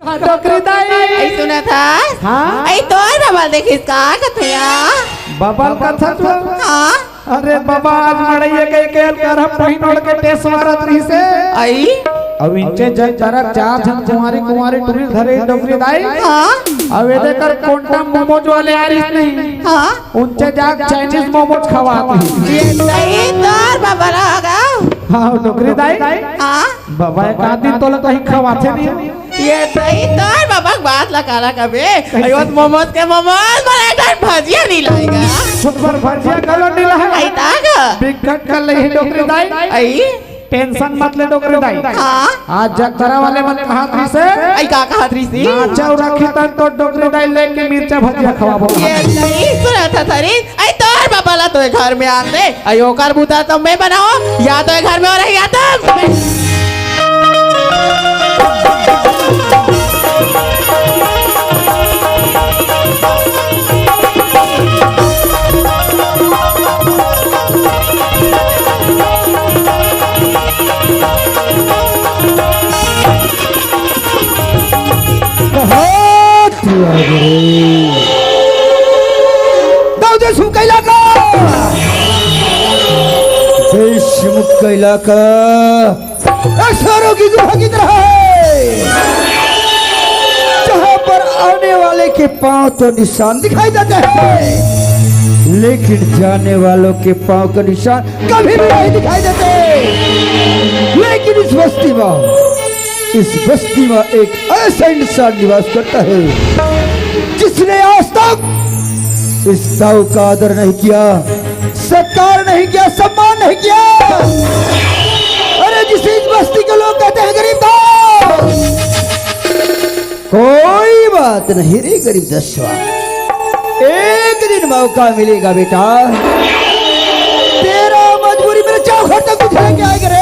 डोकरी दाई आई सुना था हाँ आई तो बबल देखिस का कथया बबल कथा तो हाँ अरे बाबा आज मड़ैया के कर हम पहिन ओढ़ के टेस मारत रही से आई अब इनचे जग तरक चार जन कुमारी कुमारी टुरी धरे डोकरी दाई हाँ अब ये देकर कोंटा मोमोज वाले आ रही नहीं हाँ उनचे जाग चाइनीज मोमोज खवाती ये सही तो बबल होगा हाँ डोकरी दाई हाँ बाबा एक आदमी तो कहीं खवाते नहीं ये सही तो बाबा बात लगा कभी अयो मोमोज के मोमोज बड़ा टाइम भजिया नहीं लाएगा सुपर भजिया कलो नहीं लाएगा आई ताक बिगट कर ले डोकरी दाई आई टेंशन मत ले डोकरी दाई हाँ आज जगदरा वाले मन कहात्री से आई का कहात्री सी नाचा रखी तन तो डोकरी दाई लेके मिर्चा भजिया खवाबो ये नहीं सुना था थरी आई तो बाबा तो घर में आन दे अयो कर बूता तो मैं बनाओ या तो घर में और या तो देशमुख का इलाका अक्षरों की गुफा की तरह है जहां पर आने वाले के पांव तो निशान दिखाई देते हैं लेकिन जाने वालों के पांव का निशान कभी भी नहीं दिखाई देते। लेकिन इस बस्ती में एक ऐसा इंसान निवास करता है जिसने आज तक इस दाव का आदर नहीं किया, सत्कार नहीं किया, सम्मान नहीं किया। अरे जिसे इस बस्ती के लोग कहते हैं गरीब दाव। कोई बात नहीं रे गरीब दस्वा, एक दिन मौका मिलेगा बेटा, तेरा मजबूरी मेरे चौखट तक कुछ लेके आएगा रे।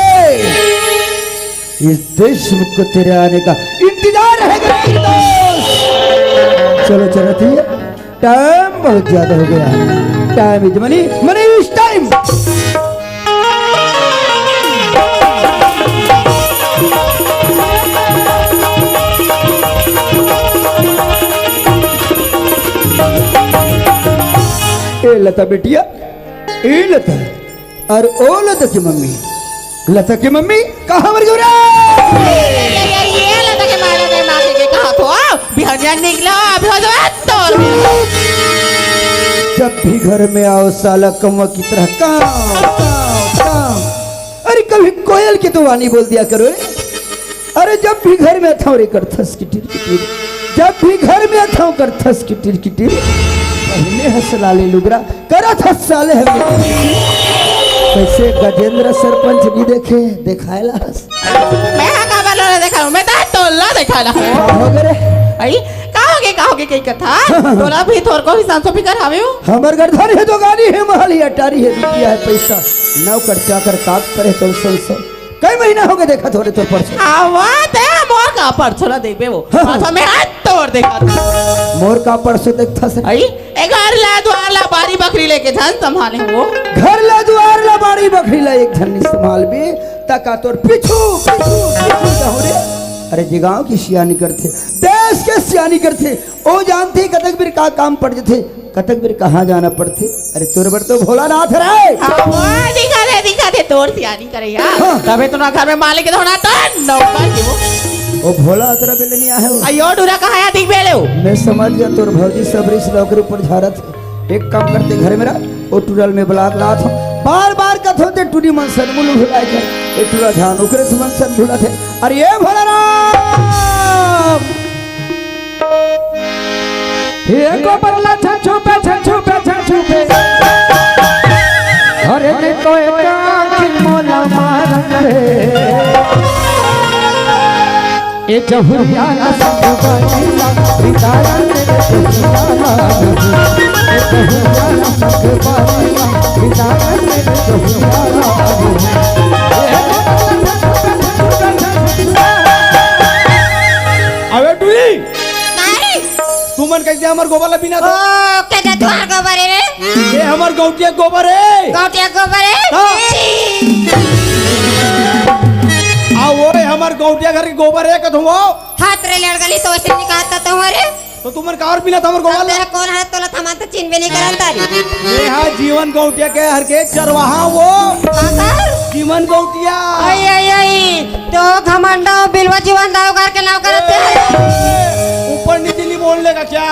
इस देशमुख को तेरे आने का इंतजार रहेगा रे दोस्त। चलो चलो थी, टाइम बहुत ज्यादा हो गया है। Time is money, money is time. ए लता बेटिया, ए लता और ओ लता की मम्मी, लता की मम्मी कहाँ मर गई रे? ये लता के मारे ने मार के कहा तो बिहार निकला अभी हो जाए तो जब भी घर में आओ साला कौवा की तरह काम काम काम। अरे कभी कोयल की तो वाणी बोल दिया करो। अरे जब भी घर में अथाओ रे कर थस की टिर, जब भी घर में अथाओ कर थस की टिर पहले हंसला ले लुगरा करा था साले है कैसे गजेंद्र सरपंच भी देखे देखायला हंस। मैं का वाला देखा, मैं तो तोला देखाला हो गए आई कहोगे कई कथा तोला भी थोर को भी सांसो भी कर आवे हो। हमर घर घर है, तो गाड़ी है, महल है, अटारी है, रुपया है, पैसा नौकर चाकर काट पर है तो संसो कई महीना हो गए देखा थोड़े तो परसों आवाज है मोर का परसों देबे वो पाछा में हाथ तोड़ देखा मोर का परसों देखता से आई एक घर ला द्वार ला बारी बकरी लेके जान संभाले वो घर ला द्वार ला बारी बकरी ला एक झन्नी संभाल भी तका तोर पीछू रे। अरे जिगाओ की सियानी करते, देश के सियानी करते, ओ जानते कतक बिर का काम पड़ जाते, कतक बिर कहाँ जाना पड़ते। अरे तोर बर तो भोलानाथ रे दिखा दे तोर सियानी करे यार तबे तो ना घर में मालिक तो ना तो नौकर की वो ओ भोला तेरा बेले नहीं आया हो। अयो डूरा कहाँ या दिख बेले हो। मैं समझ गया तोर भौजी सबरी से नौकरी ऊपर झारत है। एक काम करते घर मेरा ओ टूरल में बलाक लात हो, बार बार कथ होते टूरी मन सनमुल भुलाए कर ए टूरा ध्यान ओकरे से मन सन भुला थे। अरे ये भोलाराम ये को बदला छछू पे अरे ने तो एक आँखी मोला मारन रे ए जहुरिया ना सब बनिला बिताया मेरे जहुरिया ए जहुरिया ना सब बनिला बिताया मेरे जहुरिया। अबे टुरी नहीं तू मन कैसे हमर गोबर ला बिना ओ के द्वार गोबर रे ये हमर गौटिया गोबर है, गोटिया गोबर है आ वो हमारे गौटिया घर की गोबर है तुम हाथ रे लड़ गली तो ऐसे निकालता तुम्हारे तो तुमने कार पीना था हमारे अब गोबर तेरा कौन है तोला थमा तो चिन्ह भी नहीं करल तारी ये है जीवन गौटिया के हर के चरवाहा वो काकर जीवन गौटिया आई आई आई तो घमंडो बिलवा जीवन दाव करके नाव करते हैं ऊपर नीचे नहीं बोलने का क्या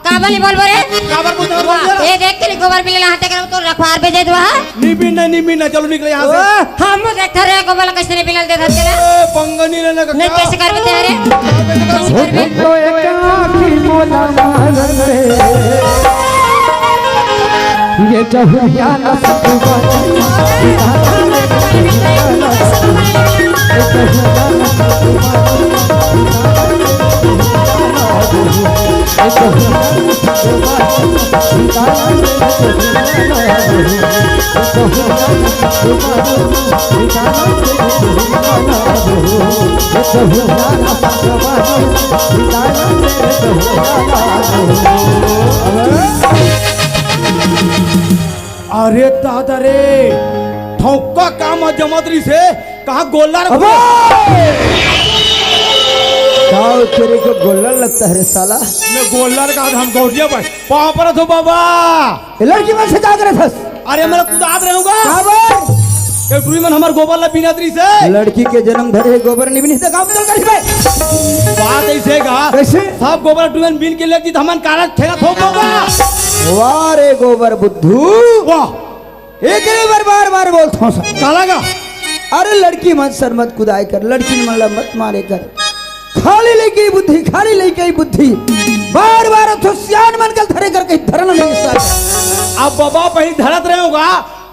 काबली बोल बोले काबर बोलते हो बोल जरा। ये देख के गोबर बिल हाथे कर तो रखवार पे दे दो नहीं पीना चलो निकले यहाँ से हम देख रहे गोबर कैसे नहीं बिल दे देते रे पंगा नहीं लेने का नहीं क्या? कैसे कर देते रे कैसे कर बे तो एक आँखी मोला मारन रे ये जहुरिया न सतुआ अरे दादा रे ठोका काम जमातरी से कहा गोला अबे गाँव तेरे को गोला लगता है रे साला मैं गोल्लर का हम गौटिया पर वहां पर तो बाबा ये लड़की मन से जाग रहे थे अरे मैं कुदात रहूंगा काबर एक टूरी मन हमार गोबर ला पीना तरी से लड़की के जन्म धरे गोबर नहीं भी नहीं गाँव में चल कर बे बात ऐसे कहा कैसे सब गोबर टूवन बीन के लेती हमन काला ठेला ठोक होगा वाह रे गोबर बुद्धू वाह एक बार बार बोलता हूँ काला का अरे लड़की मन सर मत कुदाई कर लड़की मन मत मारे कर खाली लेके ही बुद्धि बार बार तो सियान मन कल धरे कर कहीं धरना नहीं सर अब बाबा पहले धरत रहूंगा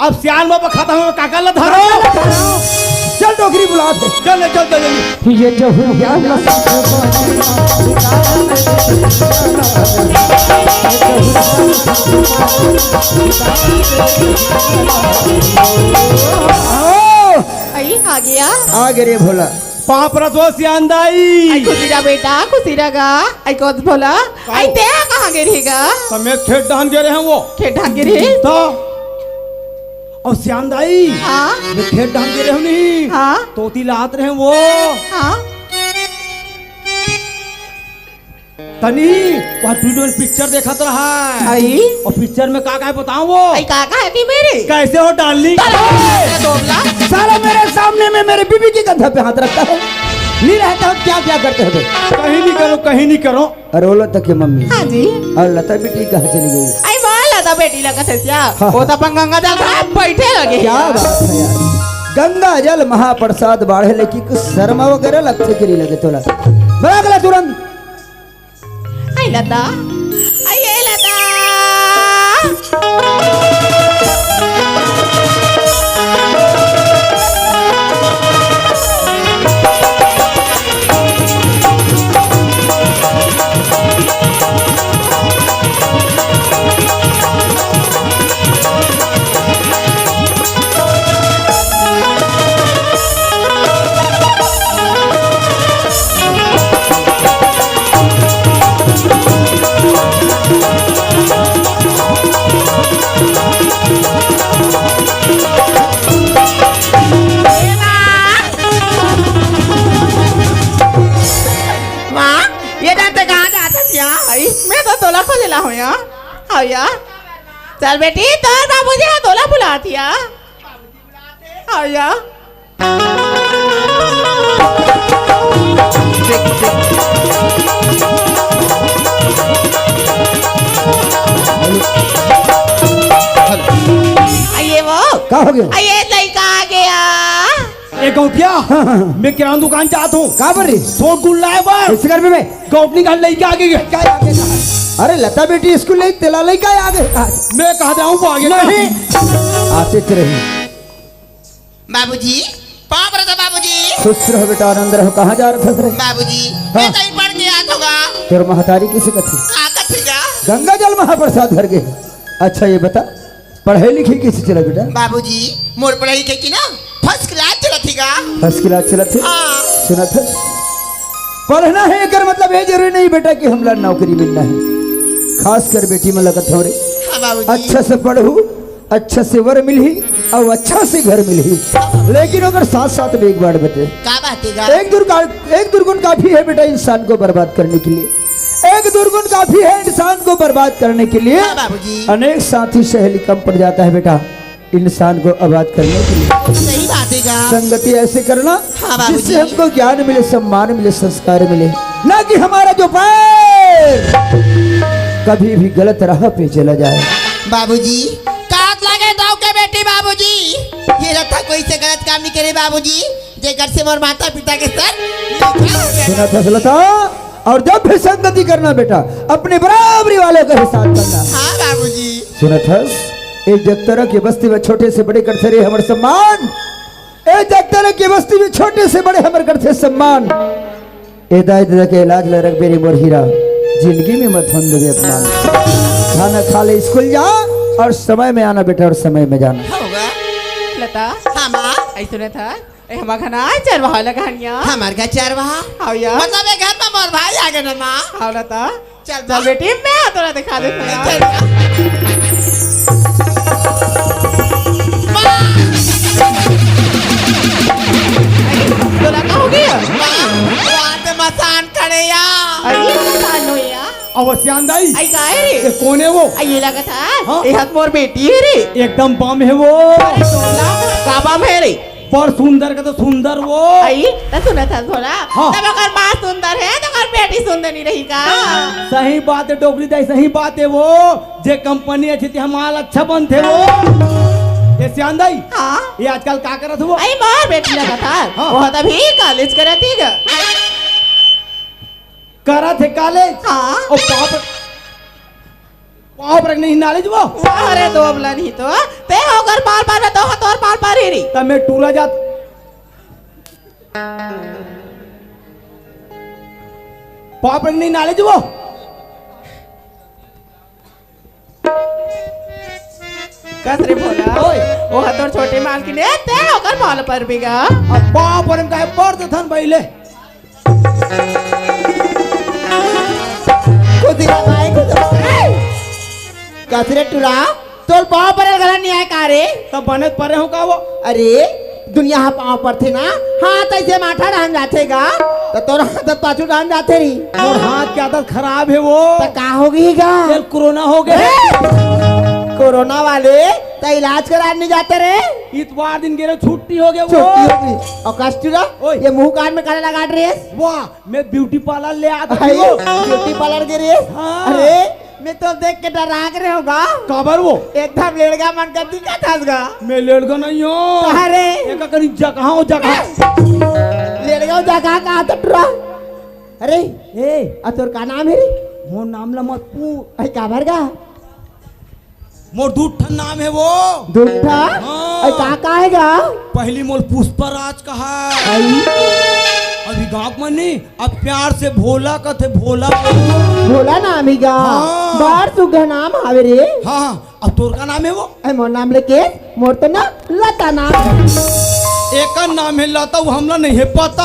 अब सियान बाबा खाता हूँ काका ला धरो चल डोकरी बुला दे चल चल चल ये जहुरिया न आई आ गया आगे रे भोला पाप रसो सियान दाई आई खुशीरा बेटा खुशीरा गा आई कौन बोला आई ते कहाँ गिरेगा समय खेत धान दे रहे हैं वो खेटा गिरे तो और सियान दाई हाँ मैं खेत धान दे रहे हूँ नहीं हाँ तोती लात रहे हैं वो हाँ तनी वहाँ वीडियो पिक्चर देखा तो रहा है आई और पिक्चर में का बताऊं वो आई काका है कि मेरे कैसे हो डालनी दोगला साला मेरे सामने में मेरे बीबी की कंधा पे हाथ रखता है नहीं रहता हूँ क्या क्या करते हो कहीं नहीं करो अरे ओला तक के मम्मी हाँ जी और लता बेटी कहाँ चली गई आई माला था बेटी लगा थे क्या हाँ। वो तो अपन गंगा जल साहब बैठे लगे क्या बात है यार गंगा जल महाप्रसाद बाढ़े लेकिन कुछ शर्मा वगैरह लगते के नहीं लगे तोला बड़ा गला तुरंत आई लता आई ये लता मैं तो तोला को दिला हूँ यार हाँ यार चल बेटी तोर बाबूजी हाँ तोला बुलाती यार हाँ यार आइए वो क्या हो गया आइए लड़का आ गया एक गौटिया मैं किराना दुकान जाता हूँ कहाँ पर रही सोट गुल्ला है बस इस घर में गौटनी का लेके आगे गए क्या आगे कहा? अरे लता बेटी स्कूल नहीं तेला नहीं क्या आगे मैं कहा जाऊँ वो आगे नहीं आते रही बाबूजी पाप रहा बाबूजी खुश रहो बेटा आनंद रहो कहाँ जा रहा था बाबूजी हाँ। मैं कहीं पढ़ के आता होगा तेरे महतारी किसी कथी काका थिगा गंगा जल महाप्रसाद घर के अच्छा ये बता पढ़ाई लिखाई कैसे चला बेटा बाबूजी मोर पढ़ाई के की ना फर्स्ट क्लास चला थिगा फर्स्ट क्लास चला थे हाँ सुना था पढ़ना है अगर मतलब ये जरूरी नहीं बेटा कि हमला नौकरी मिलना है खास कर बेटी में लगत हो रे हाँ बाबूजी अच्छा से पढ़ू अच्छा से वर मिली और अच्छा से घर मिली, लेकिन अगर साथ साथ में एक बार बते, का बात है गा? एक दुर्गुण काफी है बेटा इंसान को बर्बाद करने के लिए। एक दुर्गुण काफी है इंसान को बर्बाद करने के लिए। हाँ बाबूजी, अनेक साथी सहेली कम पड़ जाता है बेटा इंसान को आबाद करने के लिए। सही बात है गा। संगति ऐसे करना हाँ बाबूजी। जिससे हमको ज्ञान मिले, सम्मान मिले, संस्कार मिले, ना कि हमारा जो पैर कभी भी गलत राह पे चला जाए। बाबूजी काट लगे दाव के बेटी बाबूजी, ये रथा कोई से गलत काम नहीं करे बाबूजी, जे घर से मोर माता पिता के सर सुना फसलता, और जब भी संगति करना बेटा अपने बराबरी वाले का हिसाब करना। हाँ बाबूजी, सुना थस, एक जगतरा की बस्ती में छोटे से बड़े करते रहे हमारे सम्मान। एक जगतरा की बस्ती में छोटे से बड़े हमारे करते सम्मान। ए दाई दादा के इलाज ले रख बेरी मोर हीरा, जिंदगी में मत होने देवे अपमान। खाना खा ले, स्कूल जा और समय में आना बेटा, और समय में जाना। होगा लता हाँ माँ, ऐसे न था ए हमार खाना चल वहाँ लगानिया हमार घर चार वहाँ हाउ या मतलब एक घर में मोर भाई आ गए ना माँ। हाउ लता चल चल बेटी मैं तोरा दिखा दे चल माँ। तोरा का हो गया वहाँ पे मसान खड़े या अरे सानो या अवश्यान दाई, आई गाय ये रे कौन है वो? आई ये लगा था हाँ? ए हाथ मोर बेटी है रे एकदम बम है वो, तोला काबा में रे पर सुंदर का तो सुंदर वो। आई तो सुना था थोड़ा हाँ। तब अगर माँ सुंदर है तो अगर बेटी सुंदर नहीं रही का सही बात है डोगरी दाई, सही बात है वो। जे कंपनी अच्छी थी हमाल अच्छा बनते वो। ये श्याम दाई, हाँ ये आजकल का करत वो? आई मोर बेटी लगा था हाँ। वो तभी कॉलेज करती ग करत है कॉलेज हाँ और पाप रख नहीं नॉलेज वो। अरे दो बला नहीं तो ते होकर बार बार तो हाथ और बार बार ही रही तब मैं टूरा जात पाप रख नहीं नॉलेज वो। कसरे बोला ओए। वो हाथ और छोटे माल की ने ते होकर माल पर भी गा अब पाप रंग का है पर्द थन पहले। कसरे टुरा तोर पाँव पर गला नहीं आए का रे? तब बने परे हो का वो? अरे दुनिया हा पाँव पर थे ना, हाथ ऐसे माथा डाल जाते गा तो तोर हाथ पाछू डाल जाते रही। और हाथ की आदत खराब है वो। तो का होगी गा? ये कोरोना हो गए। कोरोना वाले तो इलाज कराने नहीं जाते रे? इतवार दिन गे छुट्टी हो गया वो। छुट्टी होगी और कस्टूरा ओए। ये मुंह कान में काला लगा ड्रेस वाह, मैं ब्यूटी पार्लर ले आता भाई हूँ। ब्यूटी पार्लर के रे। हाँ। अरे मैं तो देख के डरा के होगा कबर वो एकदम लेड़गा मन कर दी का थासगा। मैं लेड़गा नहीं हूँ। अरे एक करी जगह हो जगह। लेड़गा जगह कहाँ तो टुरा? अरे ए, आ तोर का नाम है रे? मोर नाम ला मत पूछ। आई का भरगा मोर दूठन नाम है वो। दूठा हाँ। आई का हैगा? पहली मोर पुष्पराज कहा। आई अभी गाँव में नहीं, अब प्यार से भोला कहते भोला। भोला नाम हैगा। हाँ। बार सुगा नाम आवे रे। हाँ, अब तोर का नाम है वो। आई मोर नाम लेके मोर तो ना लता नाम है। एक नाम है लता, वो हमला नहीं है पता।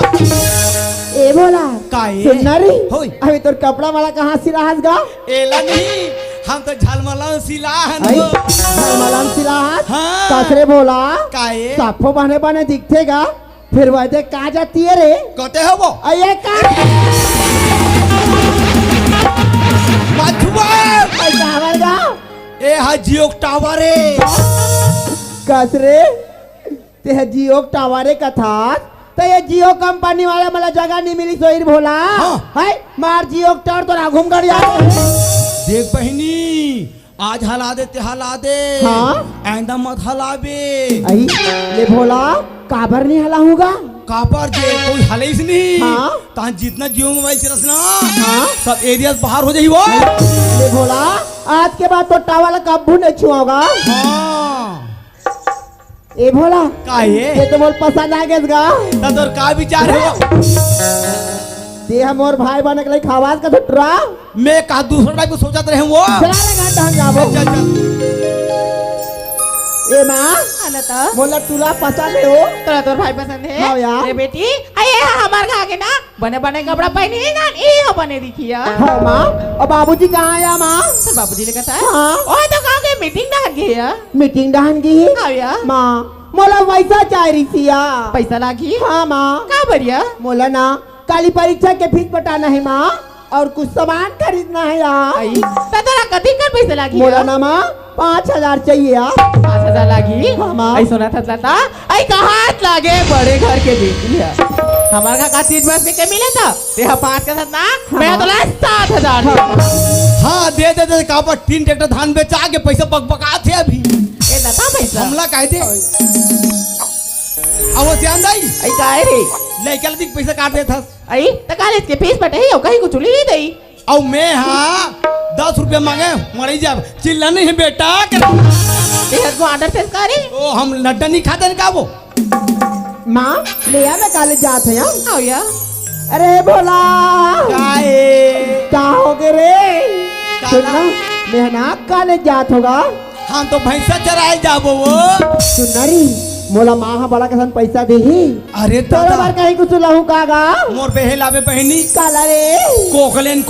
ए भोला काहे? सुनना रे होय। अभी तोर कपड़ा वाला कहाँ सिराहस गा? एला नहीं, हम तो झलमला सिला हन आई वो। मलाम सिराहस हाँ। कासरे भोला काहे? साफो बने बने दिखतेगा फिर वैसे कहा जाती है रे? कहते हो वो अये का मथुआ। ऐसा वर्गा ए हा जियो टावर रे। कसरे ते जियो टावरे कथा तो ये जियो कंपनी वाला मला जगह नहीं मिली सोईर भोला। हाँ। है मार जियो टावर तो घूम कर देख बहनी, आज हला दे ते हला दे। हाँ। आइंदा मत हलाबे। आई ले भोला काबर नहीं हला होगा? कापर जे कोई हलेस नहीं। हाँ। ता जितना जियो मोबाइल चलस ना, हाँ। सब एरिया बाहर हो जाई वो। ले भोला आज के बाद तो टावर कब्बू नहीं छुआगा। हाँ, ए भोला काहे? ये तो बोल पसंद आ गया ता तोर का विचार है वो? ते हम और भाई बने के लिए खवास का टुरा मैं का दूसरा टाइप को सोचत रहे वो। चला लगा ढंग जाबो। चल चल। ए माँ लता बोला टुरा पसंद है हो? तोरा तोर भाई पसंद है हाँ यार। रे बेटी आये हमार खा के ना बने बने कपड़ा पहनी है ना ये हो बने दिखिया हाँ माँ और बाबूजी कहाँ आया माँ? सर बाबूजी ने कहा हाँ। ओ तो कहा के मीटिंग डाल गई है मीटिंग डाहन की ही हाँ भैया माँ मोला वैसा चाह रही सिया पैसा लागी हाँ माँ का बढ़िया मोला ना काली परीक्षा के फीस पटाना है माँ और कुछ सामान खरीदना है यार आई तोरा कथी कर पैसा लागी मोला ना माँ 5,000 चाहिए यार 5,000 लागी हाँ, माँ। आई सुना था आई कहाँ लागे बड़े घर के बेटी है हमारा का चीज बस में के मिले था ते 5 के साथ ना मैं तो 7,000 हाँ दे दे दे कहाँ पर 3 ट्रैक्टर धान बेचा के पैसा बकबका थे अभी ए दाता पैसा हमला काहे थे अब से अंदाई आई काहे रे लइका ला दिख पैसा काट दे था आई त कॉलेज के फीस बटे हो कहीं कुछ नहीं दई और मैं हाँ 10 रुपया मांगे मरी जाब चिल्ला नहीं है बेटा तेहर को ऑर्डर से करे ओ हम लड्डा नहीं खाते हैं का वो माँ ले आ मैं कॉलेज जाते हैं आओ या अरे भोला काहे क्या हो गए रे सुनना मैं ना कॉलेज जात होगा हम तो भैंसा चराए जाबो वो सुनना री मोला माँ हाँ बड़ा कसन पैसा दे ही अरे तोरा दादा बार कहीं कुछ लाहू कागा मोर पे लावे बहनी काला रे कोकलेन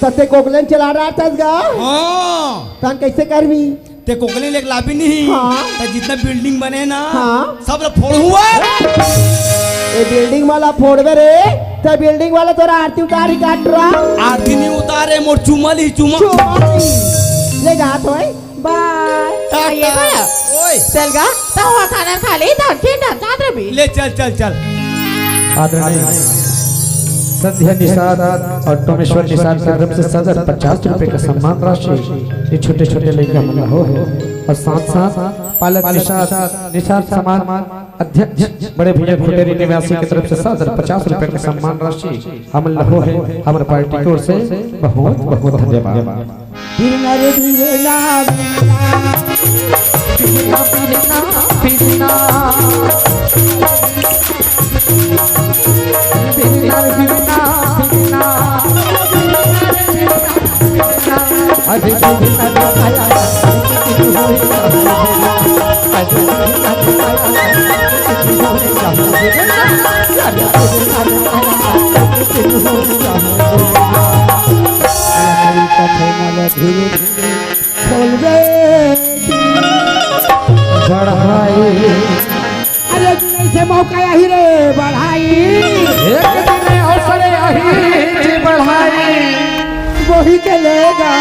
तते कोकलेन चला रहा था गा हाँ तन कैसे करवी ते कोकलेन एक लाभी नहीं हाँ। तो जितना बिल्डिंग बने ना हाँ। सब लोग फोड़ हुआ ये बिल्डिंग वाला फोड़वे रे तो बिल्डिंग वाला तोरा आरती उतारी काट रहा आरती नहीं उतारे मोर चुमल ही चुमल ले जात होय बाय ये बड़ा ओए चल गा तो हुआ खाना खा ले धान के धान चादर भी ले चल चल चल आदरणीय संध्या निषाद और टोमेश्वर निषाद की तरफ से सदर 50 रुपए का सम्मान राशि ये छोटे छोटे लड़का मिला हो और साथ साथ पालक निषाद सम्मान अध्यक्ष बड़े भैया खुटेरी निवासी की तरफ से सदर 50 रुपए का सम्मान राशि हम लहो है हमारे पार्टी की ओर से बहुत बहुत धन्यवाद। अरे से मौका यही रे बढ़ाई एक दिन अवसर यही बढ़ाई वही के लेगा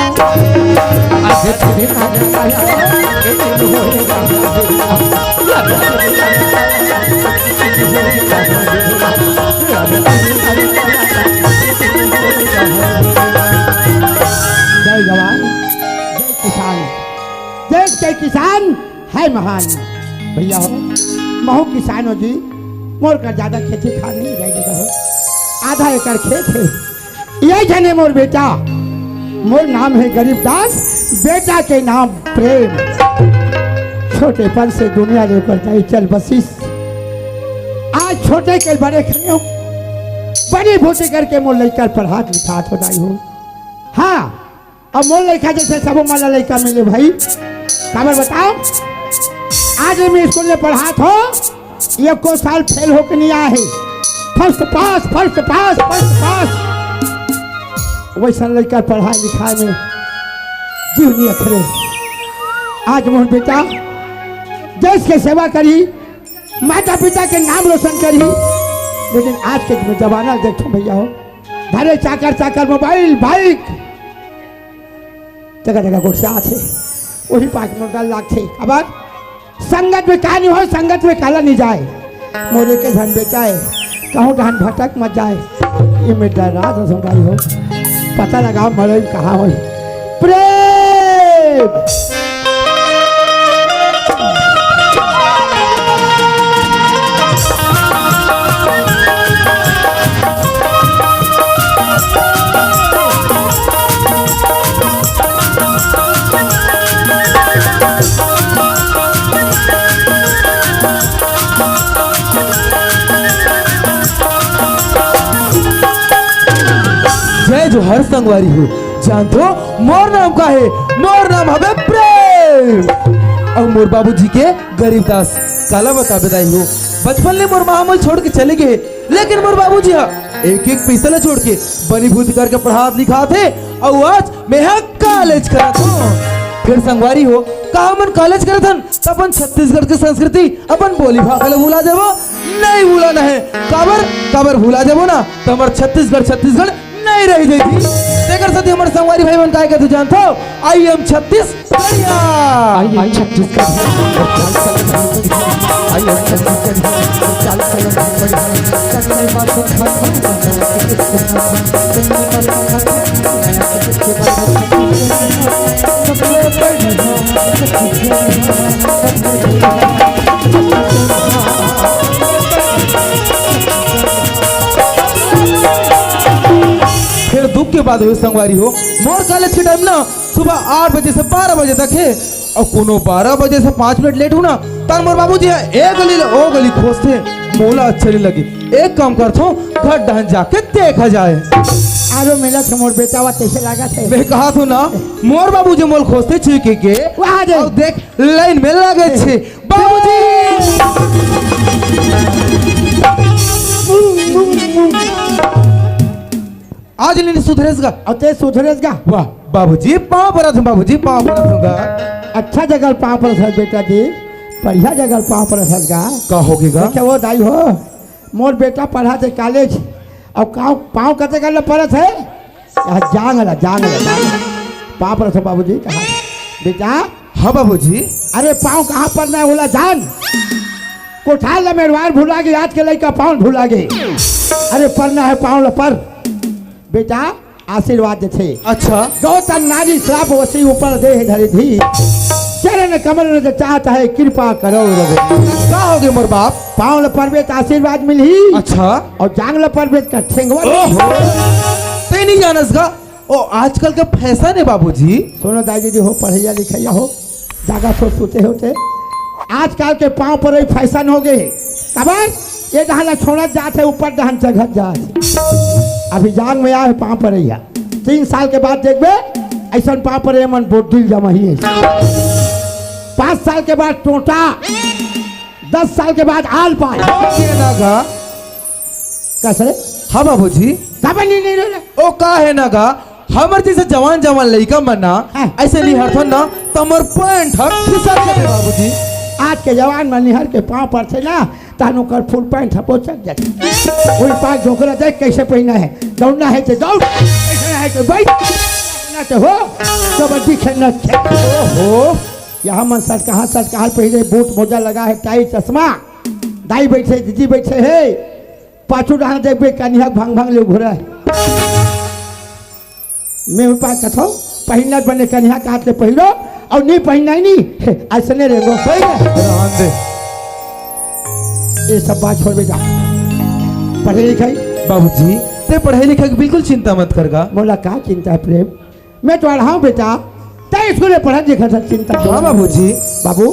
जय जवान जय किसान देश के किसान है महान भैया हो महू किसान हो जी मोर का ज्यादा खेती खा नहीं जाएगा हो आधा एकड़ खेत है यही जने मोर बेटा मोर नाम है गरीबदास बेटा के नाम प्रेम छोटेपन से दुनिया लेकर जाई चल बसिस आज छोटे के बड़े खड़े हो बड़ी भूति करके मोर लड़का पढ़ा लिखा हो जाई हो हाँ अब मोर लड़का जैसे सब माला लड़का मिले भाई खबर बताओ आज मैं स्कूल में पढ़ा था ये को साल फेल होकर नहीं आया है फर्स्ट पास वैसा लड़का पढ़ा लिखा में जीव नहीं अखरे आज मोहन बेटा देश की सेवा करी माता पिता के नाम रोशन करी लेकिन आज के जमाना देखो भैया हो घरे चाकर मोबाइल बाइक जगह जगह गुस्सा थे वही 5 मिनट लाख थे अब संगत में कहा नहीं हो संगत में काला नहीं जाए मोरे के धन बेचाए कहूँ धन भटक मत जाए ये मेरा राज संगाई हो पता लगाओ मरे कहाँ हो प्रेम जय जोहर संगवारी हो जानतो मोर नाम का है मोर नाम हवे प्रेम और मोर बाबूजी के गरीबदास काला बता बताई हो बचपन में मोर माँ छोड़ के चले गए लेकिन मोर बाबूजी एक एक पैसा ला छोड़ के बनी भूत करके पढ़ा लिखा थे और आज मैं यहाँ कॉलेज करत हूँ। फिर संगवारी हो कहा मन कॉलेज करत हन तो अपन छत्तीसगढ़ की संस्कृति अपन बोली भाषा भूला देवो नहीं भूलाना है। काबर भूला देवो ना तो हमार छत्तीसगढ़ नहीं रह जाती। तेकर साथी हमारे संगवारी भाई मन काय कहते जानते हो I am Chhattisgarhiya. I Chhattisgarh I am Chhattisgarh चाल फिर दुख के बाद हुई संगवारी हो मोर कॉलेज के टाइम ना सुबह 8 बजे से 12 बजे तक है और कोनो 12 बजे से 5 मिनट लेट हूँ ना तर मोर बाबूजी है एक गली ओ गली खोजते मोला अच्छी नहीं लगी। एक काम करता हूँ घर डहन जाके देखा जाए। आरो मेला से मोर बेटावा कैसे लगा थे मैं कहा तो ना मोर बाबूजी मोल खोजते छिके के वहाँ दे और देख लाइन में लगे छे बाबूजी। आज नहीं सुधरेगा अते सुधरेगा। वाह बाबूजी पाँव पर तुम बाबूजी पाँव पर दूंगा। अच्छा जगह पाँव पर सर बेटा जी बढ़िया जगह पाँव पर सर का होगेगा क्या वो दाई हो मोर बेटा पढ़ा थे कॉलेज और पाँव कते करना पड़त है जांग पाँव पर सो बाबूजी कहा बेटा। हाँ बाबूजी। अरे पाँव कहाँ पर ना बोला जान कोठार ला मेरवार भूला गई आज के लड़का पाँव भूला गई। अरे पढ़ना है पाँव ला पर बेटा आशीर्वाद थे। अच्छा दो तन नारी श्राप वसी ऊपर दे धरी धी चरण कमल ने चाहता है कृपा करो क्या हो गए मोर बाप पाँव पर्वत आशीर्वाद मिली। अच्छा और जांगला पर्वत का ठेंगवा ते नहीं जानस का ओ आजकल का फैशन है बाबूजी। सुनो दादी जी हो पढ़ैया लिखैया हो जागा सो सोते होते आजकल के पाँव पर फैशन हो गए खबर ये दहला छोड़ा जाते ऊपर दहन चढ़त जात अभी जांग में आए पाँव पर 3 साल के बाद देखबे ऐसा पाँव पर मन बोटिल जमा ही 5 साल के बाद टोटा 10 साल के बाद आल पाए कैसे। हाँ बाबूजी नहीं रहे ओ का है ना का हमर जैसे जवान लड़का मना ऐसे निहर थन ना तमर पैंट फिसल के बाबूजी। आज के जवान में निहर के पाँव पर से ना तानो कर फुल पैंट हपो चक जाते कोई पास ढोकरा देख कैसे पहना है दौड़ना है तो दौड़ बैठना है तो बैठ ना तो हो कबड्डी खेलना हो यहाँ मन सर कहाँ पहले बूट मोजा लगा है टाई चश्मा दाई बैठे दीदी बैठे है पाछू डहा देखबे कन्या भांग ले घोरा है मैं पास कथो पहनत बने कन्या का हाथ ले पहनो और नहीं पहनना ही नहीं ऐसे नहीं रहेंगे सही है। ये सब बात छोड़ बेटा पढ़े लिखाई बाबूजी ते पढ़ाई लिखाई की बिल्कुल चिंता मत करगा। बोला क्या चिंता है प्रेम मैं तो रहा हूँ बेटा तय स्कूल में पढ़ा लिखा था चिंता। हाँ बाबूजी। बाबू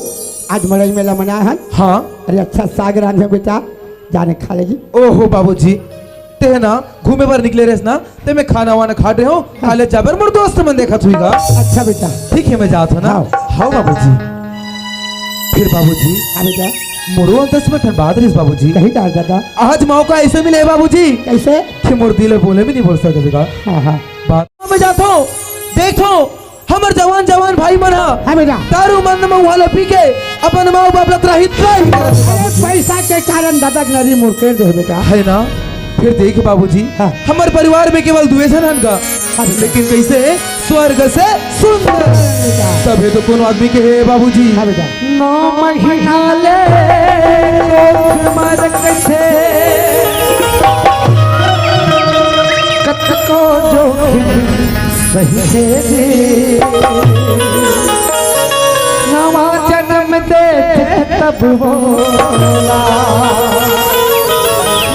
आज मरई मेला मनाया है। हाँ अरे अच्छा साग रांधे बेटा जाने खा लेगी। ओहो बाबूजी ते ना घूमे पर निकले रेस ना ते मैं खाना वाना खा रहे हो कॉलेज जाबर मोर दोस्त मन देखा तुईगा। अच्छा बेटा ठीक है मैं जात हूँ ना। हाँ बाबूजी। फिर बाबूजी हाँ बेटा मोरो अंतस में ठंड रही बाबूजी कहीं डाल दादा आज मौका ऐसे मिले बाबूजी कैसे कि मोर दिल बोले भी नहीं बोल सकते। हाँ बात मैं जाता हूँ देखो हमर जवान भाई मना हाँ बेटा दारू मन में वाला पी के अपन माँ बाप लग रही पैसा के कारण दादा नरी मुर्केर दे बेटा है ना। फिर देख बाबूजी हाँ। हमारे परिवार में केवल द्वेषण का लेकिन कैसे स्वर्ग से सुंदर तभी तो कोनो आदमी के है बाबूजी। हाँ बेटा 9 महीना ले मर कैसे कथको जो सही है नवा जन्म दे तब होला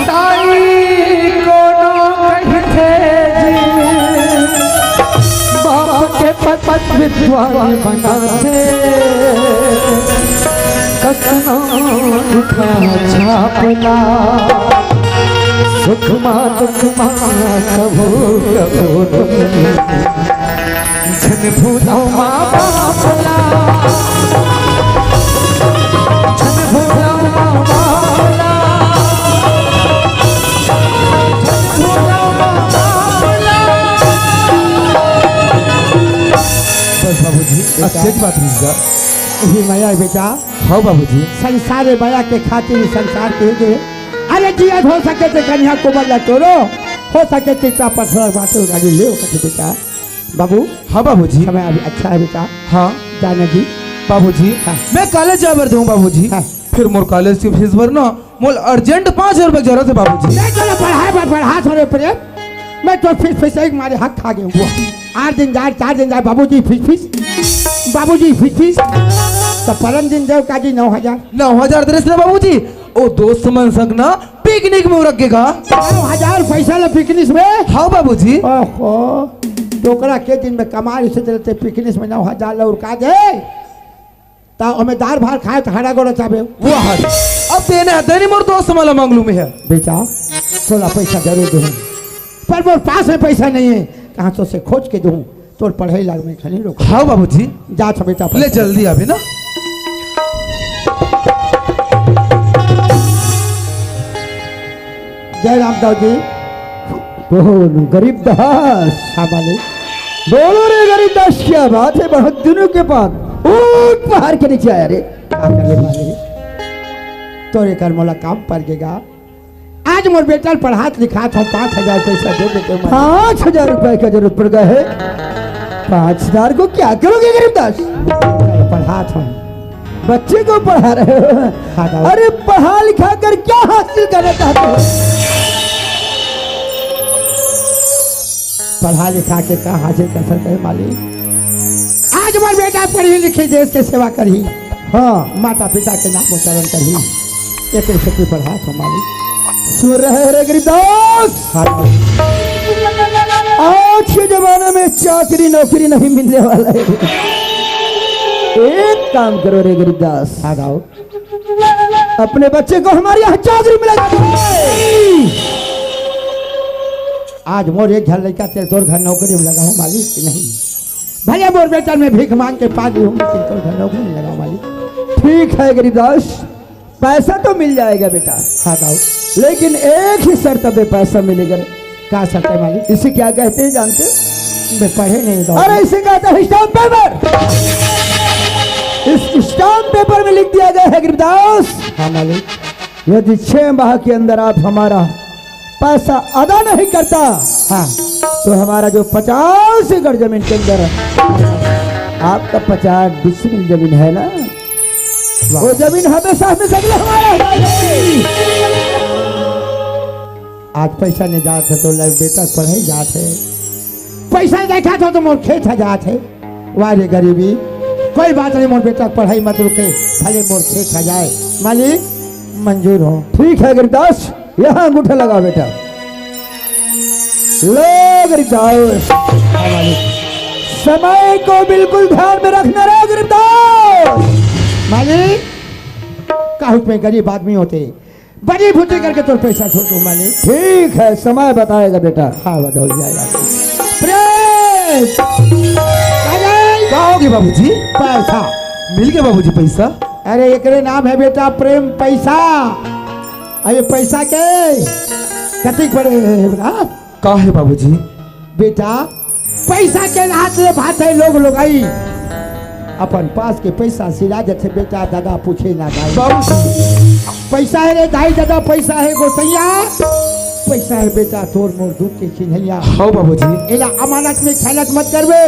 दाई कोनो कहते बाप के पत विद्वान बनाते कसना उठा छापला सुख मा दुख मा कभू कभू झन भूला मा बापला झन भूला मा बापला झन भूला मा बापला अच्छी बात है जा। यही माया बेटा, हाँ बाबूजी। संसार माया के खातिर संसार के दे। अरे जिया हो सके तो कन्या को बदला तोरो, हो सके तो इतना पत्थर बातें गाड़ी ले बेटा। बाबू हाँ बाबूजी। समय अभी अच्छा है बेटा। हाँ जाना जी बाबूजी। हाँ। मैं कॉलेज जा बर दूँ बाबूजी। हाँ। फिर मोर कॉलेज की फीस भरना मोल अर्जेंट 5000 रुपए जरूरत है बाबूजी। नहीं चलो पढ़ा थोड़े प्रेम। मैं तो फीस एक मारे हक खा गया हूँ। 8 दिन जाए 4 दिन जाए बाबूजी फीस बाबूजी फीस तो परम दिन देव का जी 9000 9000 दे रहे बाबूजी। ओ दोस्त मन संग ना पिकनिक में रखेगा। 9000 पैसा ला पिकनिक में। हाँ बाबूजी। ओहो टोकरा के दिन में कमाई से चलते पिकनिक में 9000 ला उड़का दे ता हमें दार भार खाए तो हरा गोड़ा चाबे वो हर अब देने है देनी मोर दोस्त माला मांगलू में है बेटा। थोड़ा पैसा जरूर दूँ पर मोर पास में पैसा नहीं है, कहाँ तो से खोज के दूँ तोर पढ़ाई लाग में खाली रोक। हाँ बाबूजी। जा छ बेटा ले जल्दी अभी ना। जय रामदास जी। बोलो गरीब दास। हाँ मालिक। बोलो रे गरीब दास, क्या बात है बहुत दिनों के बाद ऊट पहाड़ के नीचे आया रे। क्या करे मालिक, तोरे कर मोला काम पड़ गएगा। आज मोर बेटा पढ़ात लिखात हम 5000 पैसा दे देते। 5000 रुपए का जरूरत पड़ गया है। 5000 को क्या करोगे गरीब दास? पढ़ात हम बच्चे को पढ़ा रहे हो। अरे पढ़ा लिखा कर क्या हासिल करना चाहते हो? पढ़ा लिखा के क्या हासिल कर सकते हैं मालिक? आज हमारे बेटा पढ़ी लिखी देश के सेवा करी। हाँ माता पिता के नाम उच्चारण करी। एक शक्ति पढ़ा तो मालिक। सुन रहे रे गरीबदास, आज के जमाने में चाकरी नौकरी नहीं मिलने वाला है। एक काम करो रे गरीबदास, आ जाओ अपने बच्चे को हमारे यहाँ चाकरी में लगा दो। आज मोर एक घर लड़का तेरे तोर घर नौकरी में लगा हूँ मालिक कि नहीं? भले मोर बेटा में भीख मांग के पाली हूँ लेकिन तोर घर नौकरी में लगा मालिक। ठीक है गरीबदास, पैसा तो मिल जाएगा बेटा। हाँ जाओ, लेकिन एक ही शर्त पे पैसा मिलेगा। क्या शर्त है मालिक? इसे क्या कहते हैं जानते? मैं पढ़े नहीं दो। अरे इसे कहते हैं स्टाम्प पेपर। इस स्टाम्प पेपर में लिख दिया गया है गरीबदास। हाँ मालिक, यदि 6 माह के अंदर आप हमारा पैसा अदा नहीं करता, हाँ तो हमारा जो 50 एकड़ जमीन के अंदर आपका 50 डिसमिल जमीन है ना, वो जमीन हमेशा हमेशा के लिए हमारा है। आज पैसा नहीं जाते तो लग बेटा पढ़े जाते। पैसा देखा तो मोर खेत जात है। वारे गरीबी कोई बात नहीं, मोर बेटा पढ़ाई मत रुके, भले मोर खेत जाए। मालिक मंजूर हो। ठीक है गरीबदास, यहाँ अंगूठा लगा बेटा। लो गरीबदास, समय को बिल्कुल ध्यान में रखना रे गरीबदास। मालिक काहुक में गरीब आदमी होते, बड़ी भूती करके तो पैसा छोड़ दो मालिक। ठीक है, समय बताएगा बेटा। हाँ बताओ जाएगा। कहोगे बाबूजी? पैसा मिल गया बाबूजी पैसा। अरे एकरे नाम है बेटा प्रेम पैसा। अरे पैसा के कति पड़े बेटा? का है बाबूजी? बेटा पैसा के हाथ से भात है लोग लोगाई अपन पास के पैसा सिला जैसे बेटा दादा पूछे ना दाई। पैसा है रे दाई दादा, पैसा है गोसैया, पैसा है बेटा तोर मोर दूध के खिलैया। हाँ बाबूजी। एला अमानत में खयानत मत करबे।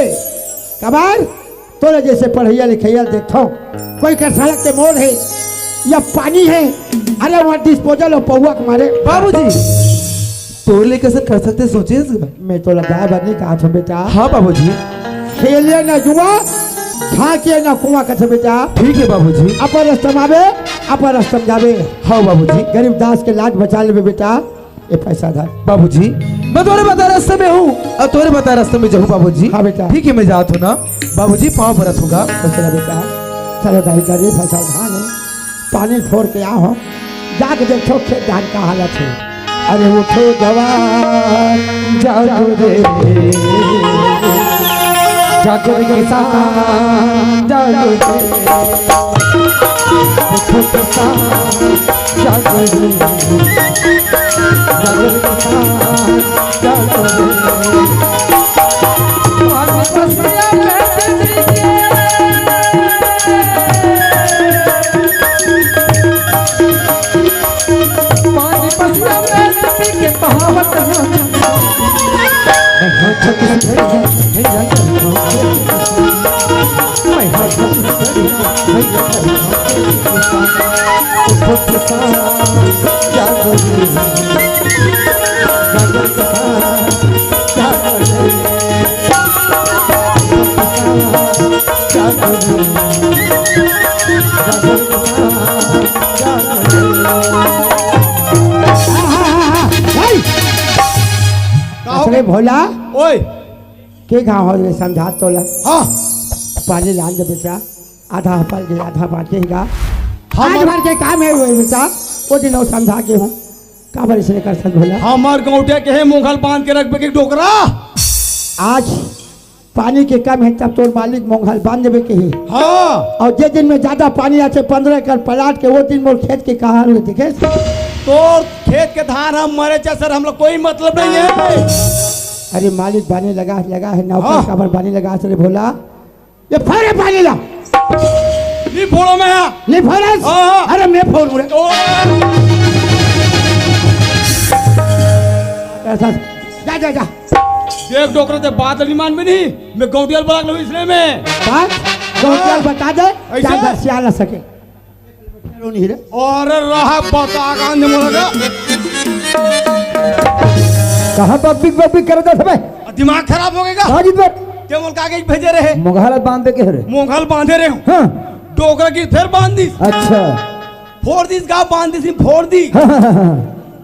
कबार तोरे जैसे पढ़ैया लिखैया देखो कोई कर सड़क के मोड़ है या पानी है, अरे वहाँ डिस्पोजल और पौआ के मारे। बाबूजी तोड़ ले कैसे कर सकते सोचे? मैं तो लगाया बनी कहा था बेटा। हाँ बाबूजी। खेलिए ना जुआ, झाँकिए ना कुआं कथे बेटा। ठीक है बाबूजी। अपर रस्तम आवे अपर रस्तम जावे। हाँ बाबूजी। गरीब दास के लाज बचा ले बेटा। ये पैसा धर। बाबूजी मैं तोरे बता रास्ते में हूँ और तोरे बता रास्ते में जाऊँ बाबूजी। हाँ बेटा। ठीक है मैं जात हूँ ना बाबूजी, पाँव बरस होगा। चलो बेटा, चलो दाई गरीब फंसा धान है, पानी फोड़ के आओ, जाके देखो खेत धान का हालत है। अरे उठो जवान जागो रे, जागो रे किसान जागो रे, उठो किसान जागो रे, जागो रे किसान जागो रे। पानी बसया बैठ के हाँ छत्तीसगढ़िया भैया मैं हाँ छत्तीसगढ़िया भैया क्या करूँ अरे भोला ओए के गाँव हो समझा तोला हाँ पानी लाल दे बेटा आधा पाल के आधा बांटेगा हम- आज भर के काम है वो बेटा वो दिन वो समझा के हूँ का बार इसने कर सक भोला हमार गौठे के है मोंगल बांध के रख के डोकरा आज पानी के कम है तब तो मालिक मोंगल बांध देवे के ही हाँ और जिस दिन में ज्यादा पानी आते 15 एकड़ पलाट के वो दिन मोर खेत के कहा हुए देखे तो खेत के धान हम मरे चा सर हम लोग कोई मतलब नहीं है। अरे मालिक बाने लगा है हाँ। नौकर कबर बाने लगा से भोला ये फारे पानी ला नहीं फोड़ो मैं नहीं फोड़ा हाँ। अरे मैं फोड़ रहा तो ऐसा जा जा जा देख डोकरा ते बात अलीमान में नहीं मैं गौटियाल बना लो इसलिए में बात गौटियाल बता दे ऐसे? क्या घर से आ ना सके नहीं रे और रहा बता गांधे मोलगा कहाँ बब्बी कर दे सबे दिमाग खराब हो गएगा हाजित पर क्या मुल्क आगे भेजे रहे मुगाल बांध दे के रे मोंगल बांधे रहे हूँ हाँ डोकरा की फिर बांध दी अच्छा फोड़ दी गाँव बांध दी फोड़ दी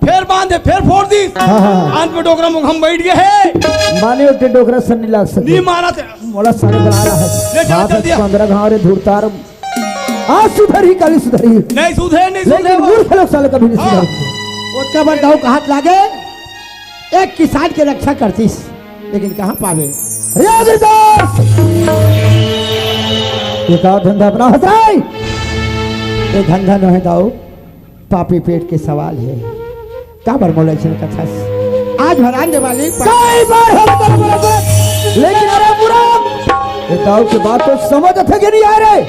फिर बांधे फिर फोड़ दी हाँ। अंत में डोकरा मुख हम बैठ गए है माने उठे डोकरा सन नहीं लाग सके नहीं मारा थे मोला सारे बना रहा ले है जा, हाथ जल्दी आ। 15 गांव रे धुरतार आज सुधरी काली सुधरी नहीं सुधे नहीं सुधे लेकिन वो। मूर्ख लोग साले कभी नहीं हाँ। सुधरते उसका बड़ाऊ का हाथ लागे एक किसान की रक्षा करतीस लेकिन कहाँ पावे रे अग्रदास ये का धंधा अपना होता है ये धंधा न है दाऊ पापी पेट के सवाल है का बार बोले छे कथा आज भरान दे वाली कई बार हो बता लेकिन अरे बुरा ये दाऊ की बात तो समझ थे कि नहीं आ रहे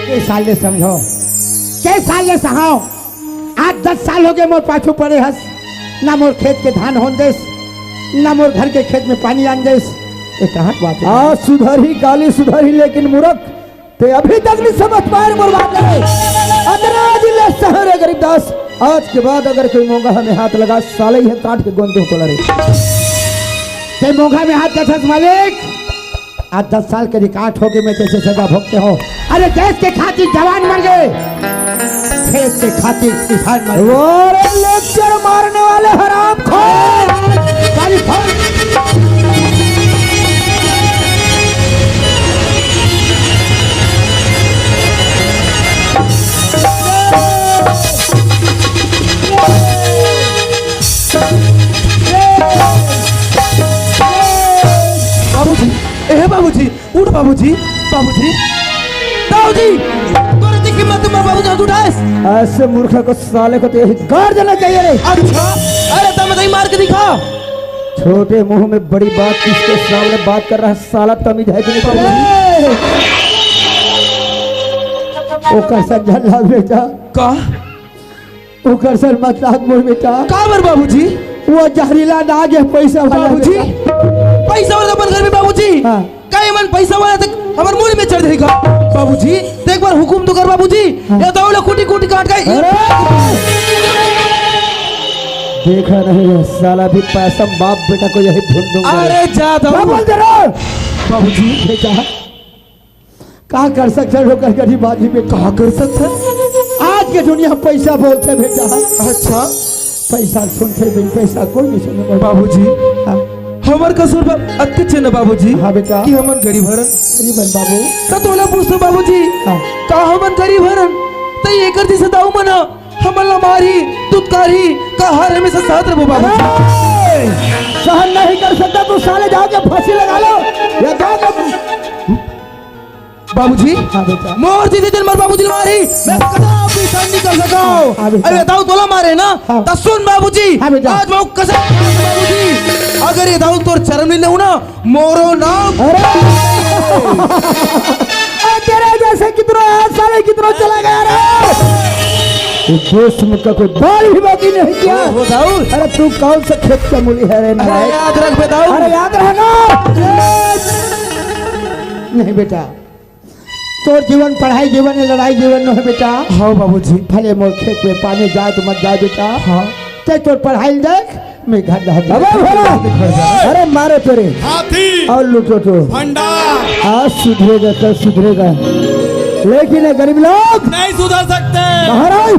के साल ले समझो के साल ले सहाओ आज 10 साल हो गए मोर पाछू पड़े हस ना मोर खेत के धान होन देस ना मोर घर के खेत में पानी आन देस ये कहाँ बात है आज सुधरी काली सुधरी लेकिन मूर्ख ते अभी तक नहीं समझ पाए मोर बात है अदराज ले शहर गरीबदास आज के बाद अगर कोई मोंगा हमें हाथ लगा साले ही काट के गोंदे हो तो लड़े ते मोंगा में हाथ कैसा मालिक आज 10 साल के रिकॉर्ड हो गए मैं जैसे सजा भोगते हो अरे देश के खातिर जवान मर गए खेत के खातिर किसान मर गए लेक्चर मारने वाले हराम खोर गाली खोर बाबूजी ए बाबूजी उठ बाबूजी बाबूजी बाबूजी तोरे की कीमत में बाबूजी हाथ उठाएस ऐसे मूर्ख को साले को तो यही गाड़ देना चाहिए रे अच्छा अरे तब मैं मार के दिखा छोटे मुंह में बड़ी बात किसके सामने बात कर रहा है साला तमीज है कि नहीं बाबूजी? ओकर सर झल्ला बेटा का ओकर सर मत लाग मोर बेटा का बर बाबूजी वो जहरीला नाग है पैसा वाला बाबूजी बेटा। पैसा वाला अपन घर में बाबूजी हाँ। काहे मन पैसा वाला तक हमार मुड़ी में चढ़ देगा बाबूजी देख बार हुकुम तो कर बाबूजी ये दौड़ कुटी कुटी काट गई अरे! देखा नहीं है साला भी पैसा बाप बेटा को यही ढूंढ दूंगा अरे जा क्या दो बोल दे रहे हो? बाबूजी बेटा कहाँ कर सकते हो कर गरीबाजी में कहा कर सकते आज के दुनिया पैसा बोलते बेटा अच्छा पैसा सुनते बिन पैसा कोई नहीं सुने बाबूजी हाँ हमर कसूर बा अच्छे न बाबूजी हाँ बेटा कि हमन गरीब हरन गरीबन बाबू त तोला पूछतो बाबूजी हाँ। का हमन गरीब हरन त एकर दिसे दाऊ मना हमन ला मारी दुत्कारी का हर हमेशा साथ रहो बाबूजी अरे! सहन नहीं कर सकता तो साले जाके फांसी लगा लो या जाके बाबूजी हाँ बेटा मोर जी दिन मर बाबूजी मारी मैं कदापि सहन नहीं कर सका हाँ बेटा। अरे दाऊ तोला मारे ना हाँ। त सुन बाबूजी हाँ बेटा। आज मैं कसम बाबूजी अगर ये दाऊ तोर चरण में लेऊ ना मोरो नाम अरे तेरे जैसे कितनों साले कितनों चला गया रे इस देश में का कोई बाल भी बाकी नहीं किया। हो दाऊद। अरे तू कौन सा खेत का मूली है रे अरे नालायक? याद रख बे दाऊद। अरे याद रहना। नहीं बेटा, तोर जीवन पढ़ाई जीवन है, लड़ाई जीवन नहीं है बेटा। हाँ बाबूजी। भले मोर खेत में पानी जाए तो मत जाए बेटा। हाँ ते तोर पढ़ाई देख, मैं घर अरे मारो तेरे हाथी और लूटो तो भंडार आज सुधरेगा कल सुधरेगा, लेकिन ये गरीब लोग नहीं सुधर सकते। महाराज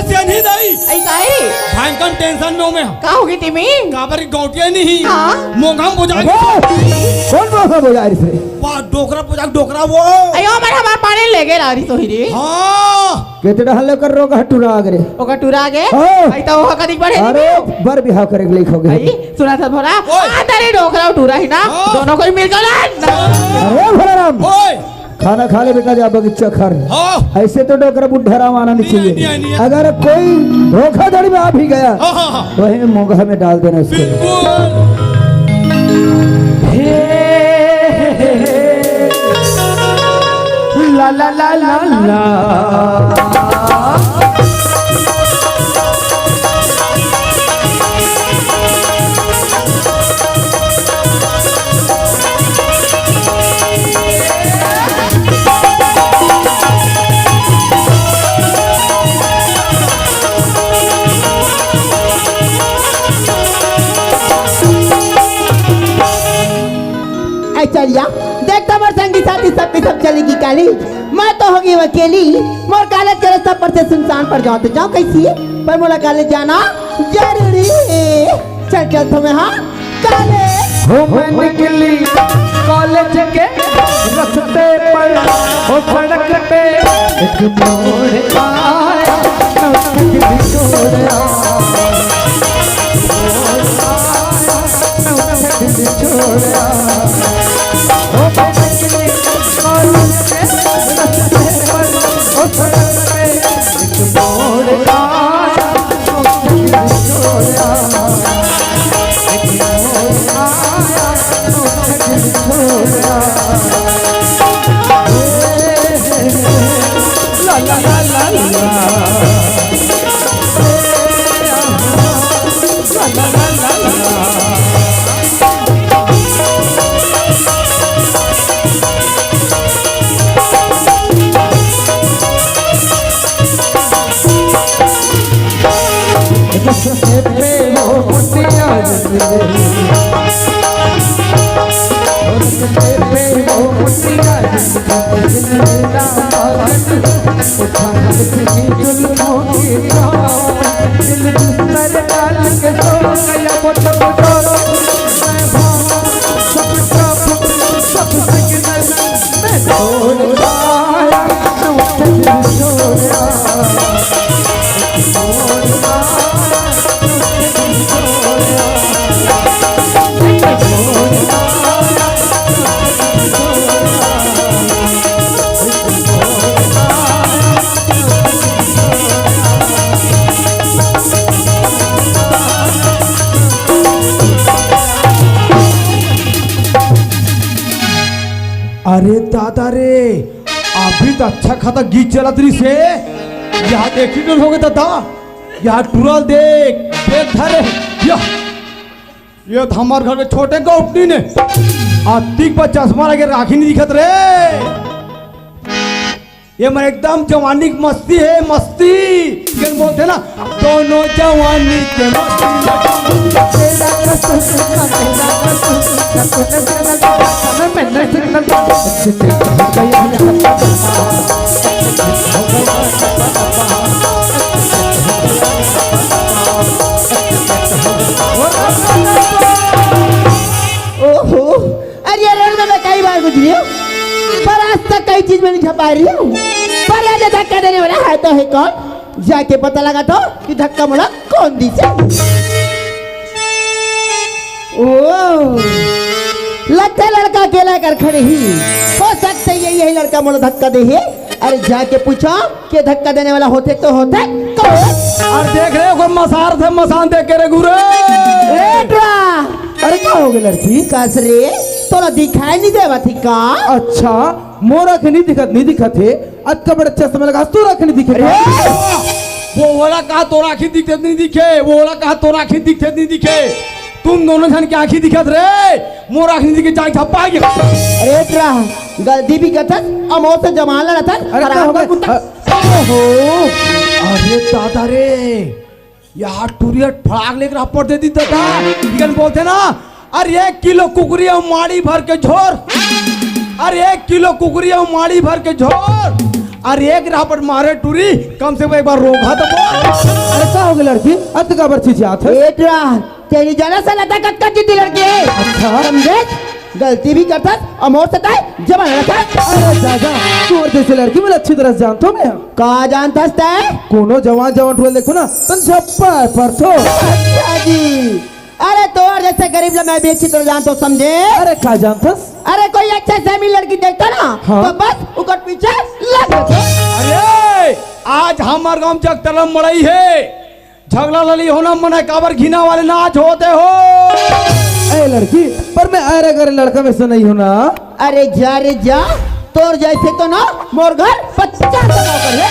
सियानी दाई ऐसा है भयंकर टेंशन में मैं का होगी टीमी काबर गौटिया नहीं हाँ। मोंगम बुझा कौन मौका बोला रे? वाह डोकरा बुझा डोकरा वो अयो मैं हमार पानी ले गे लारी तो ही रे हाँ कितना हल्ले कर रोग हटूरा आगरे। ओका टूरा गे हाँ। आई तो ओका कदिक बढ़े अरे बर बिहाव करे के लिखोगे। आई सुना था भोला ओए। अंदर ही डोकरा टूरा ही ना हाँ। दोनों को ही मिल गया अरे भोलाराम ओए खाना खा ले बेटा, जा बगीचा खा रहे। हाँ ऐसे तो डोकरा बुढ़ा आना नहीं नहीं, चाहिए। नहीं। अगर कोई धोखाधड़ी में आ भी गया हाँ हाँ हाँ वही मोगा में डाल देना इसको। बिल्कुल ला ला ला ला ला चलिया देख तो मोर संगी साथी सब सब चलेगी काली, मैं तो होगी अकेली। मोर कॉलेज के रास्ता पर से सुनसान पर जाओ तो जाओ कैसी पर मोला कॉलेज जाना जरूरी है। चल चल तुम्हें हाँ कॉलेज हो मैं निकली कॉलेज के रास्ते पर, हो सड़क पे एक मोड़ आया, नौकरी छोड़ा नौकरी छोड़ा। हो मैं निकली कॉलेज के रास्ते पर, हो सड़क पे एक मोड़ आया, नौकरी छोड़ा ला ला ला ला ला ला ला ला ला। रस्ते पे वो मुंडिया रस्ते पे वो मुंडिया जिंदा उठाना किसी जुल्मों की दिल बिस्तर डाल के सो गया बोतो बोतो। मैं भाग सब सिग्नल मैं छोड़ आया, नौकरी छोड़ा अरे दादा रे अभी तो अच्छा खाता गीत चला तरी से यहाँ देखी तो होगे दादा, यहाँ टूरल देख देख धरे ये तो हमारे घर में छोटे गौटनी ने आतिक पर चश्मा लगे राखी नहीं दिखत रे। ये मैं एकदम जवानी की मस्ती है मस्ती क्या बोलते ना दोनों जवानी के ओहो अरे रोड में मैं कई बार गुजरी हूँ पर आज तक कई चीज में नहीं छपा रही हूँ। पर ये धक्का देने वाला है तो है कौन, जाके पता लगा तो कि धक्का मुड़ा कौन दी से। ओ लगता है लड़का अकेला कर खड़े ही हो सकते यही लड़का मुड़ा धक्का दे है। अरे जाके पूछो कि धक्का देने वाला होते तो होते कौन। और देख रहे हो कोई मसार थे मसान देख के रे गुरे। अरे क्या हो गया लड़की? कस रे तोरा दिखाई नहीं देवा थी का? अच्छा मोरा के नहीं दिखत है। आज का बड़ा अच्छा समय लगा तोरा के नहीं दिखे। वो बोला कहा तोरा आँखी दिखते नहीं दिखे, वो बोला कहा तोरा आँखी दिखते नहीं दिखे। तुम दोनों जन की आँखी दिखत रे, मोर आँखी नहीं दिखे, जाके छप्पा गया। अरे त्रा गलती भी करथस अमोर से जमान लड़ा था। अरे क्या हो गया? अरे दादा रे, यहाँ टूरियट फड़ाक लेकर अपर दे दी दादा। इगन बोलते ना, अरे 1 किलो कुकरी और माड़ी भर के झोर, अरे 1 किलो कुकरी और माड़ी भर के झोर, अरे एक रापट मारे टूरी, कम से कम एक बार रोका तो बोल। अरे क्या हो गया लड़की? अब तो काबर चिचियात है? ए त्रा तेरी जाना से लता कक्का की लड़के। अच्छा। समझे? गलती भी करथस अमोर से ताई जमान लड़ा था। अरे दादा, तू और जैसे लड़की मैं अच्छी तरह से जानता हूँ मैं। कहाँ जानथस तय? कोनो जवान जवान ठोल देखो ना, तन छप्पा परसो। अच्छा जी। अरे तो और जैसे गरीब लोग मैं भी अच्छी तरह जानता हूँ, समझे? अरे क्या जानतस? अरे कोई अच्छा सेमी लड़की देखता ना, हाँ। तो बस उकर पीछे लग जाते। अरे आज हमार गांव जग तरम मड़ई है, झगड़ा लड़ी होना मना काबर घिना वाले नाच होते हो। ए लड़की, पर मैं अरे करे लड़का में से नहीं हूँ ना। अरे जा रे जा, तोर जैसे तो ना मोर घर 50 नौकर है।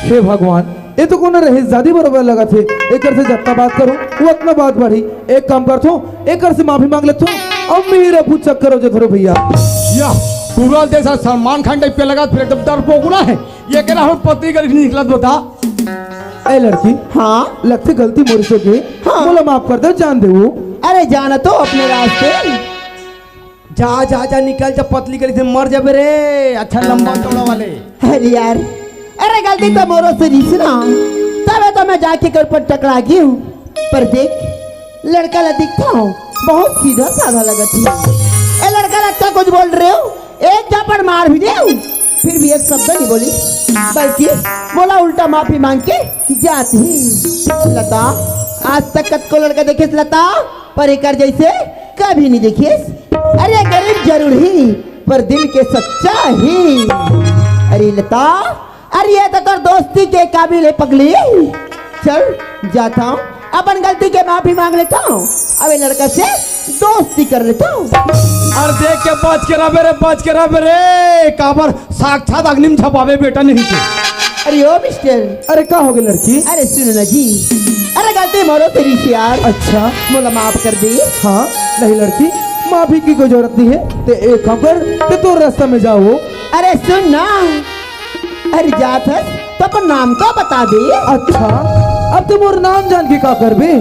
हे भगवान, ये तो कोनो रहे ज्यादा बराबर लगा थे। एक से जितना बात करूं वो उतना बात बढ़ी। एक काम करता हूँ, एक से माफी मांग लेता हूँ। अब मेरा पूछ चक्कर हो जाए भैया। या तुरंत जैसा सलमान खान टाइप पे लगा, फिर एकदम डरपोक है। ये कह रहा हूँ पति कर निकलत बता। ए लड़की, हाँ लगती गलती मोरी से की। हाँ। बोला माफ कर दो, जान दे वो। अरे जाना तो अपने रास्ते। जा जा जा निकल जा, पतली करी से मर जाबे रे। अच्छा लंबा चौड़ा वाले। अरे यार, अरे गलती तो मोरो से रिसना, तबे तो मैं जाके कर पर टकरा गई हूँ। पर देख लड़का ला दिखता हूँ, बहुत सीधा साधा लगा थी। ए लड़का लगता कुछ बोल रहे हो, एक झापड़ मार भी दे, फिर भी एक शब्द नहीं बोली, बल्कि बोला उल्टा माफी मांग के जाती। लता आज तक कत को लड़का देखे लता, पर एक जैसे कभी नहीं देखिए। अरे गरीब जरूर ही, पर दिल के सच्चा ही। अरे लता, अरे ये तो कर दोस्ती के काबिल है पगली। चल जाता हूँ, अपन गलती के माफी मांग लेता हूँ, अब ये लड़का से दोस्ती कर लेता हूँ। अरे देख के बच के रहे रे, बच के रहे रे। काबर साक्षात अग्नि में छपावे बेटा नहीं थे। अरे ओ मिस्टर, अरे क्या हो गया लड़की? अरे सुनो ना जी, अरे गलती मोरो तेरी से यार, अच्छा। मोला माफ कर दी। हाँ नहीं लड़की, माफी की कोई जरूरत नहीं है। ते एक काम कर, ते तो रास्ता में जाओ। अरे सुन ना, अरे जात है तो अपन नाम तो बता दे। अच्छा, अब तुम और नाम जान के क्या कर बे?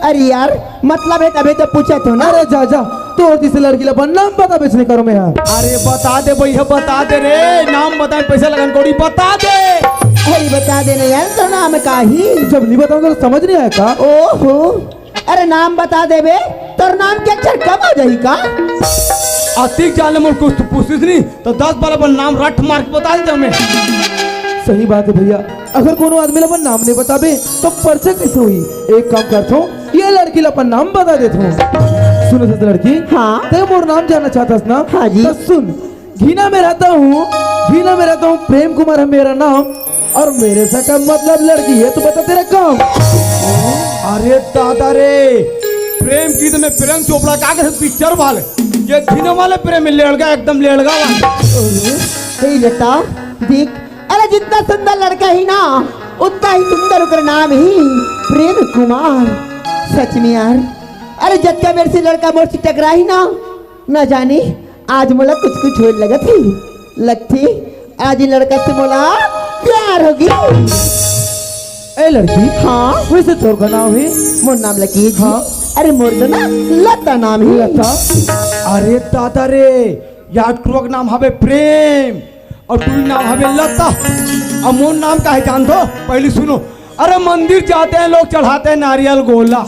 अरे यार मतलब है तभी तो पूछा तो ना। अरे जा जा, तो और जिसे लड़की ला नाम पता बेचने करो मैं यार। अरे बता दे भैया, बता दे रे। नाम बता, पैसा लगन कोड़ी बता दे। अरे बता देना यार, तो नाम का ही जब नहीं बताऊंगा तो समझ नहीं आएगा। ओहो, अरे नाम बता देबे तो नाम के अक्षर कम हो जाही का? अतिक जाने मोर कुछ पूछिस नहीं तो 10 बार अपन नाम रट मार के बता दे हमें। सही बात है भैया, अगर कोनो आदमी ला अपन नाम नहीं बताबे तो परिचय कैसे हुई? एक काम करता हूँ, ये लड़की ला अपन नाम बता देता हूँ। सुनो से लड़की, हाँ। ते मोर नाम जानना चाहता ना? हाँ जी। तो सुन, घीना में रहता हूँ, घीना में रहता हूँ, प्रेम कुमार है मेरा नाम, और मेरे से का मतलब लड़की है, तो बता तेरा काम। अरे दादा रे, प्रेम की तो मैं प्रेम चोपड़ा का के पिक्चर वाले, ये घिने वाले प्रेम में लेड़गा, एकदम लेड़गा वाले। सही लता देख, अरे जितना सुंदर लड़का ही ना, उतना ही सुंदर उकर नाम ही प्रेम कुमार। सच में यार, अरे जब का मेरे से लड़का मोर से टकरा ही ना, न जाने आज मोला कुछ कुछ होने लगा थी, लगती आज ही लड़का से मोला प्यार होगी। ए लड़की, हाँ वैसे तोर का नाम है? मोर नाम लकी। हाँ। अरे मोर तो ना लता नाम ही। लता। अरे दादा रे, यार ट्रक नाम हवे प्रेम और तू नाम हवे लता, और मोर नाम का है जान दो? पहले सुनो। अरे मंदिर जाते हैं लोग, चढ़ाते हैं नारियल गोला।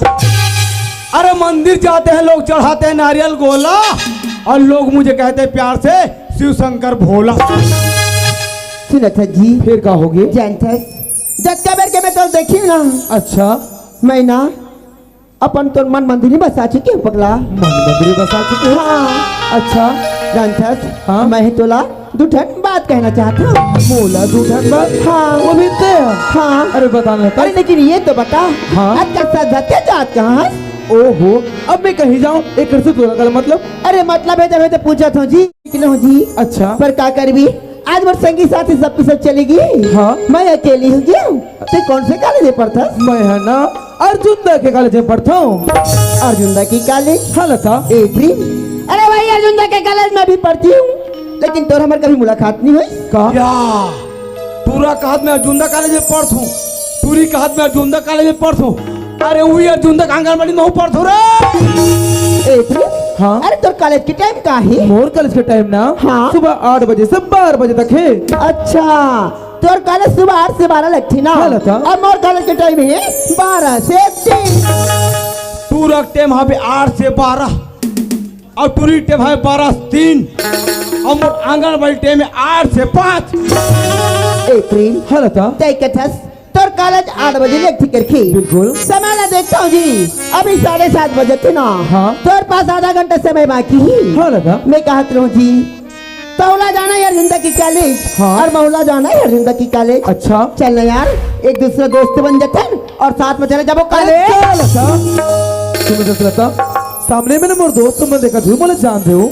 अरे मंदिर जाते हैं लोग, चढ़ाते हैं नारियल गोला, और लोग मुझे कहते हैं प्यार से शिव शंकर भोला। सुना था जी, फिर क्या हो गया? जानता है जब बेर के मैं तो देखी ना, अच्छा, मैं ना अपन तो मन मंदिर ही बसा चुकी हूँ पगला। मंदिर बसा चुके हो? हाँ अच्छा, जानता हाँ? मैं तोला दूठन बात कहना चाहता हूँ। मोला दूठन बात? हाँ वो भी ते? हाँ। अरे बताना लेता। अरे लेकिन ये तो बता, हाँ? आज का साथ जाते जात कहाँ है? ओहो, अब मैं कहीं जाऊं एक से तोरा का मतलब? अरे मतलब है तो पूछा था जी, किलो जी। अच्छा, पर का करबी, आज मेरे संगी साथी सबके सब चलेगी। हाँ। मैं अकेली हूँ क्यों? ते कौन से कॉलेज में पढ़ता? मैं है ना अर्जुन के कॉलेज में पढ़ता हूँ। अर्जुन की कॉलेज। हाँ लता। ए प्रेम, अरे भाई अर्जुन के कॉलेज में भी पढ़ती हूँ, लेकिन तोर हमारे कभी मुलाकात नहीं हुई। का या पूरा कहत में अर्जुन कॉलेज में पढ़थू, पूरी कहत में अर्जुन कॉलेज में पढ़थू। अरे वही अर्जुन आंगनबाड़ी में पढ़थू रे। ए प्रेम, हाँ। अरे तोर कॉलेज की टाइम का है? मोर कॉलेज के टाइम ना हाँ। सुबह 8 बजे से 12 बजे तक है। अच्छा, तोर कॉलेज सुबह 8 से 12 लगती ना? हाँ लता। और मोर कॉलेज के टाइम है 12 से 3। पूरा टाइम है 8 से 12 और पूरी टाइम है 12 से 3 और मोर आंगनबाड़ी टाइम है 8 से 5। ए प्रेम, हाँ लता। तय कथस तोर कॉलेज 8 बजे लेट करके बिल्कुल। समय ना देखता हूँ जी, अभी 7:30 बजे थे ना। हाँ। तोर पास आधा घंटा समय बाकी है। हाँ लता। मैं कहत रहूँ जी, तौला जाना है अर्जुन की कॉलेज। हाँ। और मौला जाना है अर्जुन की कॉलेज। अच्छा। चल ना यार, एक दूसरे दोस्त बन जाते हैं और साथ में चले जाबो कॉलेज। तुम्हें दस लता सामने में ना मोर दोस्त मैं देखा थी बोले जानते हो।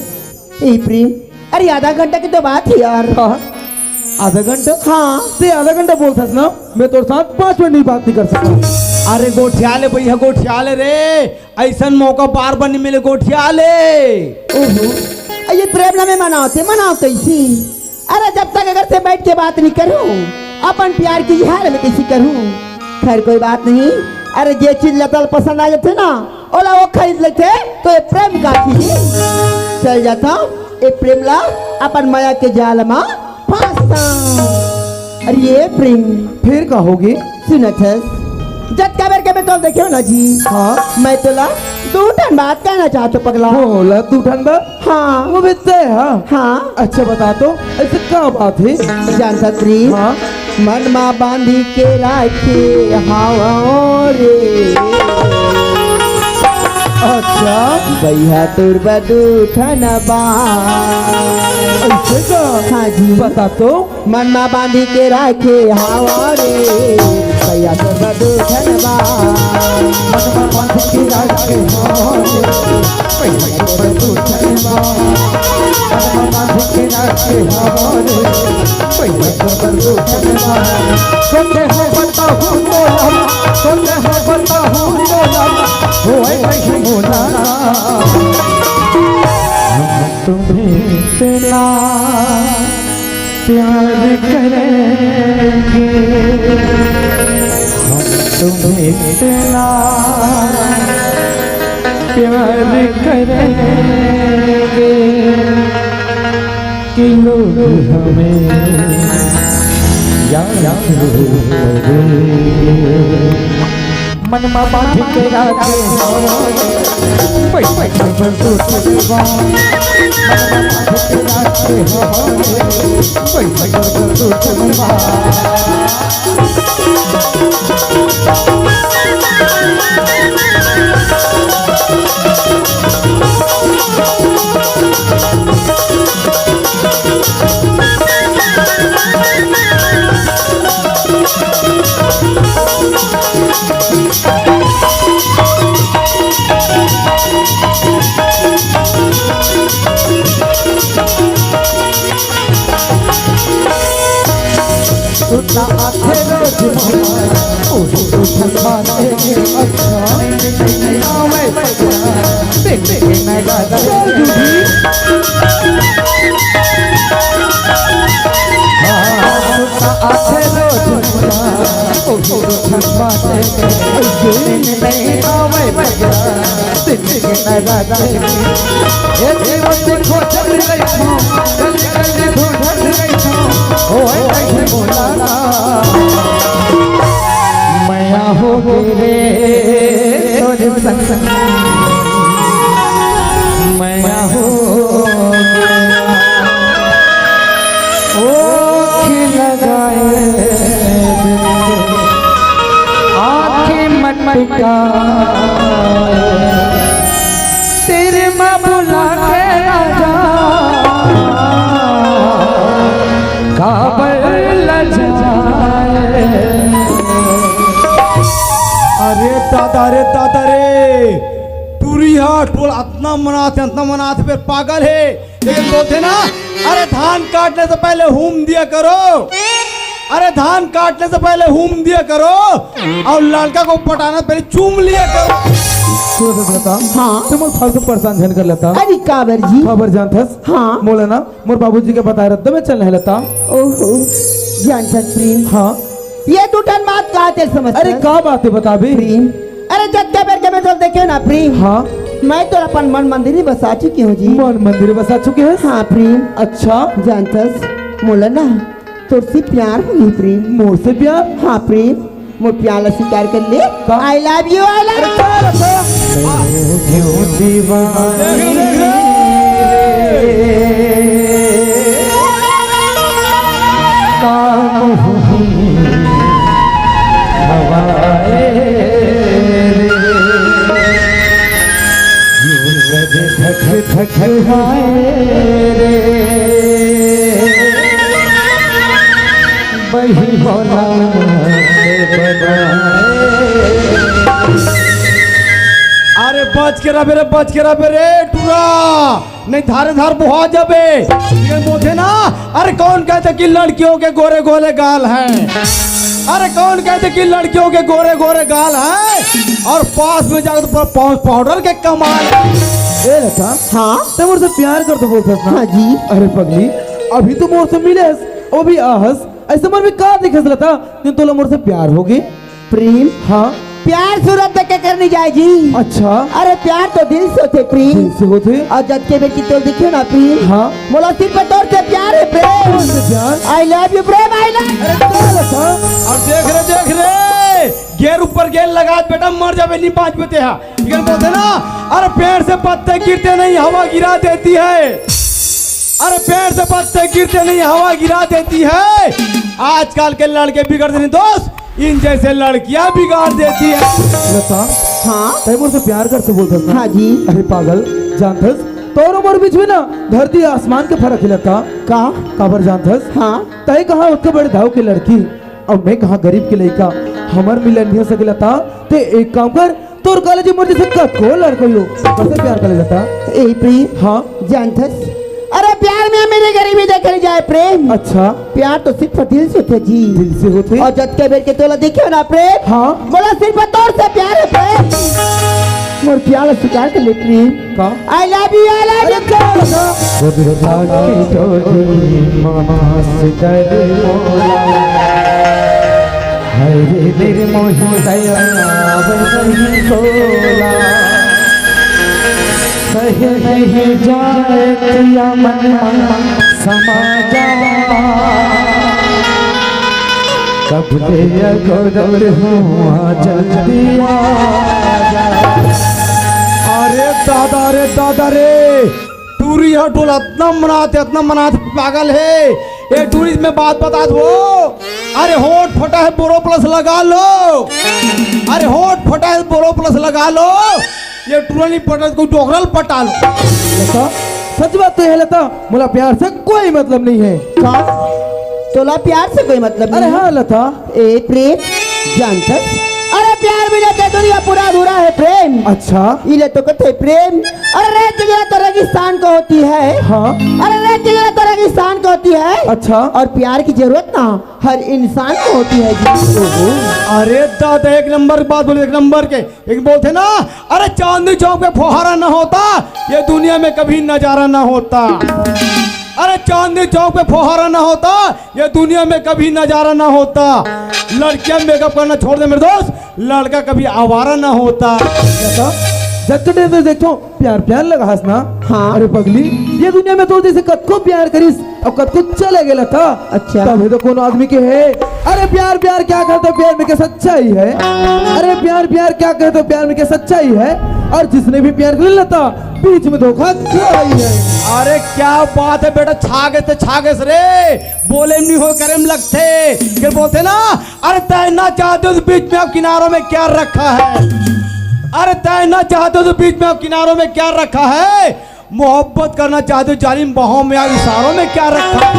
ए प्रेम, अरे आधा घंटा की तो बात है यार। हाँ। आधा घंटा। हाँ। ते आधा घंटा बोलता ना, मैं तो साथ 5 मिनट नहीं बात नहीं कर सकता। अरे गोठियाले भैया गोठियाले रे, ऐसा मौका बार बार नहीं मिले गोठियाले। ओहो, ये प्रेम ना में मनाओ कैसी? अरे जब तक अगर से बैठ के बात नहीं करूं, अपन प्यार की हाल में कैसी करूं? खैर कोई बात नहीं। अरे जे चीज लतल पसंद आ जाते ना, ओला वो खरीद लेते तो ये प्रेम काफी है। चल जाता हूँ, ये प्रेम ला अपन माया के जाल में फांसता हूं। अरे ये प्रेम फिर कहोगे? सुनत है जब कबर के में तो देखियो ना जी। हाँ। मैं तोला 2 टन बात कहना चाहता पगला। बोला तू ठंडा। हाँ। वो बेचते है। हाँ। हाँ। अच्छा बता तो ऐसे क्या बात है? जानता प्रेम, हाँ। मन मा बांधी के राखे हावा रे। अच्छा भैया तुर बदू ठनबा। ऐसे का? हाँ जी। बता तो। मन मा बांधी के राखे हावा रे, भैया तुर बदू ठनबा। मन में बांध के रखे हारे, भैया तुर बदू ठनबा। मन में बांध के रखे हारे, भैया तुर बदू ठनबा। सोचे हो बता हूँ बोला, सोचे हो बता हूँ बोला, हो नहीं बोला। हम तुम्हें इतना प्यार करेंगे, हम तुम्हें इतना प्यार करेंगे कि लोग हमें याद करेंगे। मन में बांध के रखे पैसा पर तो चलवा, मन में बांध के रखे पैसा पर तो चलवा। सुनना आते रोज अच्छा देखे मैं गाता आते रोज मैं हो रे मैं हो लगाए आँखें मटका तेरे माँ बुला के राजा काबर लजाए। अरे दादा रे टूरी टोल इतना मनाते फिर पागल है। लेकिन बोलते ना, अरे धान काटने से पहले हूम दिया करो, अरे धान काटने से पहले हूम दिया करो, और लड़का को पटाना पहले चूम लिया करो। सुनो बता, हाँ। तुम फालतू परेशान झन कर लेता। अरे काबर जी। खबर जानथस? हाँ। मोला ना मोर बाबूजी के बता रहे में चल लेता। ओहो जानथस प्रेम। हाँ। ये टूटन बात कहा ते समझ। अरे का बात है बता भी। प्रेम, अरे जत्ते बेर के मैं तो देखे ना प्रेम। हाँ। मैं तो अपन मन मंदिर ही बसा चुकी हूँ जी। मन मंदिर बसा चुके हैं? हाँ प्रेम। अच्छा। जानथस मोला ना तुझसे प्यार हो गई प्रेम। मोर से प्यार? हाँ प्रेम, मोर प्यार ला स्वीकार कर ले। I love you, I love अरे बच के रहे रे, बच के रहे रे टूरा, नहीं धारे धार बुहा जाबे। ये बोलते ना, अरे कौन कहते कि लड़कियों के गोरे गोरे गाल हैं, अरे कौन कहते कि लड़कियों के गोरे गोरे गाल हैं, और पास में जाकर तो पाउच पाउडर के कमाल है। ए लता, हाँ तुम मोर से प्यार कर तो बोलते ना? हाँ जी। अरे पगली, अभी तो मोर से मिलेस, वो भी आहस, ऐसे मन में का दिखस लता, तुम तो मोर से प्यार हो गई। प्रेम, हाँ। प्यार सूरत देख के करनी जाए जी। अच्छा। अरे प्यार तो दिल से होते प्रेम। दिल से होते? और जब के बेटी तो दिखे ना प्रेम। हाँ। मोला सिर पे तोड़ से प्यार है प्रेम। प्यार? I love you Prem, I love. अरे का लता? अब देख रे, गेर ऊपर गेर लगा बेटा, मर जावे नहीं पाँच बते हैं। लेकिन बोलते ना, अरे पेड़ से पत्ते गिरते नहीं हवा गिरा देती है, अरे पेड़ से पत्ते गिरते नहीं हवा गिरा देती है। आजकल के लड़के बिगड़ते नहीं दोस्त, इन जैसे लड़कियां बिगाड़ देती है। लता, हाँ तय मोर से प्यार करते बोलते ना? हाँ जी। अरे पागल, जानथस तोर मोर बीच में ना धरती आसमान के फर्क है लता। का काबर जानथस? हाँ। तय कहाँ उतके बड़े धाव की लड़की, और मैं कहाँ गरीब के लड़का, हमर मिलन नहीं हो सके लता। ते एक काम कर, तोर कॉलेज में जैसे को लड़को यो कैसे प्यार कर लेता? ए प्रेम, हाँ। जानथस, अरे प्यार में मेरी गरीबी देखने जाए प्रेम। अच्छा। प्यार तो सिर्फ दिल से होते जी। दिल से होते? और जब के बेर के तोला देखे ना प्रेम। हाँ। बोला सिर्फ तोड़ से प्यार है प्रेम। मोर प्यार स्वीकार कर ले प्रेम। का? I love you, I love you. नहीं जाए तेरा मन समा जा, कब तेरा गोदर हुआ जल्दी आ जा। अरे दादा रे, टूरी है टोला, इतना मनाते पागल है। ये टूरिस्ट में बात बता दो, अरे होठ फटा है बोरो प्लस लगा लो, अरे होठ फटा है बोरो प्लस लगा लो, ये टूरा नहीं पटा कोई डोगरल पटा लो। लता, सच बात तो है लता, मोला प्यार से कोई मतलब नहीं है। का तोला प्यार से कोई मतलब नहीं? अरे हाँ लता। ए प्रेम, जानथस, अरे प्यार बिना ते दुनिया पूरा अधूरा है प्रेम। अच्छा। इले तो कहते प्रेम, अरे रेत की जगह तो रेगिस्तान को होती है। हाँ। अरे रेत की जगह तो रेगिस्तान को होती है। अच्छा। और प्यार की जरूरत ना हर इंसान को होती है जी। अरे दादा एक नंबर बात बोले, एक नंबर के एक बोलते ना, अरे चांदनी चौक पे फुहारा ना होता, ये दुनिया में कभी नजारा ना होता। अरे चांदनी चौक पे फुहारा ना होता, ये दुनिया में कभी नजारा ना होता। लड़कियां मेकअप करना छोड़ दे मेरे दोस्त, लड़का कभी आवारा ना होता। जब तो देखो प्यार प्यार लगा हंसना। हाँ। अरे पगली, ये दुनिया में तो जैसे कद को प्यार करीस और कद को चले गेला था। अच्छा। तभी तो कौन आदमी के है, अरे प्यार प्यार क्या कहते प्यार में क्या सच्चाई है, अरे प्यार प्यार क्या कहते प्यार में क्या सच्चाई है, और जिसने भी प्यार कर लेता बीच में धोखा आई है। अरे क्या बात है बेटा, छागे से रे, बोले नहीं हो करे में लगते, फिर बोलते ना, अरे तैरना चाहते हो तो बीच में आप किनारों में क्या रखा है, अरे तैरना चाहते हो तो बीच में आप किनारों में क्या रखा है, मोहब्बत करना चाहते हो जालिम बाहों में या इशारों में क्या रखा है।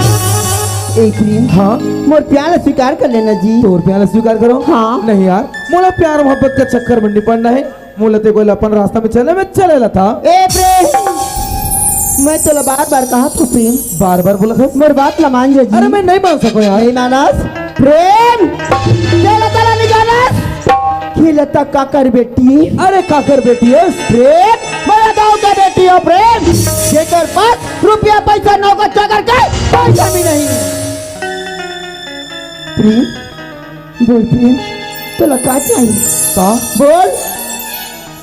एक प्रेम, हाँ। मोर प्यार स्वीकार कर लेना जी। तोर प्यार स्वीकार करो। हाँ। नहीं यार, मोला प्यार मोहब्बत का चक्कर में नहीं पड़ना है, मूलते कोई अपन रास्ता में चले में चले लता ए प्रेम मैं तो बार बार कहा तू प्रेम बार बार बोला था मेरी बात ला मान जा जी। अरे मैं नहीं मान सको यार नहीं मानस प्रेम चला चला निकालस खिलता काकर बेटी अरे काकर बेटी है प्रेम मेरा गाँव का बेटी हो प्रेम जेकर पास रुपया पैसा नौकर चाकर के पैसा भी नहीं। प्रेम बोल प्रेम तो का चाहिए का बोल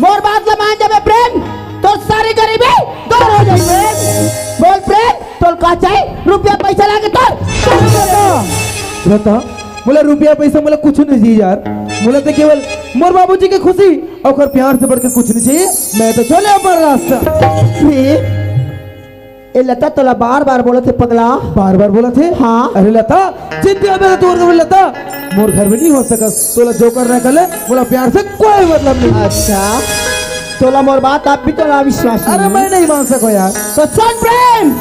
मोर बात ला मान जाबे प्रेम तो सारी गरीबी दूर हो जाई प्रेम बोल प्रेम तो का चाहिए रुपया पैसा लाके तो बता बोला रुपया पैसा बोला कुछ नहीं चाहिए यार बोला तो केवल मोर बाबूजी की खुशी और प्यार से बढ़ के कुछ नहीं चाहिए मैं तो चले अपन रास्ता। ए लता तोला बार बार बोले थे पगला बार बार बोला थे हाँ। अरे लता चिंता में तोर कर लता मोर घर में नहीं हो सका तोला जो कर रहा कर ले बोला प्यार से कोई मतलब नहीं। अच्छा तोला मोर बात आप भी तोला विश्वास अरे नहीं मैं नहीं मान सको यार तो सुन प्रेम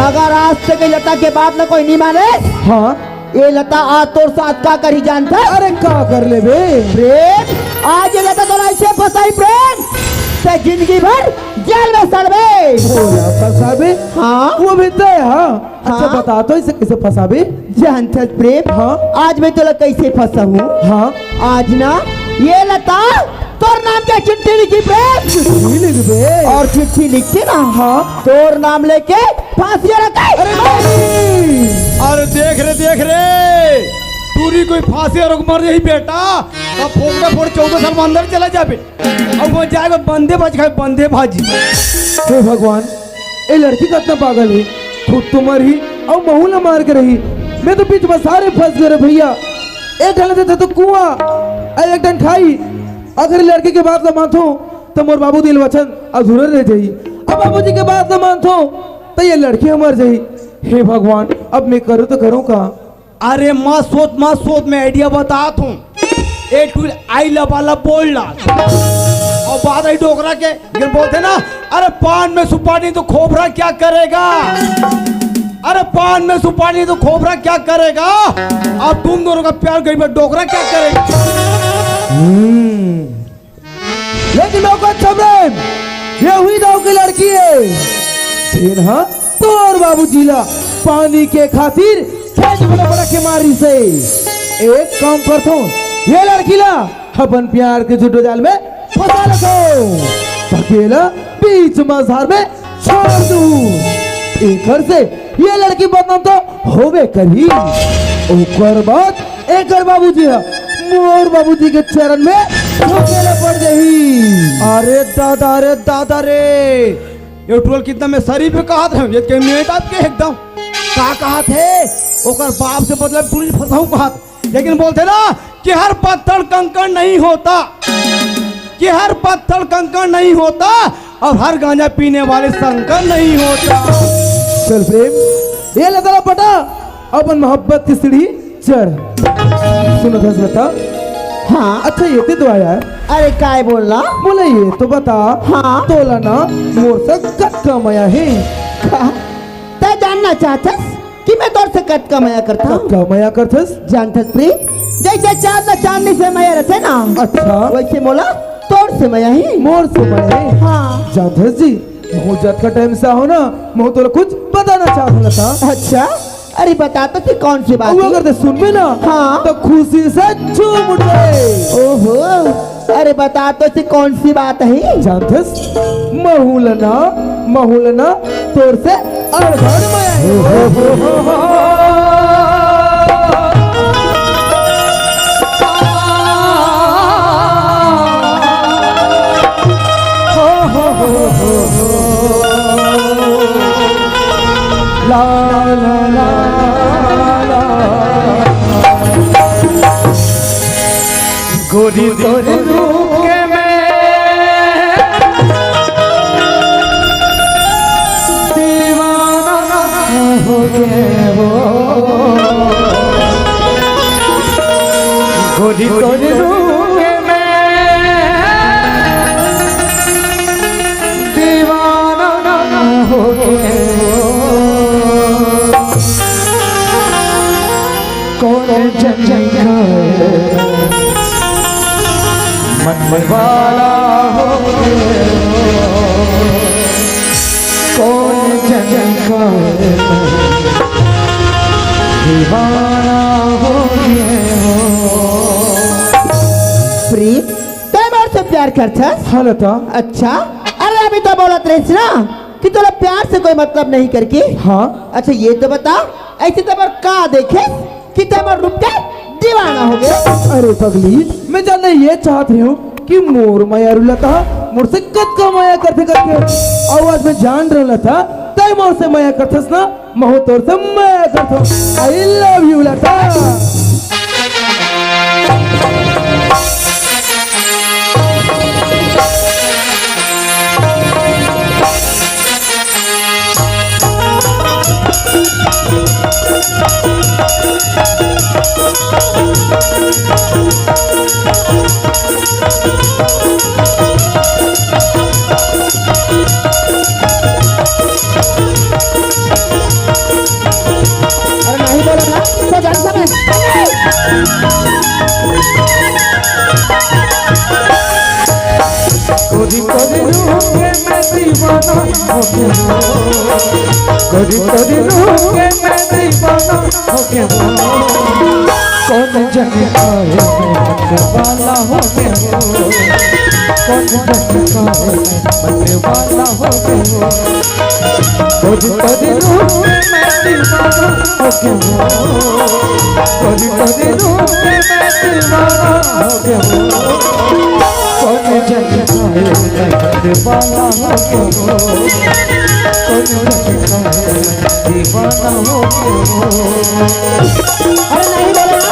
अगर आज से कोई लता के बात ना कोई नहीं माने हाँ ये लता आज तोर साथ का करी जानता है? अरे का कर ले बे प्रेम आज ये लता तोला ऐसे फसाई प्रेम ते जिंदगी भर जेल में सड़बे। बोला फसाबे हाँ वो भी तो है हाँ अच्छा हाँ। बता तो इसे कैसे फसाबे जानता है प्रेम हाँ। आज मैं तोला कैसे फंसा हूँ हाँ आज ना ये लता तोर नाम के चिट्ठी लिखी प्रेम नहीं लिख बे और चिट्ठी लिखती ना हाँ तोर नाम लेके फांसी रखे। अरे देख रे पूरी कोई फांसी और मर रही बेटा अब फोकड़ा फोड़ 14 साल में अंदर चला जाबे अब वो जाएगा बंदे भाजी खाए बंदे भाजी। हे भगवान ये लड़की कितना पागल है खुद तो मर ही और महूला मार के रही मैं तो बीच में सारे फंस गए रे भैया एक ढल देते तो कुआं और एक डंड खाई अगर लड़के के बात न मानतो तो मोर बाबू दिल वचन अधूरे रह जाई अब बाबूजी के बात न मानतो तो ये लड़की मर जाई। हे भगवान अब मैं करूँ तो करूँ का अरे माँ सोच मैं आइडिया बताता हूँ एक आई वाला बोल रहा और बात आई डोकरा के लेकिन बोलते ना अरे पान में सुपारी तो खोपरा क्या करेगा अरे पान में सुपारी तो खोपरा क्या करेगा अब तुम दोनों का प्यार गई में डोकरा क्या करेगा। लेकिन नौकर छबरेम ये हुई दाव की लड़की है फिर हाँ तो और बाबू जिला पानी के खातिर खेत बड़ा बड़ा के मारी से एक काम करता हूँ ये लड़की ला अपन प्यार के जुटो जाल में फंसा रखो अकेला बीच मजार में छोड़ दूं एक घर से ये लड़की बदनाम तो होवे करी ओकर बाद एक बाबूजी है मोर बाबूजी के चरण में अकेले पड़ गई। अरे दादा रे ये टोल कितना में शरीफ पे कहा था ये के मिनट आपके एकदम का कहा थे ओकर बाप से मतलब पूरी फंसाऊं कहा लेकिन बोलते ना कि हर पत्थर कंकड़ नहीं होता कि हर पत्थर कंकड़ नहीं होता और हर गांजा पीने वाले शंकर नहीं होता। चल प्रेम ये लगा पटा अपन मोहब्बत की सीढ़ी चढ़ सुनो दस बता हाँ अच्छा ये ते तो आया अरे काय बोलना बोले ये तो बता हाँ। तोला ना मोर से कट कमाया है तै जानना चाहतस कि मैं तोर से कट कमाया करता हूँ कमाया करथस जानतस प्रेम जैसे चांद चांदनी से मया रहते ना अच्छा वैसे मोला तोर से मया ही मोर से मैं हाँ जानथस जी बहुत जत का टाइम से हो ना मैं तो कुछ बताना चाहता था। अच्छा अरे बता तो थी कौन सी बात वो है? अगर ते सुन में ना हाँ। तो खुशी से झूम उठे ओहो अरे बता तो थी कौन सी बात है? जानथस महुलना तोर से अड़धड़ माया ला ला ला गोरी गोरी रूप के में दीवाना हो गए वो गोरी गोरी रूप के में दीवाना हो गए कौन जन मन बनने वाला हो कौन जन का दीवाना हो प्रीत तैमूर से प्यार करता? हाँ लता। अच्छा, अरे अभी तो बोलत रही ना कि तोला प्यार से कोई मतलब नहीं करके। हाँ अच्छा ये तो बता, ऐसे तैमूर का देखे कि तैमूर रूप के दीवाना हो गए? अरे पगली, मैं जानना ये चाहत रही हूँ कि मोर माया लता मोर से कद का माया करते करके आवाज में जान रहा लता तय मोर से माया करथस ना, महु तोर से माया करथो। आई लव यू लता। अरे नहीं बोलो ना तो जान समय। कोरी कोरी रूह के मैं दीवाना हो गया, कोरी कोरी रूह के मैं दीवाना हो गया, कौन जन का है बनने वाला हो गया, कौन जन का है बनने वाला हो गया, कोरी कोरी रूह के मैं दीवाना हो गया, कोरी कोरी रूह के मैं दीवाना हो गया, कौन जन का है बनने वाला हो गया, कौन जन का है दीवाना हो गया। अरे नहीं बोलो ना,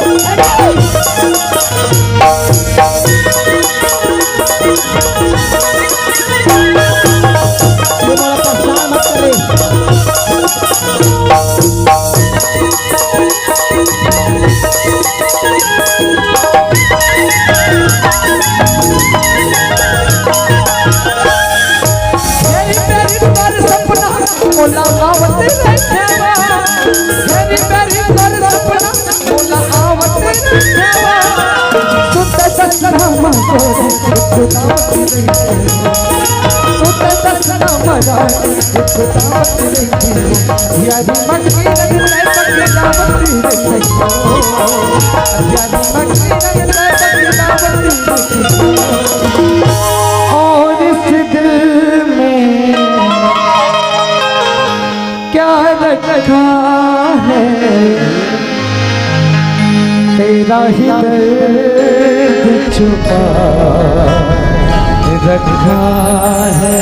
ये मोला परेशान मत कर रे। तेरी तेरी पर सपना मोला आवत रहवा, तेरी तेरी पर सपना मोला आवत रहवा, सुते ससना मको खुदा तेरी, सुते ससना मजा खुदा तेरी, यारी मक्की लग रहे पक्की दावती देखो, यारी मक्की लग रहे पक्की दावती देखो, और इस दिल में क्या रखा है तेरा ही दर्द छुपा रखा है,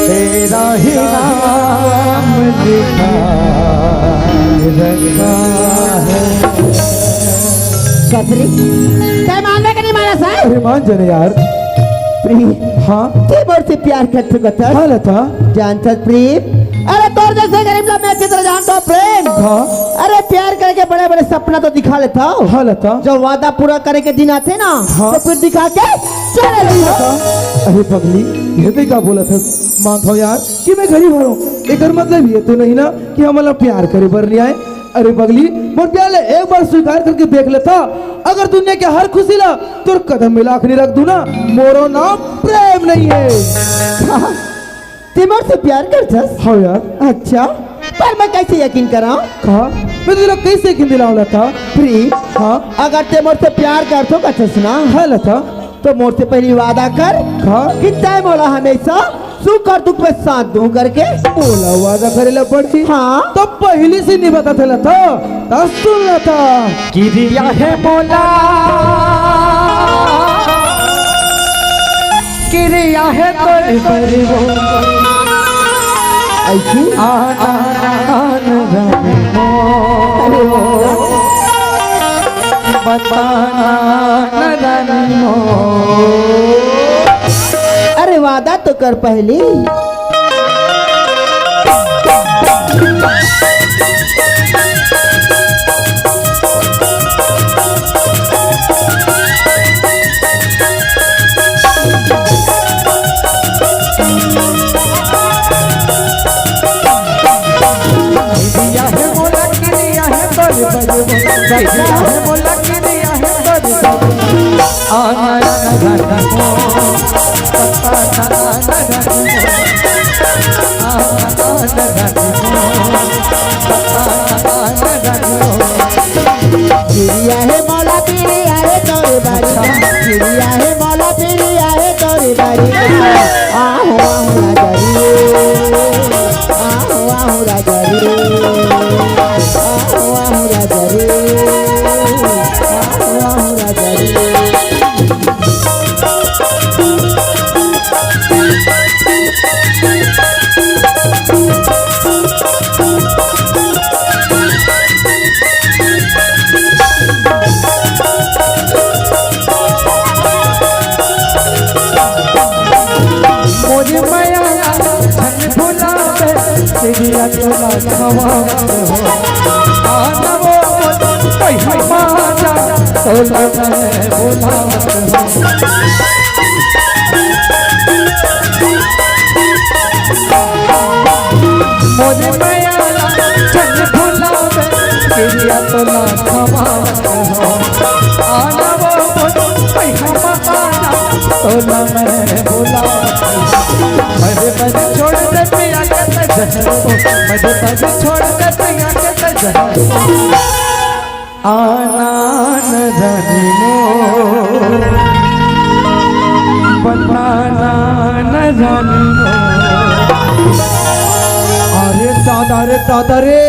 तेरा ही नाम लिखा रखा है। ससुरी तय मान में कि नहीं माना साहब? अरे मान जाने यार। प्रीत हाँ तैमूर से प्यार करते बता? हाँ लता। जानता प्रीत? अरे तोर जैसे गरीब लोग मैं अच्छी तरह जानता हूँ प्रेम। हाँ अरे प्यार करके बड़े बड़े सपना तो दिखा लेता हूँ। हाँ लता। जब वादा पूरा करे के दिन आते ना हाँ। तो फिर दिखा के चले रही हो। अरे पगली, ये भी क्या बोला था मानता हूँ यार कि मैं गरीब हूँ, एक मतलब ये तो नहीं ना कि हमारा प्यार करे बर नहीं आए। अरे पगली, मोर प्यार एक बार स्वीकार करके देख लेता, अगर दुनिया के हर खुशी ला तो कदम मिला के नहीं रख दूं ना, मोरो नाम प्रेम नहीं है। तैमूर से प्यार करछस? हाँ यार। अच्छा, पर मैं कैसे यकीन कराऊं? कहा मैं तुझे कैसे यकीन दिलाऊं लता? प्रीत हाँ अगर तैमूर से प्यार करतो कछस ना हाँ लता। तो मोर से पहली वादा कर हाँ कि तैमूर हमेशा सुख और दुख में साथ दूं करके। बोला वादा करेला पड़ती। हाँ तो पहले से नहीं बता था लता, तब सुन लता। किरिया है मोला, किरिया है तोड़ पर वो ऐसी आना रानी मो, बताना रानी मो। अरे वादा तो कर पहली। किरिया है मोला, किरिया है तोड़ पर वो, किरिया है मोला, किरिया है तोड़ पर वो, आना क्रिया तोला खवावत हो आनवो पैसा माजा तोला मैं बोलावत हो मोरे माया चल भुलावे क्रिया तोला खवावत हो आनवो पैसा माजा तोला मैं बोलावत हो मजे मजे छोड़ दे पिया के जहर को मजे मजे छोड़ दे पिया के जहर को आना न जाने मो बनाना न जाने मो अरे दादा रे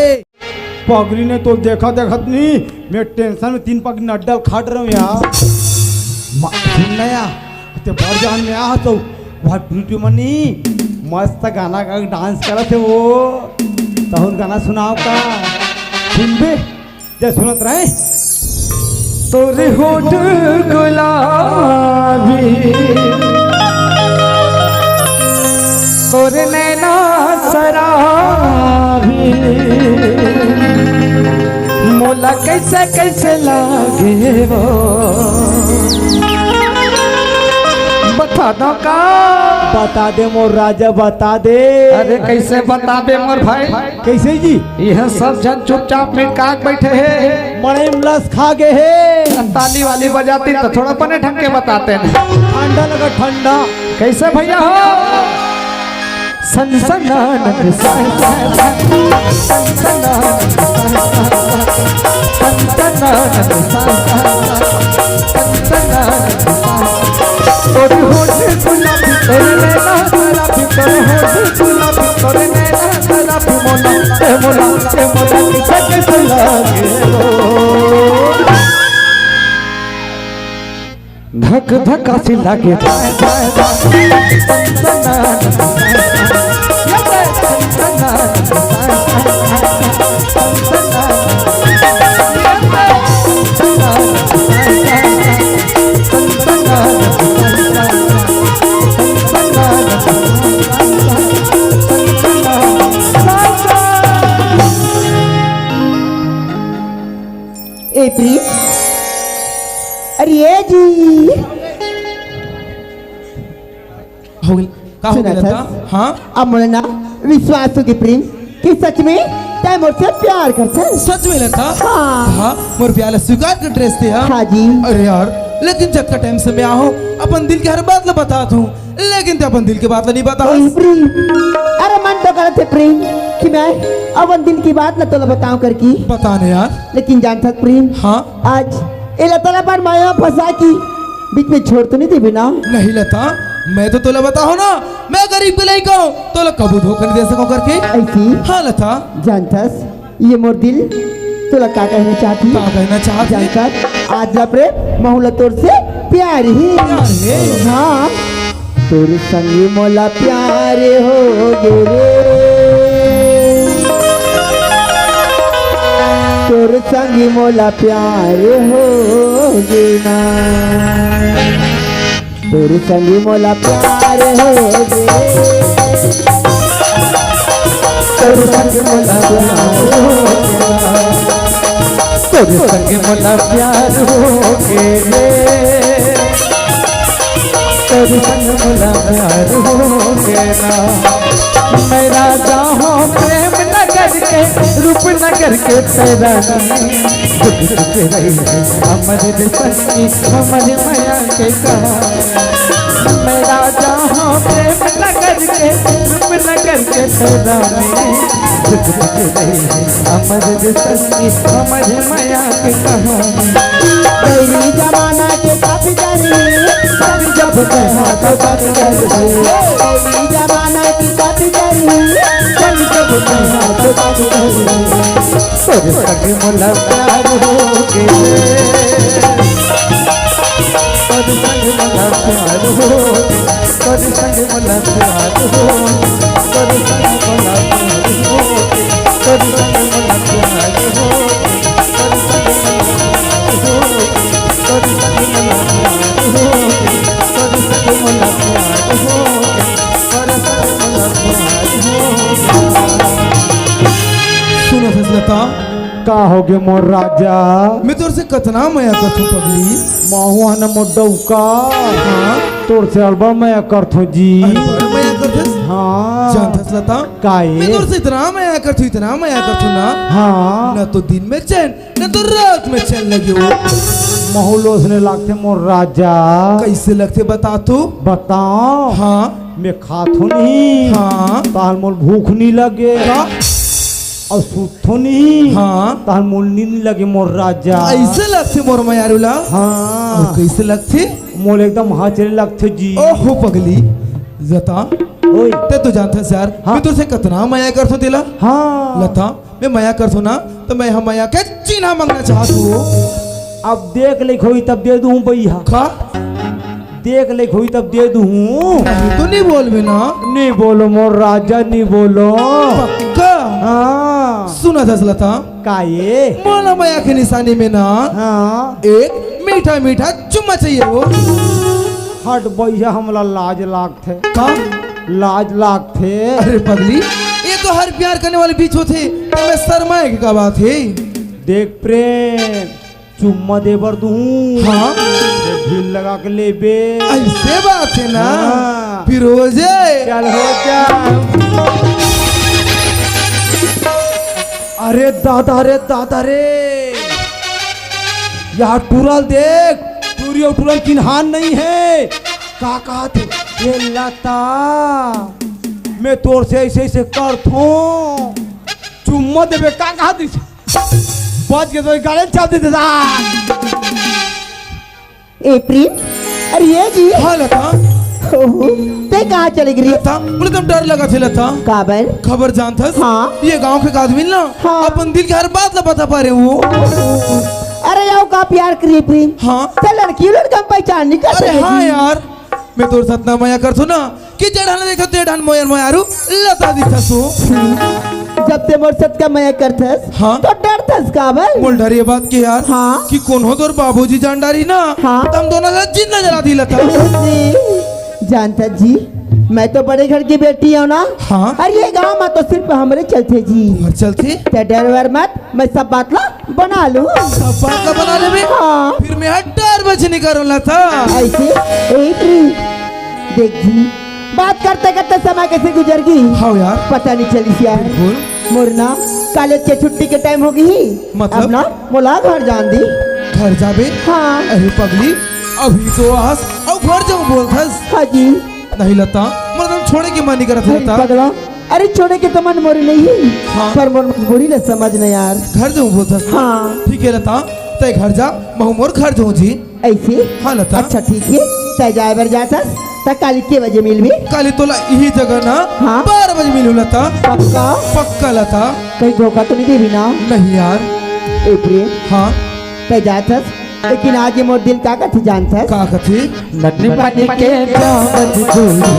पगली ने तो देखा देखत नहीं मैं टेंशन में 3 पग नड्डल खाट रहा हूँ यार सुन नया ते बढ़ जान में आ तो वह ब्यूटी मनी मस्त गाना का डांस करा थे वो तो गाना सुनाओ का सुन बे जय सुनत रहे तोरे होठ गुलाबी तोरे नैना शराबी मोला कैसे कैसे लागे वो बता दो का बता दे मोर राजा बता दे अरे कैसे बताबे मोर भाई कैसे जी यह सब जन चुपचाप में काक बैठे हैं मड़े मलस खा गए है ताली वाली बजाती तो थोड़ा पने ढंग के बताते हैं ठंडा लगा ठंडा कैसे भैया हो सनसनानन तोरे होठ गुलाबी तोरे नैना शराबी तोरे होठ गुलाबी तोरे नैना शराबी मोला कैसे कैसे लागे धक धक सी लागे ए प्री अरे जी हो गई का हो सुना गया था? था हाँ अब मुझे ना विश्वास हो कि प्रेम कि सच में तय मुझसे प्यार करता है सच में लता हाँ। हाँ मोर प्याला स्वीकार कर ड्रेस थे हाँ हाँ जी अरे यार लेकिन जब का टाइम से मैं आहो अपन दिल की हर बात ला बता दूं लेकिन ते अपन दिल की बात ला नहीं बता ओए प्रेम अरे मन तो करते है प्रेम कि मैं अब दिल की बात ना तो बताऊं करके बताने यार लेकिन जानता है प्रेम हाँ आज ये लता पर माया फंसा की बीच में छोड़ तो नहीं दे बिना नहीं लता मैं तो तोला बताओ ना मैं गरीब के लड़का हूँ तोला कबू धोखा नहीं दे सको करके ऐसी हाँ लता जानतास ये मोर दिल तोला का कहना चाहती का कहना चाहती जानकर आज ला प्रेम महुला तोर से प्यार ही प्यार है। हाँ तोर संगी मोला प्यार हो गे तोर संगी मोला प्यार हो गे ना तोर संगी मोला प्यार हो गे तोर संगी मोला प्यार हो तोरे संग मोला प्यार हो गे तोरे संग मोला प्यार हो गे ना मैं राजा हूँ प्रेम नगर के रूप नगर के तेरा दुख दुख रही अमर संगी अमर माया के कहा मैं राजा हूँ प्रेम नगर के रूप नगर के तेरा दुख दुख रही अमर संगी अमर माया के कहा पहली जमाना के काफी जब कहा तो बात कर पहली जमाना की काफी जब कहा तो बात कर तोरे संग मोला प्यार हो गे तोरे संग मोला प्यार हो तोरे संग मोला प्यार हो तोरे संग मोला प्यार हो तोरे संग मोला प्यार हो तोरे संग मोला प्यार हो तोरे संग मोला प्यार हो तोरे संग मोला प्यार हो तोरे संग मोला प्यार हो लता का हो गए मोर राजा मैं तोर से कतना मया करथू पगली महुआ न मोडौका हाँ तोर से अलबा मैं करथो जी बड़ मया करथस हाँ जानथस लता मैं काए तोर से इतना मया करथू ना हाँ न तो दिन में चैन न तो रात में चैन लगे हो महुलोस ने लागते मोर राजा कैसे लगते बता तू बताओ हाँ मैं खाथो नहीं हाँ ताल मोल भूख नहीं लगे का और सूथो नहीं हाँ ताल मोल नींद लगे मोर राजा ऐसे लगते मोर मयारुला हाँ और कैसे लगते मोल एकदम हाचरे लगते जी ओहो पगली लता ओए ते तो जानथस यार हाँ। मैं तोर से कतना मया करथू तेला हाँ लता मैं मया करथू ना तो मैं हम मया के चिन्हा मांगना चाहतू अब देख ले खोई तब दे दूं भैया खा देख ले खोई तब दे दूं तू नहीं बोल भी ना नहीं बोलो मोर राजा नहीं बोलो पक्का हाँ सुना था लता काये मोला मया के निशानी में ना हाँ एक मीठा मीठा चुम्मा चाहिए वो हट भैया हमला लाज लागथे का लाज लागथे अरे पगली ये तो हर प्यार करने वाले बीच होते तो मैं शर्माए की का बात है देख प्रेम चुम्मा दे बर दूं हाँ दिल लगा के ले बे ऐसे बात है ना हाँ। फिरोजे चल हो जा अरे दादा रे यहाँ टूरल देख टूरी और टूरल किन्हान नहीं है का कहा थे ये लता मैं तोर से ऐसे कर थो चुम्मा देवे का कहा दी बच के तो गाले चाप दे दादा ए प्रेम अरे ये जी हाँ लता ओहो, ते कहाँ चली गई लता मुझे तो डर लगा थे लता काबर खबर जानता हाँ। ये गांव के आदमी ना हाँ। अपन दिल की हर बात ला बता पा रहे वो अरे आओ का प्यार करिए प्रेम हाँ ते लड़की लड़का पहचान नहीं कर अरे सके हाँ जी। यार मैं तोर साथ ना मया कर ना कि जड़ाना देखो ते ढान मोयर मोयारू लता दिखता सो जब ते मोर सत का मया करथस हाँ। तो डरथस काबर बोल डर ये बात की यार हाँ। कि कौन हो तोर बाबूजी जान डारी ना हाँ। तम दोनों का जिंदा जला दी लता जानता जी मैं तो बड़े घर की बेटी हूँ ना हाँ। और ये गांव में तो सिर्फ हमरे चलते जी मर चलते ते डर वर मत मैं सब बात ला बना लूं सब बात का बना ले बे हाँ। फिर मैं हट्टार बच नहीं करूँ लता ऐसे एक देख जी बात करते करते समय कैसे गुजर गई हाँ यार पता नहीं चली यार बोल मुरना कॉलेज के छुट्टी के टाइम हो गई मतलब? अब ना मोला घर जान दी घर जाबे हाँ अरे पगली अभी तो आस और घर जाऊँ बोल थस हाँ जी नहीं लता मतलब छोड़े की मन नहीं करत अरे लता पगला अरे छोड़े के तो मन मोरी नहीं हाँ। पर मोर मजबूरी न समझना यार घर जाऊँ बोल थस हाँ ठीक है लता तय घर जा मोर घर जाऊँ जी ऐसे हाँ लता अच्छा ठीक है तय जाए बर जातस तय काली के बजे मिल भी काली तोला यही जगह ना हाँ। 12 बजे मिलू लता पक्का पक्का लता कहीं धोखा तो नहीं देवी ना नहीं यार ए प्रेम हाँ तय जातस लेकिन आज ये मोर दिल का कथी जानतस का कथी नन्ही बन के जावत झूली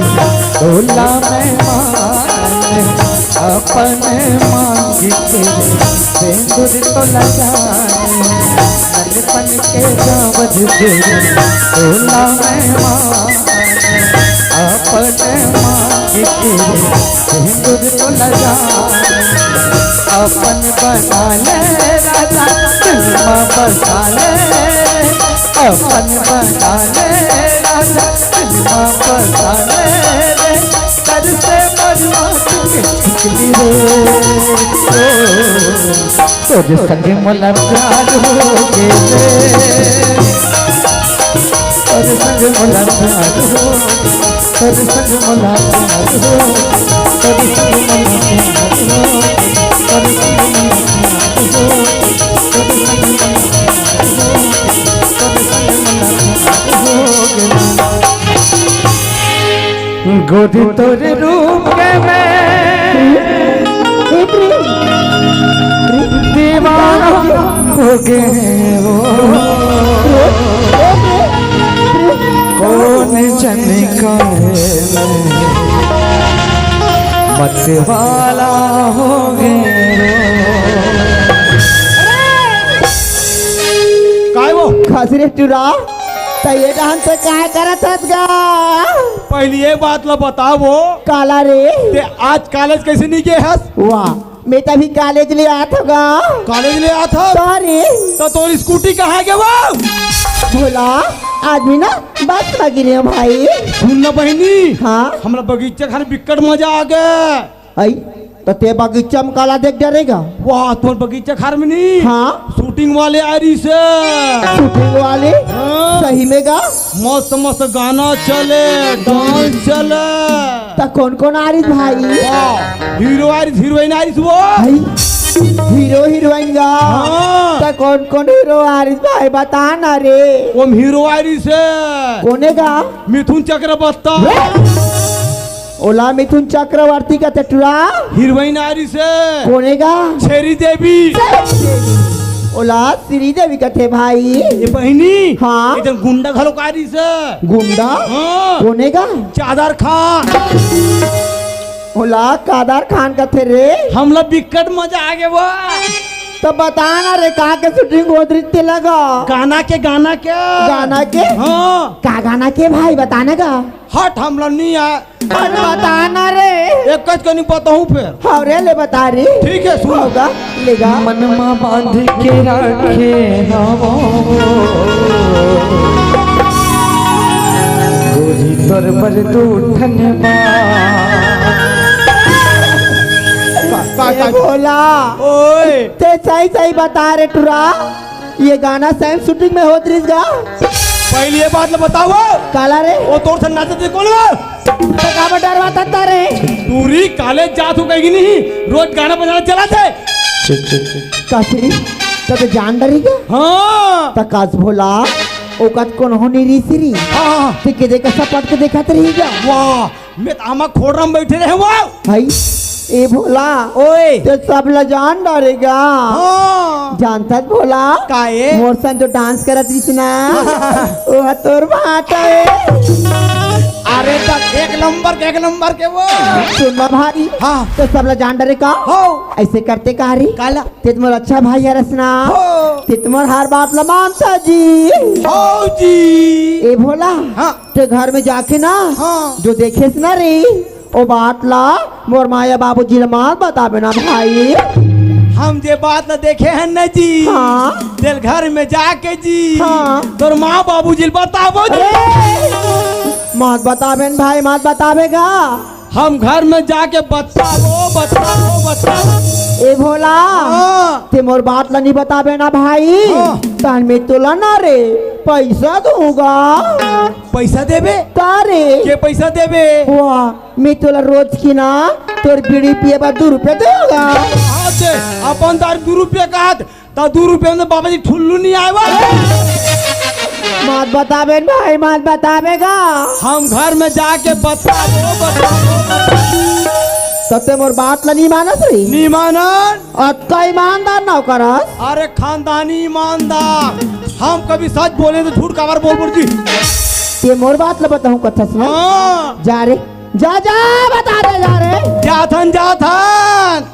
डोला में मान अपने मांग के सिंदूर तो लगाए नन्ही बन के जावत झूली डोला में मान अपने मांग के सिंदूर तो लगाए अपन बना ले राजा फिल्मा बना ले अपन बना ले राजा फिल्मा बना ले कर से मरवा के निकली रे तुझ संग मोला प्यार हो गे तुझ संग मोला प्यार हो तुझ संग मोला प्यार हो तुझ संग मोला प्यार हो गोदी तोरे रूप के मैं दीवाना हो गए वो कौन जाने का मत वाला हो गए काय वो खसरे टुरा तय डांस काय करत हस गा पहली ये बात ला बताओ काला रे ते आज कॉलेज कैसे नहीं गए हस वाह मैं तभी कॉलेज ले आया था कॉलेज ले आया था सॉरी तो तोर स्कूटी कहाँ है वो? भोला आदमी ना बस लगी रहे भाई। सुन ना बहनी, हाँ हमरा बगीचा खाने बिकट मजा आ गया। आई तो ते बगीचा में काला देख डरेगा। वाह तोर बगीचा खार में नहीं, हाँ शूटिंग वाले आ रही से। शूटिंग वाले हाँ। सही में गा मस्त मस्त गाना चले, डांस चले। तो कौन कौन आ रही भाई? वाह हीरो आ रही, हीरोइन आ रही वो। भाई हीरो हीरोइन गा हाँ। तो कौन कौन हीरो आ रही भाई बता ना रे। ओम हीरो आ रही से कोने गा? मिथुन चक्रवर्ती। ओला मिथुन चक्रवर्ती का टटुरा। हीरोइन आ रही से कोने गा? छेरी देवी। ओला श्री देवी का थे भाई। ये बहनी हाँ। इधर गुंडा घलों आ रही से। गुंडा हाँ। कोने गा? चादर खान। ओला कादर खान का थे रे। हम लोग बिकट मजा आ गया वो। तो बता ना रे कहाँ के शूटिंग गोदरित लगा? गाना के गाना के हाँ। का गाना के भाई बताने का? हट हम लोग नहीं आ अरे बता ना रे। एक कच नहीं बताऊँ फिर। हाँ रे ले बता रे। ठीक है सुन। होगा लेगा मनमा बांध के रखे हवो गोरी तोर पर दूठन ये बोला ओए ते सही सही बता रे टुरा। ये गाना सेम शूटिंग में होत रही गा। पहली ये बात बताओ काला रे वो तोर से नाचते कौन वो? तो का डरवाता रे। दूरी काले जात हो कहीं नहीं, रोज गाना बजाना चला थे। कसरी तो जान डरी गा। हाँ तो कस भोला ओकत कौन होनी रीसिरी हाँ। ठीक है देखा सब पट के देखा रही गा। वाह मैं आमा खोड़ रहा बैठे रहे वो। भाई ए भोला ओए तो सब ला जान डरेगा। हाँ जानता भोला काए मोर सन जो डांस करत रही ना वो तोर भाट है। अरे तक एक नंबर के वो। सुन भाई हाँ तो सब ला जान डरे का हो ऐसे करते कारी काला ते तुम्हार अच्छा भाई है रसना हो ते तुम्हार हर बात ला मानता जी। हो जी। ए भोला हाँ ते घर में जाके ना हाँ जो देखे ना रे ओ बात ला मोर माया बाबूजी ला माल बताबे ना भाई। हम जे बात न देखे हैं न जी। हाँ दिल घर में जाके जी। हाँ तोर माँ बाबूजी बताबो जी। मत बताबे न भाई मत बताबेगा। हम घर में जाके बताओ। ए भोला हाँ ते मोर बात ला नहीं बताबे ना भाई। हाँ। तान में तो ला ना रे पैसा दूंगा। पैसा देबे तारे के पैसा देबे? वाह मैं तोला रोज की ना तोर बीड़ी पिए बा 2 रुपए देगा। हाँ दे अपन तार 2 रुपये का हाथ ता 2 रुपये में बाबा जी ठुल्लू नहीं आएगा। मत बताबे न भाई मत बताबेगा। हम घर में जाके बताओ। सत्य मोर बात ला नहीं मानस रे। नीमानन अतका ईमानदार ना करस। अरे खानदानी ईमानदार हम कभी सच बोले तो झूठ काबर बोल जी। ये मोर बात ला बताऊं कथा सुना। हाँ जा रे जा बता दे जा रे। जाथन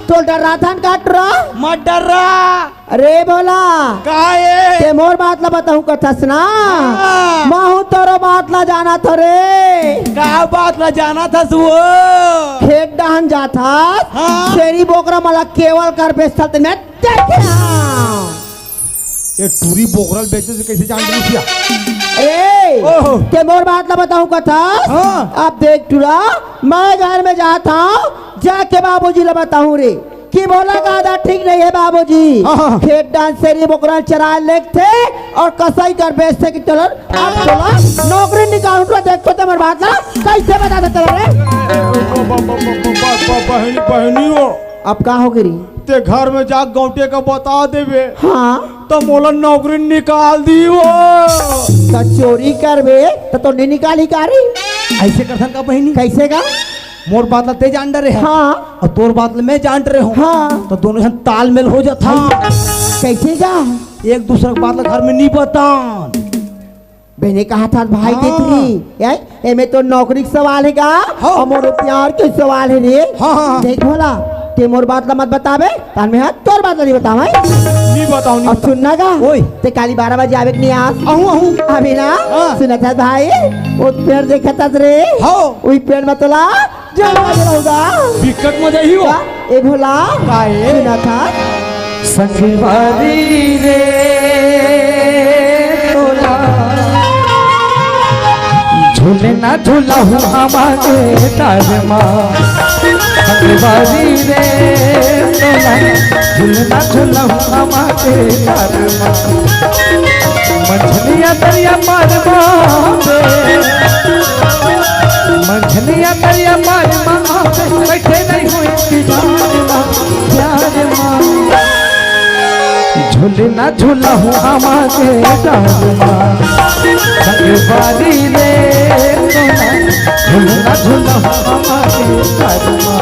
तो डर रहा था काट रहा मत डर रहा। अरे बोला काहे ते मोर बात ला बताऊं कथा सुना। हाँ। माहू तोरो बात ला जाना था रे। का बात ला जाना था वो? खेत डहन जाता हाँ। शेरी बोकरा मला केवल कर बेचता ते मैं देखे। ये टूरी बोकरल बेचने से कैसे जान रही थी? ए ओहो। ते मोर बात ला बताऊं कथा। हाँ। अब देख टूरा मैं घर में जाता हूँ जाके बाबूजी ला बताऊं रे कि बोला का आदत ठीक नहीं है बाबूजी। हाँ। खेत डांस सेरी बोकरा चरा लेते और कसाई कर बेचते कि चलो अब बोला नौकरी निकाल तो देखो ते मोर बात ला कैसे बता देते रे। बहनी हो अब का हो गिरी? ते घर में जा गौटे का बता देवे हाँ तो मोला नौकरी निकाल दी वो। तो चोरी करबे तो नहीं निकाली कारी। ऐसे करथन का बहनी? कैसे का? मोर बात ला ते जान रहे हैं हाँ और तोर बात ला मैं जान रहे हूँ। हाँ तो दोनों जन तालमेल हो जाता। कैसे का? एक दूसरे की बात ला घर में नहीं बतान। मैंने कहा था भाई हाँ। देख रही ए में तो नौकरी का सवाल है का हाँ। और मोर प्यार के सवाल है रे। हाँ। देख भोला ते मोर बात ला मत बतावे तान में हाथ तोर बात ला नहीं बतावे। नहीं बताऊँ नहीं अब सुनना का ओए। ते काली 12 बजे आवे कि नहीं आस आहू अभी ना हाँ। सुना था भाई वो पेड़ देखा था रे। हाँ। वही पेड़ में तोला जो आज रहूंगा विकट मजा ही हो का ए भोला काहे? सुना था संगवारी रे तोला झूले ना झूला हूँ हमारे तारमा संगवारी रे तोला झूले ना झूला हूँ हमारे तारमा मंझलिया दरिया मारमा मंझलिया दरिया मारमा बैठे नहीं हुई प्यार माँ झूले ना झूला हूँ हमारे डालमा संगवारी रे झूले ना झूला हूँ हमारे डालमा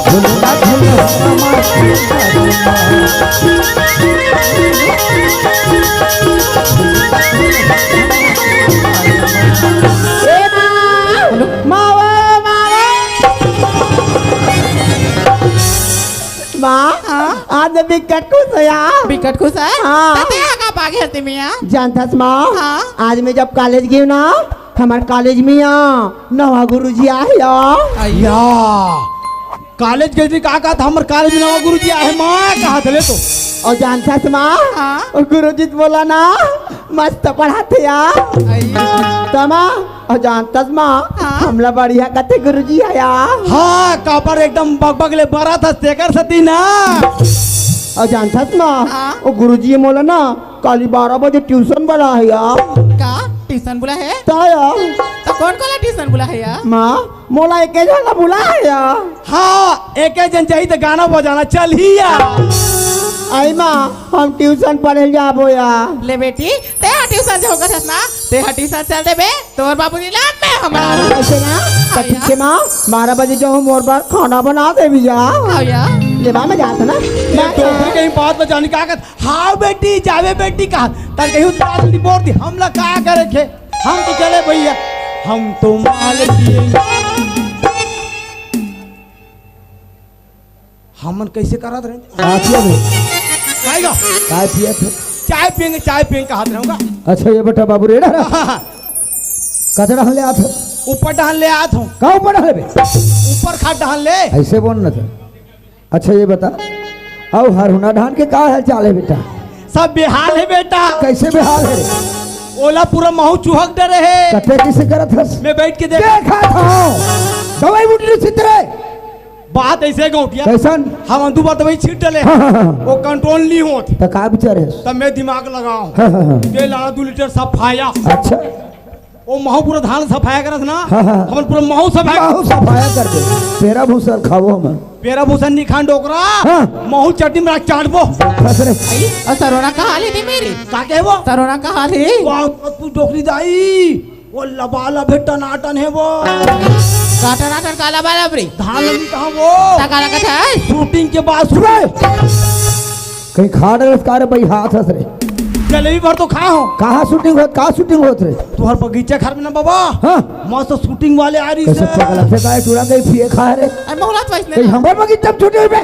झूले ना झूला हूँ हमारे ए माँ माँ हाँ? आज विकट खुश है यार बिकट खुश है हाँ। ताते का पागे हती मिया जानतास माँ हाँ? आज मैं जब कॉलेज गई ना हमारे कॉलेज में नवा गुरुजी आया या कॉलेज गई थी का था हमर कॉलेज में नवा गुरुजी आए माँ कहा थे तो और जानतास माँ हाँ? गुरुजी तो बोला ना मस्त पढ़ाते यार तो माँ और जानतास माँ हाँ? हमला बढ़िया कथे गुरुजी आया हाँ कापर एकदम बगले बरा था शेखर सती ना और जानतास माँ हाँ? वो गुरुजी बोला ना कल 12 बजे ट्यूशन बना है यार का ट्यूशन बुला है तो यार तो कौन कौन ट्यूशन बुला है यार माँ मोला एक जना बुला है यार हाँ एक जन चाहिए तो गाना बजाना चल ही यार आई माँ हम ट्यूशन पढ़े जाबो यार ले बेटी ते ट्यूशन जो होगा ना ते ट्यूशन चल दे बे तोर बाबूजी लाद में हमारा ऐसे ना तो ठीक है माँ 12 बजे जो हम और बार खाना बना दे भी जा आओ यार ले माँ मैं जाता ना डॉक्टर कहीं बात में जाने का हाँ बेटी जावे बेटी कहा तर कहीं उतार दी बोल दी हम लोग क्या करे थे हम तो चले भैया हम तो माल दिए हमन कैसे करत रहे आखिया में खाएगा काय पिया थे चाय पियेंगे कहा रहूंगा अच्छा ये बेटा बाबू रेड़ा रहा कचरा हले आथ ऊपर डहान ले आत हूँ कहाँ ऊपर हले बे ऊपर खा डहान ले ऐसे बोल न था अच्छा ये बता आओ हरहुना धान के का हाल चाल है बेटा सब बेहाल है बेटा कैसे बेहाल है रे ओला पूरा महू चुहक डरे है कते किसे करत हस मैं बैठ के देख देखा था दवाई बुटली चित्रे बात ऐसे गौटिया कैसन हम दो बार दवाई छीट डले हाँ, हाँ, हाँ। वो कंट्रोल नहीं होती तो का विचार है तब मैं दिमाग लगाऊं हाँ, हाँ, हाँ। ये लाना 2 लीटर सफाया अच्छा वो महू पूरा धान सफाया करत ना हाँ, हाँ। हमन पूरा महू सफाया बाहु सफाया कर दे तेरा भूसर खावो हम पेरा भूषण निखान डोकरा हाँ। महू चट्टी में चाटबो फस रे और सरोना का हाल है मेरी का कहे वो सरोना का हाल है वाह तू डोकरी दाई वो लबाला भेटा नाटन है वो काटा नाटन काला बाला बरी धान लगी कहाँ वो काला का था शूटिंग के बाद सुबह कहीं खा रहे कार भाई हाथ हंस रे जलेबी भर तो खा हो कहाँ शूटिंग होत कहाँ शूटिंग होत रे तुहर बगीचा घर में ना बाबा हाँ मस्त शूटिंग वाले आ रही कैसे से पगला से काय टूरा गई फिए खा रे अरे मोहलत वैसने कहीं हमर बगीचा में छूटे बे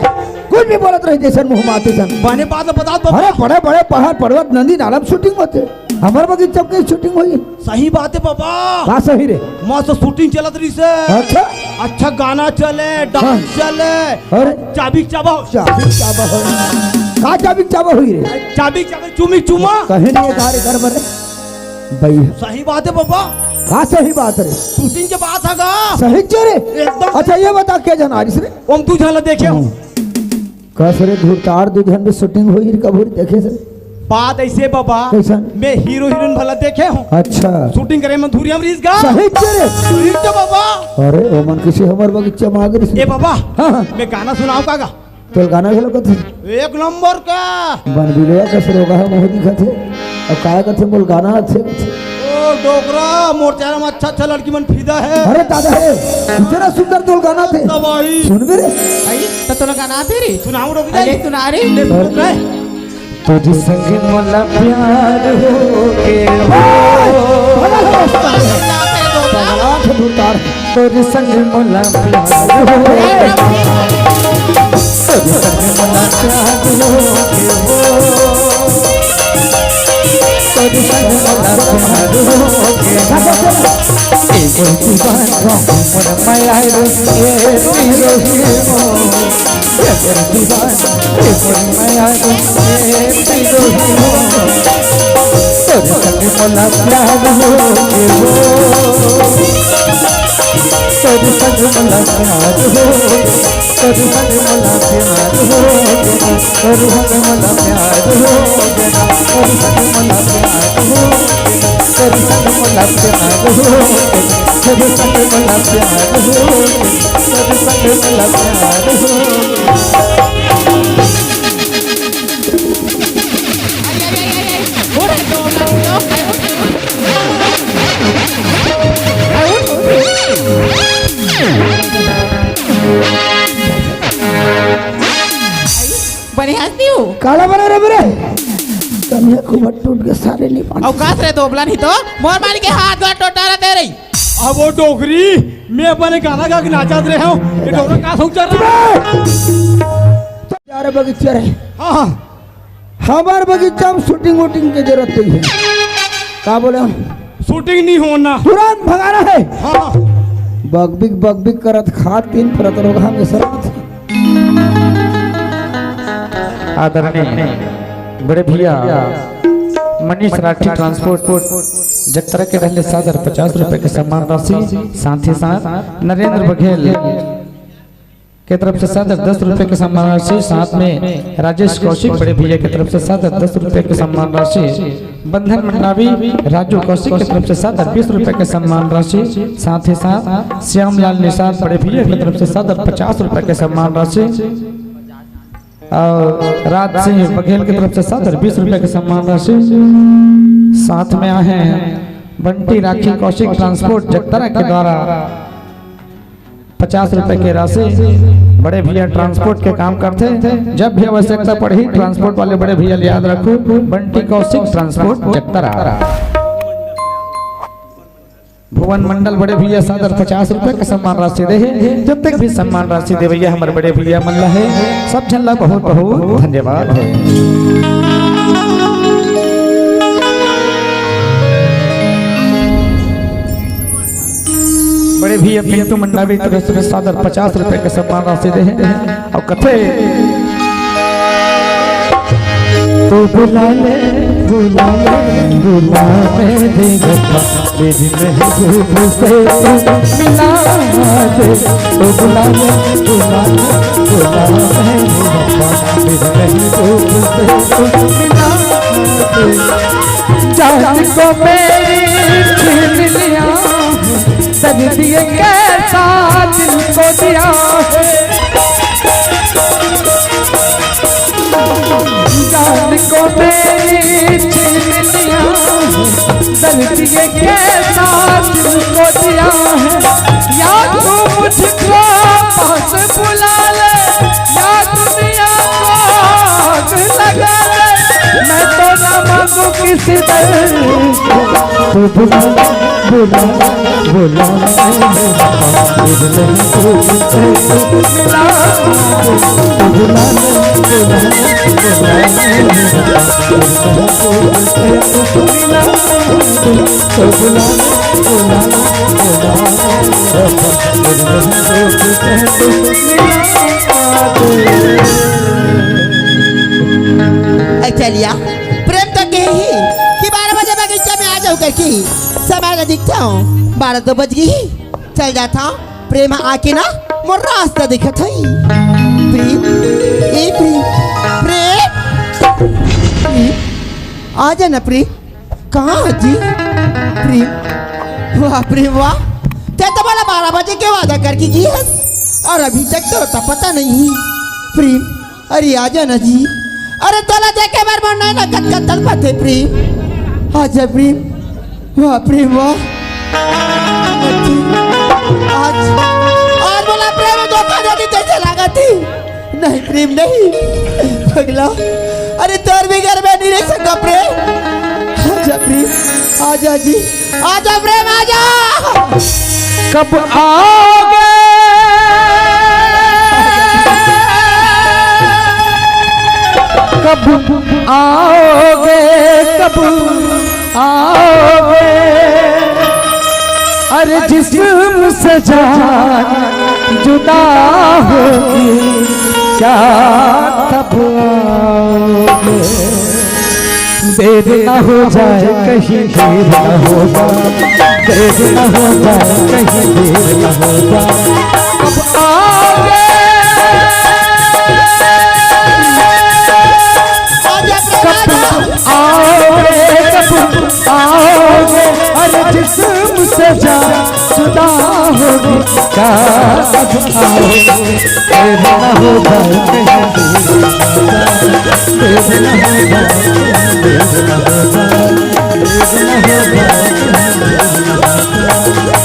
कुछ भी बोलत रहे जैसन मुंह माते सन बने बात में बता दो अरे बड़े बड़े पहाड़ पर्वत नदी नाला में शूटिंग होते हमर बगीचा में शूटिंग होई सही बात है पापा का सही रे मस्त शूटिंग चलत रही से अच्छा अच्छा गाना चले डांस चले अरे चाबी चाबा चाबी चाबा हो का चाबा हुई रे चाबी चाबी चुमी चुमा कहीं नहीं कार्य कर बरे भाई सही बात है पापा का सही बात रे शूटिंग के बाद आगा सही चोरे एकदम अच्छा ये बता के जना रे हम तू झल देखे हो कसरे धुरतार दुजन में शूटिंग हुई कब हुई देखे से बात ऐसे बाबा कैसन मैं हीरो हीरोइन भला देखे हूँ अच्छा शूटिंग करे में धूरी हम रीस गा सही चोरे ठीक तो बाबा अरे ओमन किसी हमर बगीचा में आगे ए बाबा हाँ हाँ मैं गाना सुनाऊं कागा तो गाना खेलो कथे एक नंबर का बन बिलवा कसरो का मोह दिखत है और काय कथे बोल गाना अच्छे कथे ओ डोकरा मोर चेहरा में अच्छा अच्छा लड़की मन फिदा है अरे दादा है इतना सुंदर तो गाना थे दवाई सुन भी रे आई तो तोला गाना आते रे सुनाऊं रोक अरे दे सुना रे ले तुझ संग मोला प्यार हो के धुरतार तुझ संग मोला प्यार हो के तुझ संग मोला प्यार हो के तुझ संग मोला प्यार हो के एक जुबान को मन माया रे तेरे दीवाना ए मोर माया रे बिरोही हो तोरे संग मोला प्यार हो के वो तोरे संग मोला प्यार हो तोरे संग मोला प्यार हो तोरे संग मोला प्यार हो तोरे संग मोला प्यार हो तोरे संग मोला प्यार हो तोरे संग मोला प्यार हो तोरे संग मोला प्यार हो बने हंसती हूँ काला बना रे मेरे कमिया खूब टूट के सारे नहीं पानी अवकाश रहे दोबला नहीं तो मोर मारी के हाथ गोड़ टोटा रहते रही अब वो डोगरी मैं अपने गाना गा के नाचा रहे हूँ ये डोगरा कहाँ से चल रहा है यार बगीचा रहे हाँ हमारे बगीचा में शूटिंग वूटिंग की जरूरत नहीं है क्या बोले हम शूटिंग नहीं होना तुरंत भगाना है हाँ बगबिक करत खात तीन परत रोगा में सरत आदरणीय बड़े भैया मनीष राठी ट्रांसपोर्ट जगतरा के रहले 750 रुपए के सम्मान राशि साथ ही साथ नरेंद्र बघेल के तरफ से 710 रुपए के सम्मान राशि साथ में राजेश कौशिक बड़े भैया की तरफ से 710 रुपए के सम्मान राशि बंधन मंडावी राजू कौशिक की तरफ से 720 रुपए के सम्मान राशि साथ ही साथ श्यामलाल निषाद बड़े भैया की तरफ से 750 रुपए के सम्मान राशि और राज सिंह बघेल की तरफ से 720 रुपए के सम्मान राशि साथ में आए हैं बंटी राखी कौशिक ट्रांसपोर्ट जगतरा के द्वारा 50 रुपए की राशि बड़े भैया ट्रांसपोर्ट के काम करते थे जब भी आवश्यकता पड़ी ट्रांसपोर्ट वाले बड़े भैया याद रखो बंटी कौशिक ट्रांसपोर्ट जगतरा भुवन मंडल बड़े भैया 750 रुपए का सम्मान राशि दे जब तक भी सम्मान राशि दे भैया हमारे बड़े भैया मल्ला है सब झल्ला बहुत बहुत धन्यवाद है बड़े भैया पिंटू मंडावी की तरफ से 750 रुपए के सम्मान राशि दे और कथे तू बुला ले मेरे गप्पा मेरी महबूब से मिला दे तू बुला ले मेरे गप्पा मेरी महबूब से मिला दे जान को मेरी छीन लिया सज दिए कैसा दिल को दिया जान को मेरी छीन लिया दर्द ये कैसा दिल को दिया है या तू मुझको पास बुला ले या दुनिया को लगा ले मैं तो न मांगू किसी दर तू बुला बुला बुला चलिया प्रेम तो के ही कि 12 बजे बगीचा में आ जाऊँ करके समय न दिखता हूँ 12 तो बज गई चल जाता हूँ प्रेम आके ना मोर रास्ता दिखत है प्रेम ए प्रेम प्रेम आ जा ना प्रेम कहाँ जी प्रेम वाह प्रेम वाह ते तो बोला 12 बजे के वादा करके की है और अभी तक तो पता नहीं प्रेम अरे आ जा ना जी अरे तोला देखे बार मन ना कत तड़पते प्रेम आजा प्रेम वाह प्रेम वाह आज और बोला प्रेम धोखा देती कैसे लगाती नहीं प्रेम नहीं पगला अरे तोर भी घर में नहीं रह सकता प्रेम आजा प्रेम आजा जी आजा प्रेम आजा कब आओगे कब आओगे कब आओगे अरे जिस्म से जान जुदा होगी क्या तब आओगे? देर न हो जाए कहीं देर न हो जाए, देर न हो जाए कहीं देर न हो जाए, अब आओगे आओगे कब आओगे? अरे जिस्म से जान जुदा होगी, क्या कब आओगे? देर न हो जाए कहीं देर न हो जाए, देर न हो जाए,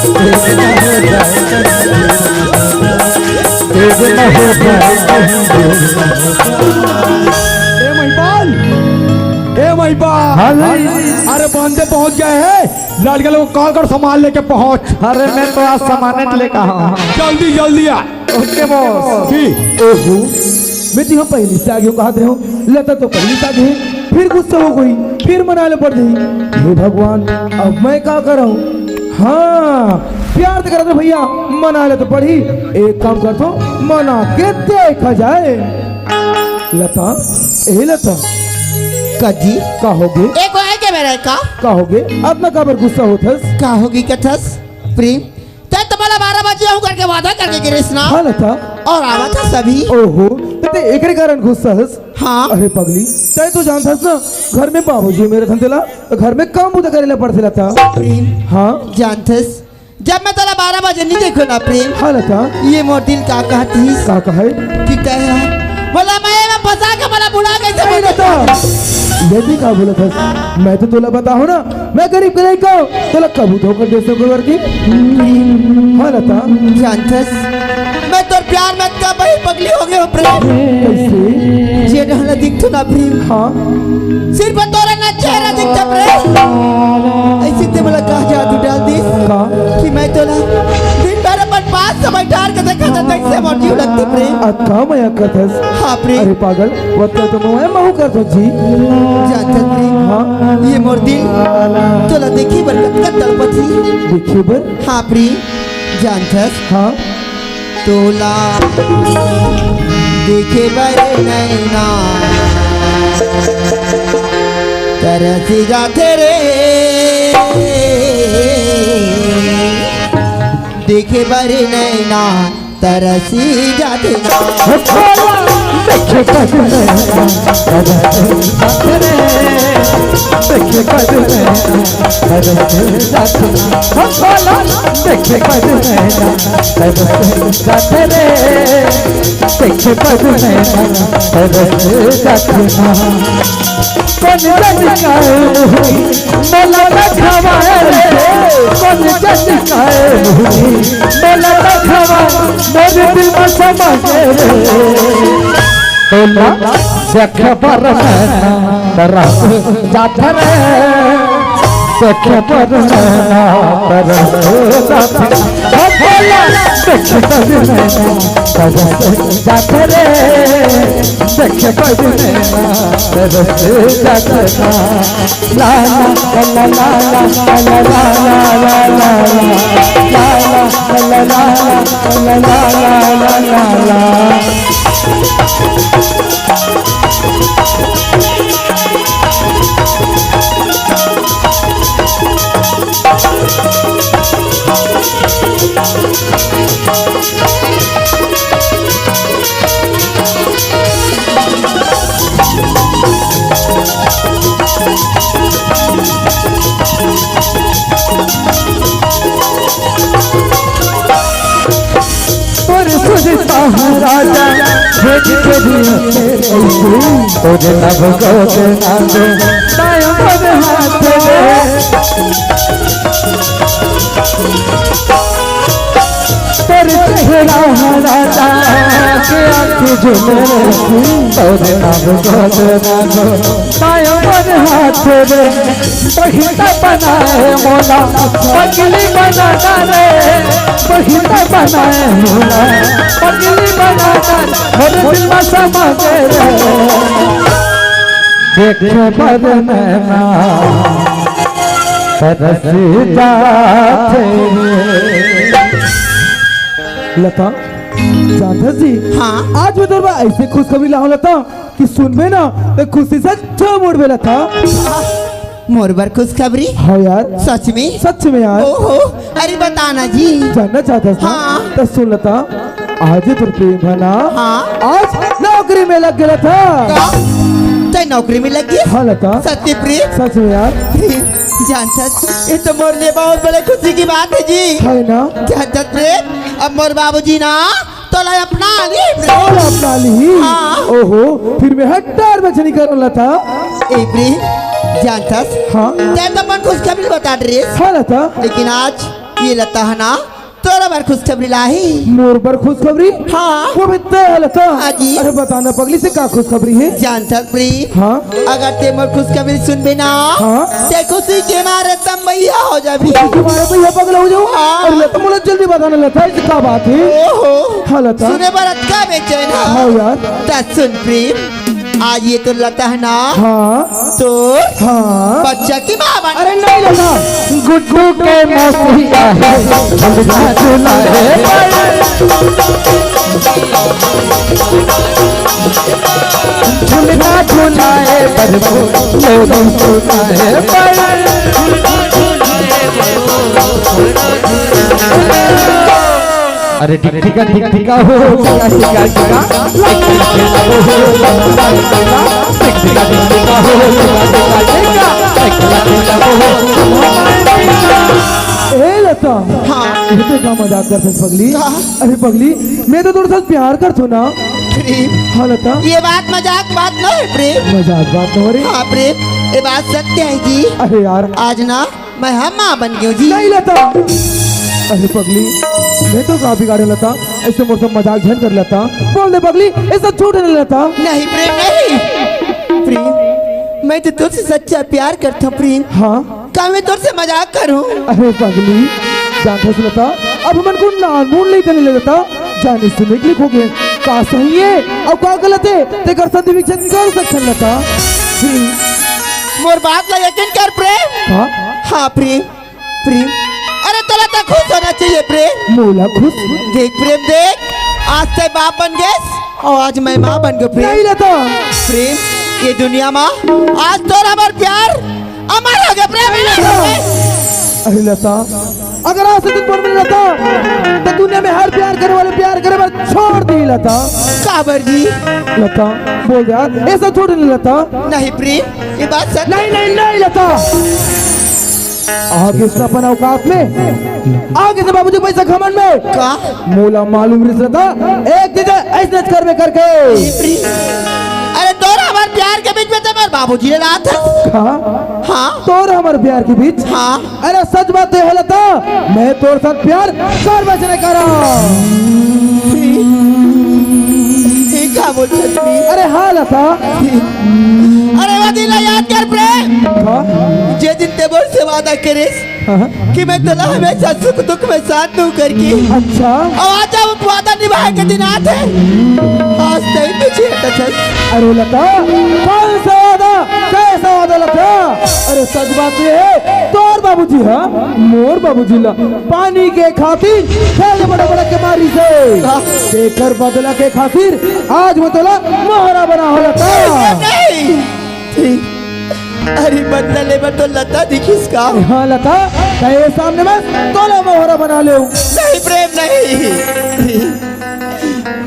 देर न हो जाए, देर न हो जाए। ए महिपाल, ए महिपाल, अरे बंदे पहुंच गए हैं। लड़के लोग कॉल कर सामान लेके पहुंच। अरे मैं तो आज सामान लेकर आया। जल्दी जल्दी आ। Okay boss. ओहो, मैं तो यहाँ पहले से आगे कहा थे, लता तो पहले से आगे, फिर गुस्सा हो गई, फिर मनाने पड़ गई। हे भगवान, अब मैं क्या कर रहा हूँ? हाँ, प्यार तो करा था भैया, मना ले तो पड़ी। एक काम कर तो मना के देखा जाए। लता, ए लता, काजी का होगे? एक है के मेरे का होगे? अपना काबर गुस्सा होथस? का होगी कथस प्रेम? तब तुम्हारा 12 बजे हूँ करके वादा करके गिरे ना हाँ लता। और आवा था सभी। ओहो, ते एकरे कारण गुस्सा हस? हाँ। अरे पगली, तय तो जानथस ना, घर में बाबूजी मेरे धंधेला, घर में काम बुदा करेला पड़ते लता। प्रेम हाँ जानथस, जब मैं तेरा 12 बजे नहीं देखो ना प्रेम, हाँ लता, ये मोर दिल का कहती का कहे? कि कहे बोला मैं फंसा के बोला बुला कैसे नहीं लता, यदि का बोला था, मैं तो तोला बता हूँ ना, मैं गरीब नहीं को तोला कबू धोकर दे सको करके। हाँ लता, जानथस, मैं तो प्यार में कब ही पगली हो गए हो प्रेम। कैसे? ये रहना दिखतो ना प्रेम, हाँ सिर्फ तोरा ना चेहरा दिखता प्रेम। ऐसे ते बोला कहा जादू डाल दी का? कि मैं तोला दिन भर अपन पास समय ठार के देखा था, तक से मोर जीव लगती प्रेम। अक्का मैं अक्कथस। हाँ प्रेम, अरे पागल, वो तो मैं महू कर दो जी। जानथस प्रेम, हाँ ये मोर दिल तोला देखी बरकत का तड़पती। देखिए बर। हाँ प्रेम, जानथस हाँ तोला देखे बरे नैना तरसी जाते रे, देखे बरे नैना तरसी जाते ना। देखे कद नैना देखे कद नैना जाते ना, देखे कद नैना जाते रे, देखे कद नैना जाते ना। कौन जनिकाए मोला खवाए रे, कौन जनिकाए मोला खवाए, मेरे दिल में समा रे। तोला देख पर नैना तरस जाते रे, देख पर नैना तरस जाते ना। तोला देख पर नैना तरस जाते रे, देख पर नैना तरस जाते ना। ला ला ला ला ला ला ला ला ला ला ला ला। राजा भेज के दिया तेरे नव को नागो तायो पर हाथ दे, तेरे चेहरा राजा के आँखें जो मेरे नव को नागो तायो पर हाथ दे। पहिता बनाए मोला पगली बनाना रे, पहिता बनाए मोला पगली बनाना, मेरे दिल में समा रे। देखे पर नैना तरस जाते। लता, जानता जी हाँ। आज मैं तोरबा ऐसे खुशखबरी ला होला था कि सुनबे ना तो खुशी से छो मोड़ बेला था। मोर बर खुशखबरी हाँ यार सच में। सच में यार ओहो अरे बताना जी। जानना चाहता था हाँ। तो सुन लता आज तुर प्रेम है ना हाँ। आज नौकरी में लग गया था। तो नौकरी में लगी। हाँ लता सत्य प्रेम। सच में यार जानता ये तो मोर लिए बहुत बड़े खुशी की बात है जी। है ना जानता प्रेम अब मोर बाबूजी ना तो ला अपना ली और अपना ली। हाँ। ओहो फिर मैं हट्टार में चली कर लता। ए प्रेम जानता हाँ ते तो अपन खुशखबरी बता रही हाँ लता लेकिन आज ये लता है ना तोरा बार खुशखबरी लाही। मोर पर खुशखबरी हाँ। वो भी तय है लता। हाँ जी। अरे बताना पगली से क्या खुशखबरी है। जानता प्रेम हाँ अगर ते मोर खुशखबरी सुनबे ना हाँ। ते खुशी के मारे तम भैया हो जाबी। तुम्हारे भैया पगला हो जाओ। हाँ। अरे लता मुझे जल्दी बताना लता इससे क्या बात है। ओहो हाँ लता सुने पर अटका बेचैन हाँ यार ता सुन प्रेम आज ये तो लता है ना हाँ तो हाँ बच्चा की माँ बन। अरे नहीं लता गुड्डू के मौसिया है झुमका झूला है झुमका झूला है बरबो लोगों झूला है अरे ठीक है हो ए लता हाँ ये तो क्या मजाक करते पगली। अरे पगली मैं तो तेरे साथ प्यार करता ना। प्रेम हाँ लता ये बात मजाक बात न है प्रेम। मजाक बात हो रही। हाँ प्रेम ये बात सत्य है जी। अरे यार आज ना मैं हम माँ बन गई हूँ जी। नहीं लता अरे पगली मैं तो काफी गाड़ी लता ऐसे मुझसे मजाक झन कर लेता बोल दे पगली ऐसा झूठ नहीं लेता। नहीं प्रेम नहीं प्रेम मैं तो तुझसे सच्चा प्यार करता हूँ प्रेम। हाँ क्या मैं तुझसे मजाक करूँ। अरे पगली जानता से लता अब मन को नानमून नहीं करने लगता जाने से निकली हो गए का सही है और का गलत है ते कर सकते विचन कर सकते लता। मोर बात ला यकीन कर प्रेम। हाँ हाँ प्रेम प्रेम अरे तो लता खुश होना चाहिए प्रेम। मोला खुश देख प्रेम देख आज से बाप बन गए और आज मैं माँ बन गई नहीं प्रेम। लता प्रेम ये दुनिया माँ आज तो हमारा प्यार अमर हो गया प्रेम। अरे लता अगर आज से दिन पर मिल लता तो दुनिया में हर प्यार करने वाले प्यार करे पर छोड़ दी लता। काबर जी लता बोल यार ऐसा छोड़ नहीं लता। नहीं प्रेम ये बात सच नहीं लता आगे से अपन औकात में आगे से बाबूजी पैसा घमंड में का मोला मालूम रिश्ता एक दिन ऐसे करवे करके अरे तोरा हमारे प्यार के बीच में तो हमारे बाबूजी ने रहा था। हाँ तोर हमारे प्यार के बीच। हाँ अरे सच बात तो है लता मैं तोर साथ प्यार कर बचने करा। ये क्या बोलते हैं प्रेम? अरे हाँ लता अरे वो दिन याद कर प्रेम हाँ जे दिन ते बोल से वादा करे हाँ, कि मैं तेरा हमेशा सुख दुख में साथ दूं करके अच्छा और आज जब वादा निभाए के दिन आते आज तक तुझे अरे लता कौन सा वादा कैसा वादा लता। अरे सच बात ये है तोर बाबूजी है मोर बाबूजी ला पानी के खातिर खेल बड़ा बड़ा के मारी से देकर बदला के खातिर आज मैं तोला मोहरा बना हो लता। नहीं अरे बदला ले तो लता दिखिस का। हाँ लता तेरे सामने बस तोला मोहरा बना ले। नहीं प्रेम नहीं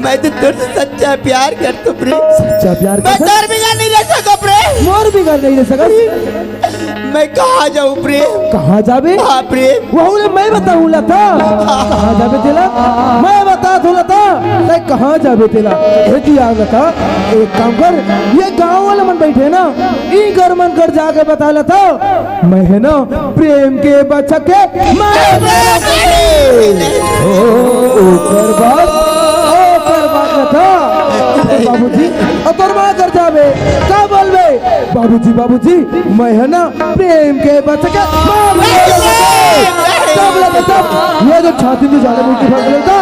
मैं तो तुझसे सच्चा प्यार करता हूँ प्रेम। सच्चा प्यार मैं कर तोर बिना नहीं रह सकता प्रेम। मोर भी कर नहीं रह सका। मैं कहाँ जाऊँ प्रेम। कहाँ जाबे हाँ प्रेम वह मैं बताऊँ लता कहाँ जाबे तेला मैं बता दूँ लता ते कहाँ जाबे तेला ए जी आ लता एक काम कर ये गांव वाले मन बैठे ना ई घर मन कर जाके बता लता मैं है ना प्रेम के बच्चा के ओकर बात लता बाबूजी और माँ कर जाबे क्या बोलबे बाबूजी मैं है ना प्रेम के बच्चे के सब लगा सब ये जो छाती में जाने में फर्क लगता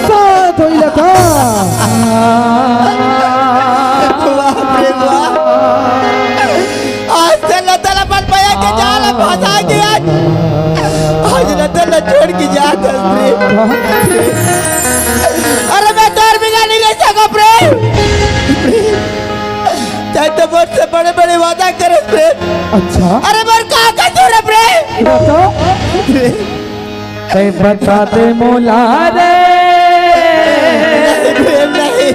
साथ हो लगा। वाह प्रेम वाह आज से लता पर पाया के जाला फंसा गया आज लता छोड़ के जाता प्रेम। अरे मैं तोर तो मुझसे बड़े बड़े वादा करे प्रेम। अच्छा अरे मोर का कसूर है प्रेम? बता ते बता दे मोला रे प्रेम नहीं।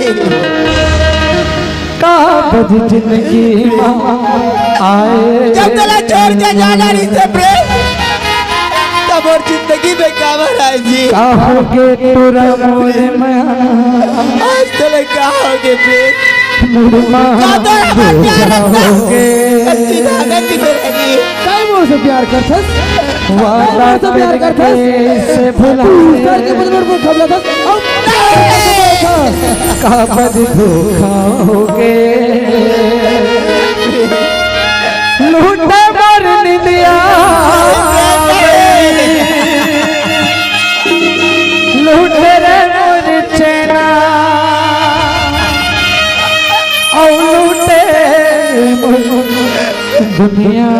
का बद जिंदगी आए जब तला छोड़ के जाना नहीं से प्रेम, तब और जिंदगी में काबर आए जी। कहोगे तुरा मोरे मैं आज तले कहोगे प्रेम, मुरमा का तो प्यार जाओगे अच्छी धागा किधर है? काय मोर से प्यार करथस वादा से प्यार करके करथस से भुला करके बदबर को खबला थस का बद धोखाओगे लूटा मर निंदिया लूटे रे मोर चैना औ लूटे मोर दुनिया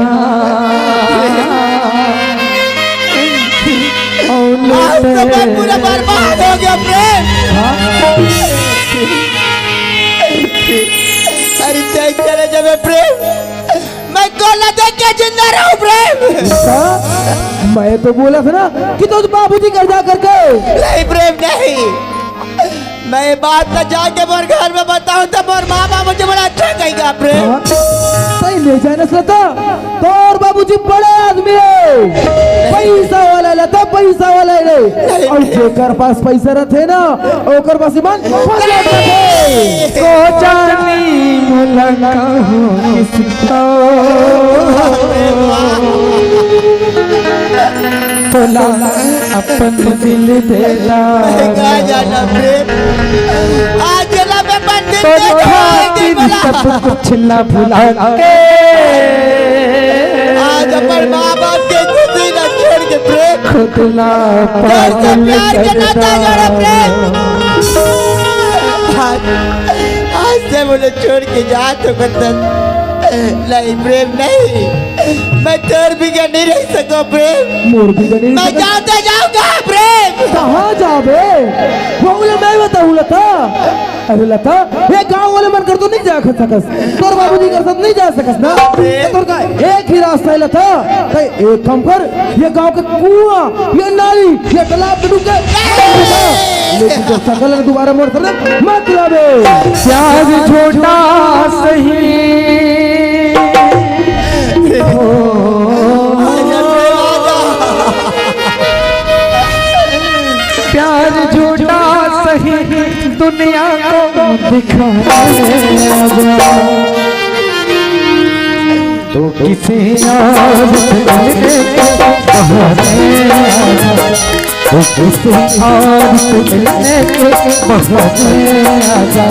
औ आज तो मैं पूरा लूटे बर्बाद हो गया प्रेम। अरे देख चले जब प्रेम, मैं गोला देख के जिंदा रहूं प्रेम। मैं तो बोला था ना कि तो बाबूजी कर जा करके नहीं प्रेम नहीं, मैं ये बात न जाके मोर घर में बताऊं तो मोर मामा मुझे बड़ा अच्छा कहेगा प्रेम। सही ले जाए ना लता तो और बाबूजी बड़े आदमी है, पैसा वाला लता पैसा वाला है और जेकर पास पैसा रहते ना ओकर पास ईमान को जानी मुलका किसको तोला अपन दिल देला कहा जाना प्रेम, आज जेला में बंदी तो दे खातिर बोला। सब कुछ ला भुला के आज अपन माँ बाप के खुशी न छोड़ के प्रेम, खुद ला देश से पागल प्यार के नाता जोड़ा प्रेम। करदा आज से मुझे छोड़ के जा तो बदन नहीं प्रेम नहीं, मैं तोर बिगड़ नहीं रह सको प्रेम। मोर भी गनी मैं जाते जाऊंगा प्रेम। कहाँ जाबे वो मैं बताऊँ लता अरे लता ये गांव वाले मन कर तो नहीं जा सकस तोर बाबूजी कर सब नहीं जा सकस ना तोर का एक ही रास्ता है लता तो एक काम कर ये गांव के कुआं ये नाली ये तालाब में डूब जा लेकिन जब सकल ने दोबारा मोड़ कर मत लावे प्यार झूठा सही प्यार झूठा सही दुनिया को दिखाने लगा तो किसी और से मिलने के बहाने आजा तो किसी और से मिलने के बहाने आजा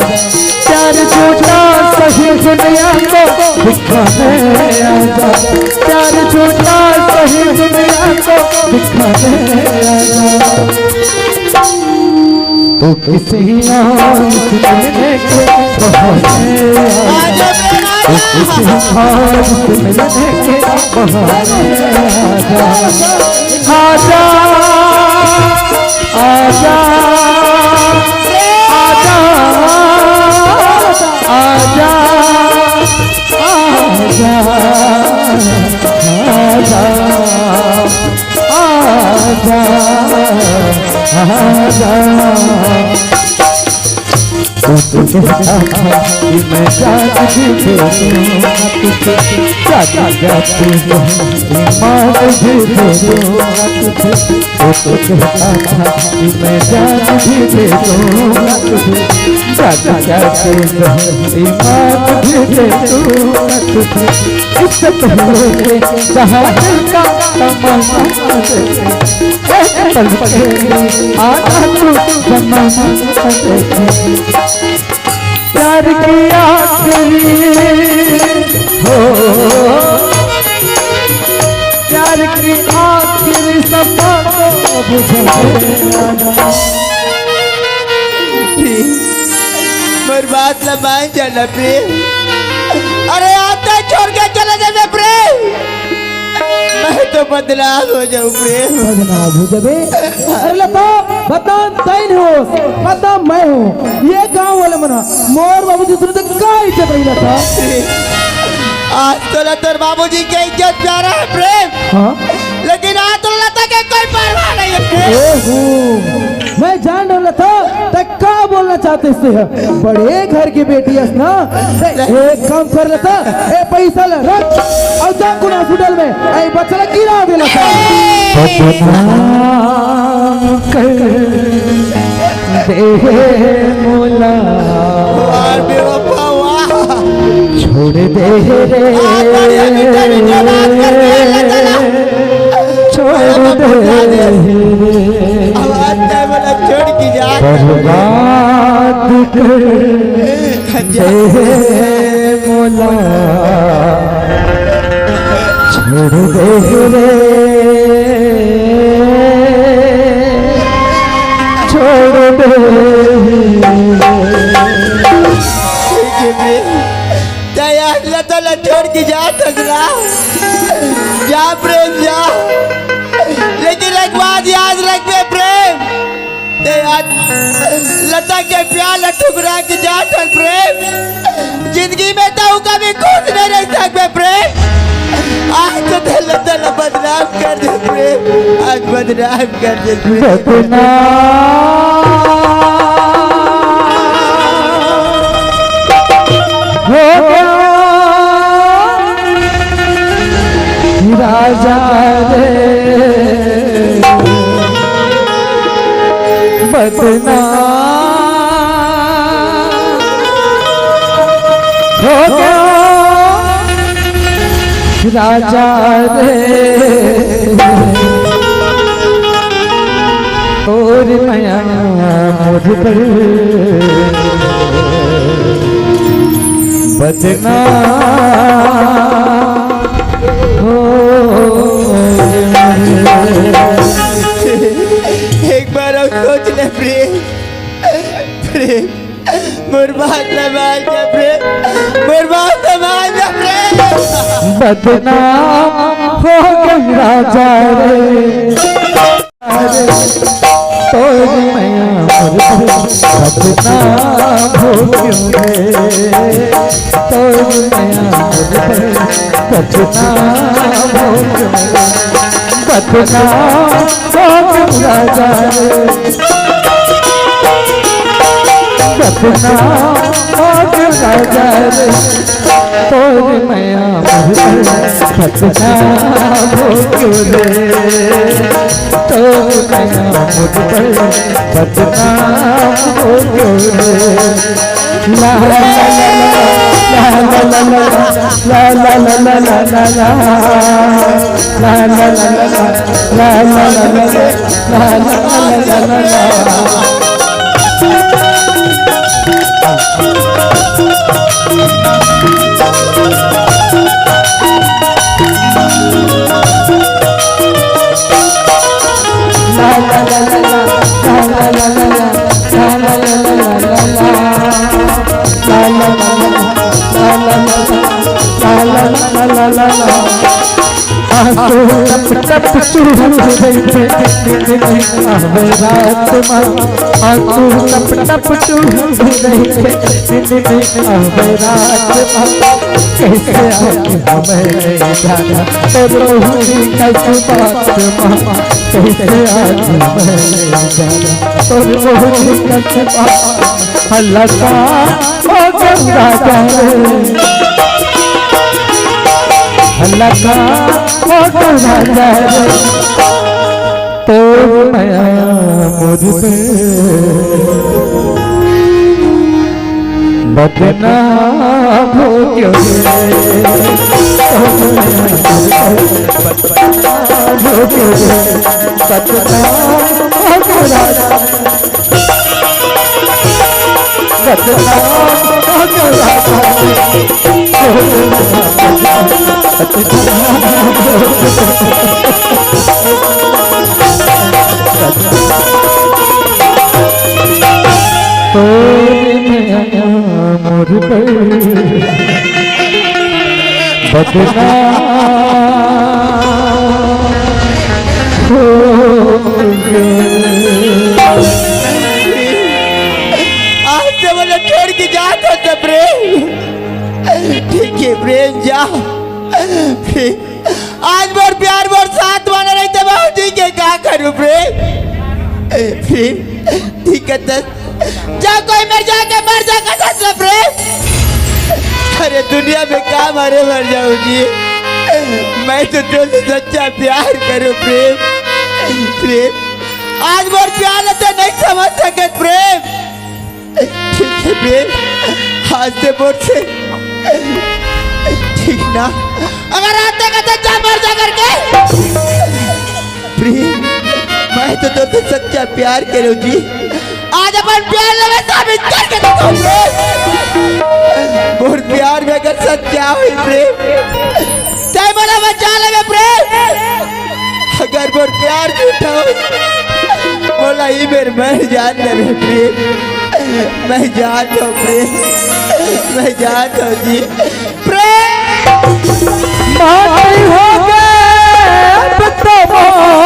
प्यार झूठा सही दुनिया को दिखाने आजा प्यार झूठा सही दुनिया को दिखाने आजा तो किसी और से मिलने के बहाने आजा तो किसी और से मिलने के बहाने आजा आजा आजा आजा आजा आजा आजा आजा तू कहता था कि मैं जान भी दे दूँगा तुझे जाता जाते ईमान भी दे दूँगा तुझे तू कहता था कि मैं जान भी दे दूँगा तुझे जाता जाते ईमान भी दे दूँगा तुझे इससे पहले के जहाँ दिल का तमन्ना देखे एक पल के लिए आजा तू तमन्ना देखे प्यार की आखिरी हो प्यार की आखिरी सपना को बुझा मेरी बात न मान जाना प्रेम। अरे आता छोड़ के चले जाए प्रेम। मैं तो बदनाम हो जाऊं प्रेम। बदनाम हो जाबे। अरे लता बदनाम तैन हो, बदनाम मैं हूँ। ये गांव वाले मना मोर बाबू जी सुनते का इज्जत रही लता। आज तो लता बाबूजी की इज्जत प्यारा है प्रेम। हाँ लेकिन आज तो लता के कोई परवाह नहीं है प्रेम। ओहो मैं जान रहा था तक का बोलना चाहते इससे है। बड़े घर की बेटी है ना। एक काम कर लेता ए पैसा ले रख और जा कुना सुडल में ए बचला गिरा देला था। दे मोला और बेवफा वाह छोड़ दे रे छोड़ दे आवाज नहीं बोला छोड़ की जा बर्बाद कर दे मोला छोड़ दे रे छोड़ दे तैयार लता ला छोड़ के जा तगड़ा जा प्रेम जा। लेकिन एक बात याद रख बे प्रेम ते आज लता के प्यार ला ठुकरा के जा तक प्रेम जिंदगी में तो कभी खुश नहीं रह सकते प्रेम। आज तो ते लता ला बदनाम कर दे प्रेम आज बदनाम कर दे प्रेम। हो गया राजा रे बदनाम हो गया राजा रे और माया मुझ पर बदनाम हो एक बार और सोच ले प्रेम प्रेम मुर्बाद नमाज जा प्रेम मुर्बाद नमाज जा प्रेम। बदनाम हो गई राजा रे तो मैं बदनाम हो क्यों रे तो मैं बदनाम हो क्यों बदनाम हो क्यों राजा रे बदनाम हो क्यों राजा रे तो मैं बदनाम हो क्यों रे तो मैं मुझ पर बदनाम हो क्यों रे ला ला ला ला ला ला ला ला ला ला ला ला ला ला ला ला ला ला ला तो मैं मुझ पे बदनाम हो क्यों बदनाम हो क्यों बदनाम हो क्यों बदनाम हो क्यों मुझ पर बदनाम आज से मुझे छोड़ के जा तो प्रेम। ठीक है प्रेम जा। आज मोर प्यार मोर साथ माना नहीं तो बाबू जी के क्या करूं प्रेम। ठीक है जा कोई मर जाके मर जाएगा प्रेम। अरे दुनिया में क्या मारे मर जाऊं जी। मैं तो तुझसे सच्चा प्यार करूं प्रेम। आज मोर प्यार तो नहीं समझ सके प्रेम। ठीक है प्रेम आज से मोर से ठीक ना। अगर आते का तो जा मर जा करके प्रेम। मैं तो तुझसे सच्चा प्यार करूं जी। आज अपन प्यार लगे साबित करके दिखाऊंगा। मोर प्यार में अगर सच्चा हुई प्रेम चाहे बड़ा बच्चा लगे प्रेम। अगर मोर प्यार झूठा हो बोला ही मेरे मैं जान लगे प्रेम। मैं जान दो प्रेम। मैं जान दो जी प्रेम। माटी हो गए अब तुम्हारा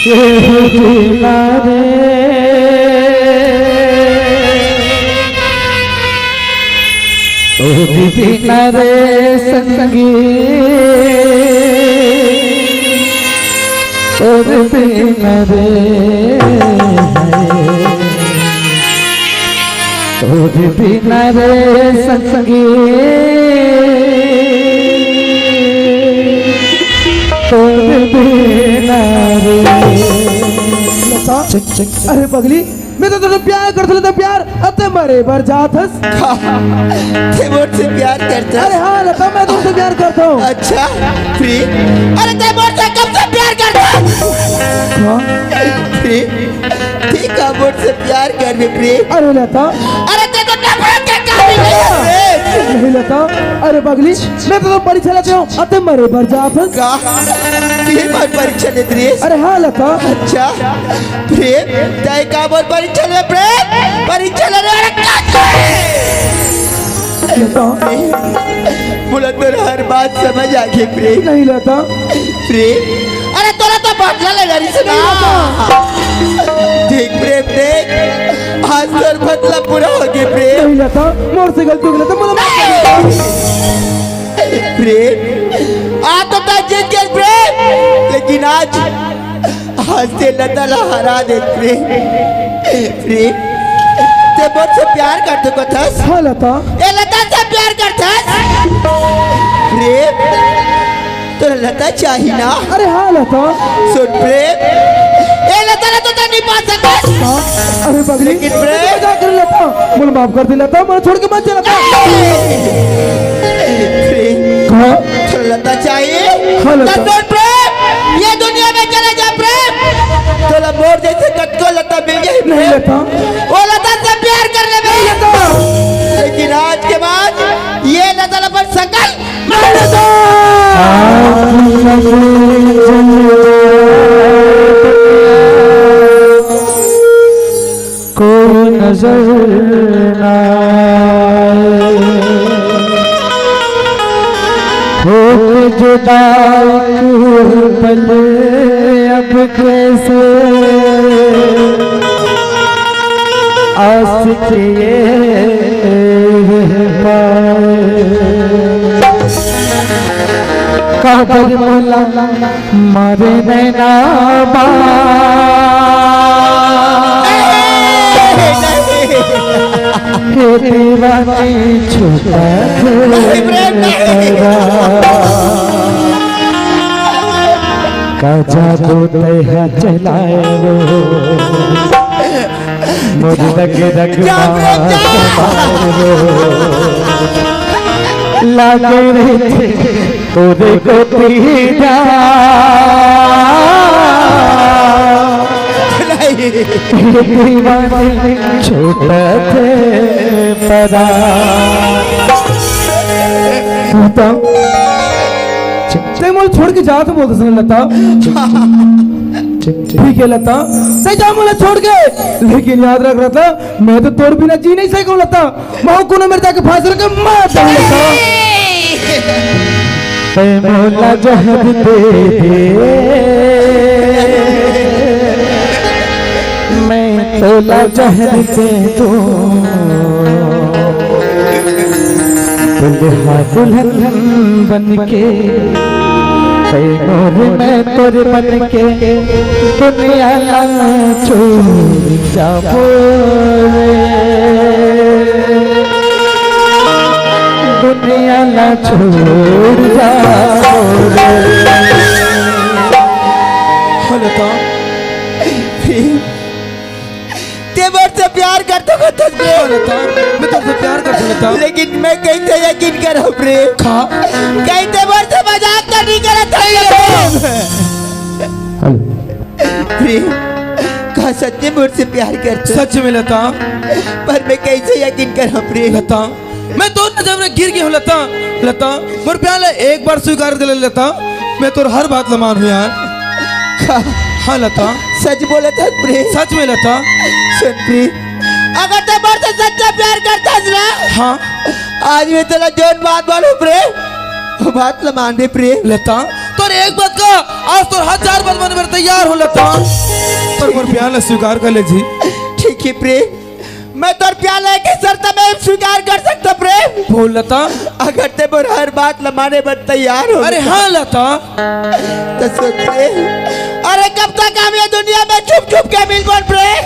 जीना रे जीना रे संगी जीना रे बिना रे संगी बिना रे। अरे पगली मैं तो तुझे प्यार करता था प्यार अते मरे भर जात हस। ते मुझसे प्यार करता। अरे हाँ लता मैं तुमसे प्यार करता हूँ। अच्छा प्रेम। अरे ते मुझसे कब से प्यार करता प्रेम। ठीक है मुझसे प्यार कर रहे प्रेम। अरे लता अरे ते तो नफरत करता भी नहीं लता। अरे पगली मैं तो परीक्षा लेते हूँ अते मरे भर जात हस। ये बार परीक्षा लेते रहे। अरे हाँ लता। अच्छा प्रेम तय का बोल परीक्षा ले प्रेम। परीक्षा लेने वाला क्या बोला तेरा हर बात समझ आ गई प्रेम। नहीं लता प्रेम। अरे तोरा तो बाटला ले रही से देख प्रेम देख आज तोर बदला पूरा हो गया प्रेम। नहीं लता मोर से गलती हो गई तो प्रेम आज तो मैं जीत गया प्रेम। लेकिन आज से लता ला हरा दे प्रेम। प्रेम ते मुझसे प्यार करते को था। हाँ लता। ए लता से प्यार करता प्रेम। तो लता चाहिए ना। अरे हाँ लता। सुन प्रेम ए लता तो नहीं पा सकता। अरे पगली लेकिन प्रेम क्या कर लता मुझे माफ कर दे लता मैं छोड़ के मत जा लता। तो लता चाहिए। हाँ लता। तो प्रेम ये दुनिया में चले जा प्रेम। तो मोर जैसे कटको लता मिल गई नहीं लता। वो लता से प्यार करने में लता। लेकिन आज के बाद ये लता पर सकल कोई नजर ना हो जुदा पल अब कैसे आशिक ये काबर मोला मारे नैना दीवानी छुपा का जादू तैहा चलाए वो मुझ रग रग लागे रे तोरे को पीड़ा दीवानी छोटा थे पदा मुझे छोड़ के जा तो बोलते सुन लता। ठीक है लता सही जा मुझे छोड़ के। लेकिन याद रख लता मैं तो तोड़ बिना जी नहीं सकूं लता। माँ को ना मेरे जाके फांस रख मार दे लता। ऐ मौला जहर दे मैं तोला जहर दे दूं दुल्हा दुल्हन बन के मोर मैं तोरे बन के दुनिया छोड़ जाबो दुनिया ना छोड़ जाबो लता ते मुझसे प्यार करते हो लता मैं तुझसे प्यार करता लता लेकिन मैं कैसे यकीन करूं प्रेम खा कैसे मुझसे मजाक तो नहीं करता प्रेम कहा सच्चे मुझसे प्यार करते सच में लता पर मैं कैसे यकीन करूं प्रेम लता मैं तो नजर में गिर गया हूँ लता लता मोर प्यार एक बार स्वीकार कर ले लता मैं तो हर बात लमान हूँ यार हाँ लता सच बोले था प्रेम सच में लता सुन प्रेम अगर ते मुझसे सच्चा प्यार करता ना हाँ आज मैं तेरा जोन बात बोलूं प्रेम वो बात न मान दे प्रेम लता तो एक बात का आज तो 1000 बात मन में तैयार हो लता पर मोर प्यार स्वीकार कर ले जी ठीक है प्रेम मैं तो प्यार के शर्त में स्वीकार कर सकता प्रेम बोल लता अगर ते मोर हर बात न माने पर तैयार हो अरे हाँ लता तो सुन प्रेम अरे कब तक हम ये दुनिया में छुप छुप के मिल बोल प्रेम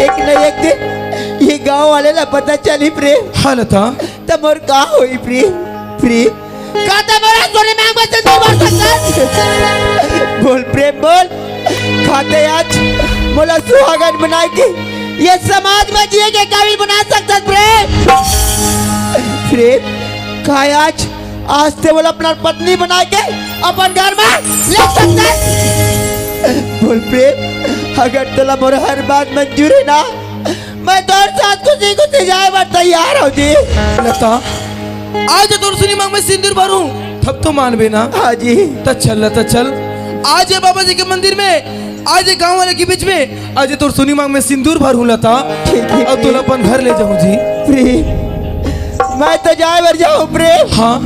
एक न एक दिन ये गांव वाले ना पता चली प्रेम हाँ लता तब मोर कहा हुई प्रेम प्रेम कहता मोरा सोने में आंख से नहीं मर सकता बोल प्रेम बोल खाते आज मोला सुहागन बना के ये समाज में जिए के काबिल बना सकता प्रेम प्रेम खाए आज से बोला अपना पत्नी बना के अपन घर में ले सकता बोल प्रेम अगर तुला मोर हर बात मंजूर है ना मैं तो साथ खुशी खुशी जाए पर तैयार हो जी लता आज तो सुनी मांग में सिंदूर भरूं तब तो मान भी ना हाँ जी तो चल लता चल आज ये बाबा जी के मंदिर में आज ये गांव वाले के बीच में आज तो सुनी मांग में सिंदूर भरूं लता ठीक है और तुला अपन घर ले जाऊं जी प्रेम मैं तो जाए बर जाऊं प्रेम हाँ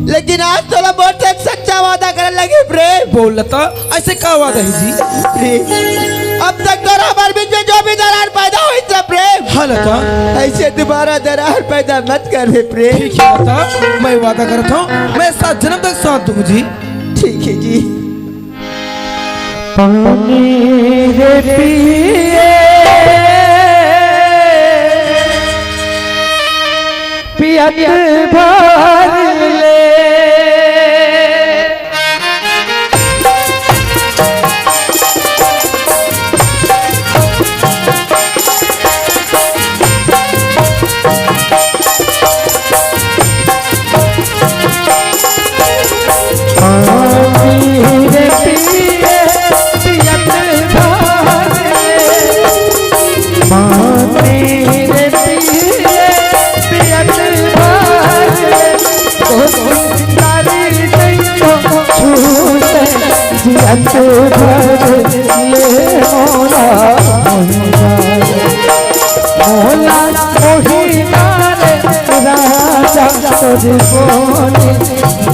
लेकिन आज थोड़ा बहुत एक सच्चा वादा करने लगे प्रेम बोल लता ऐसे का वादा है जी प्रेम अब तक तो हमारे बीच में जो भी दरार पैदा हुई था प्रेम हाँ लता ऐसे दोबारा दरार पैदा मत कर दे प्रेम ठीक है लता मैं वादा करता हूँ मैं 7 जन्म तक साथ दूँ जी ठीक है जी पानी रे पिए पियत भर ले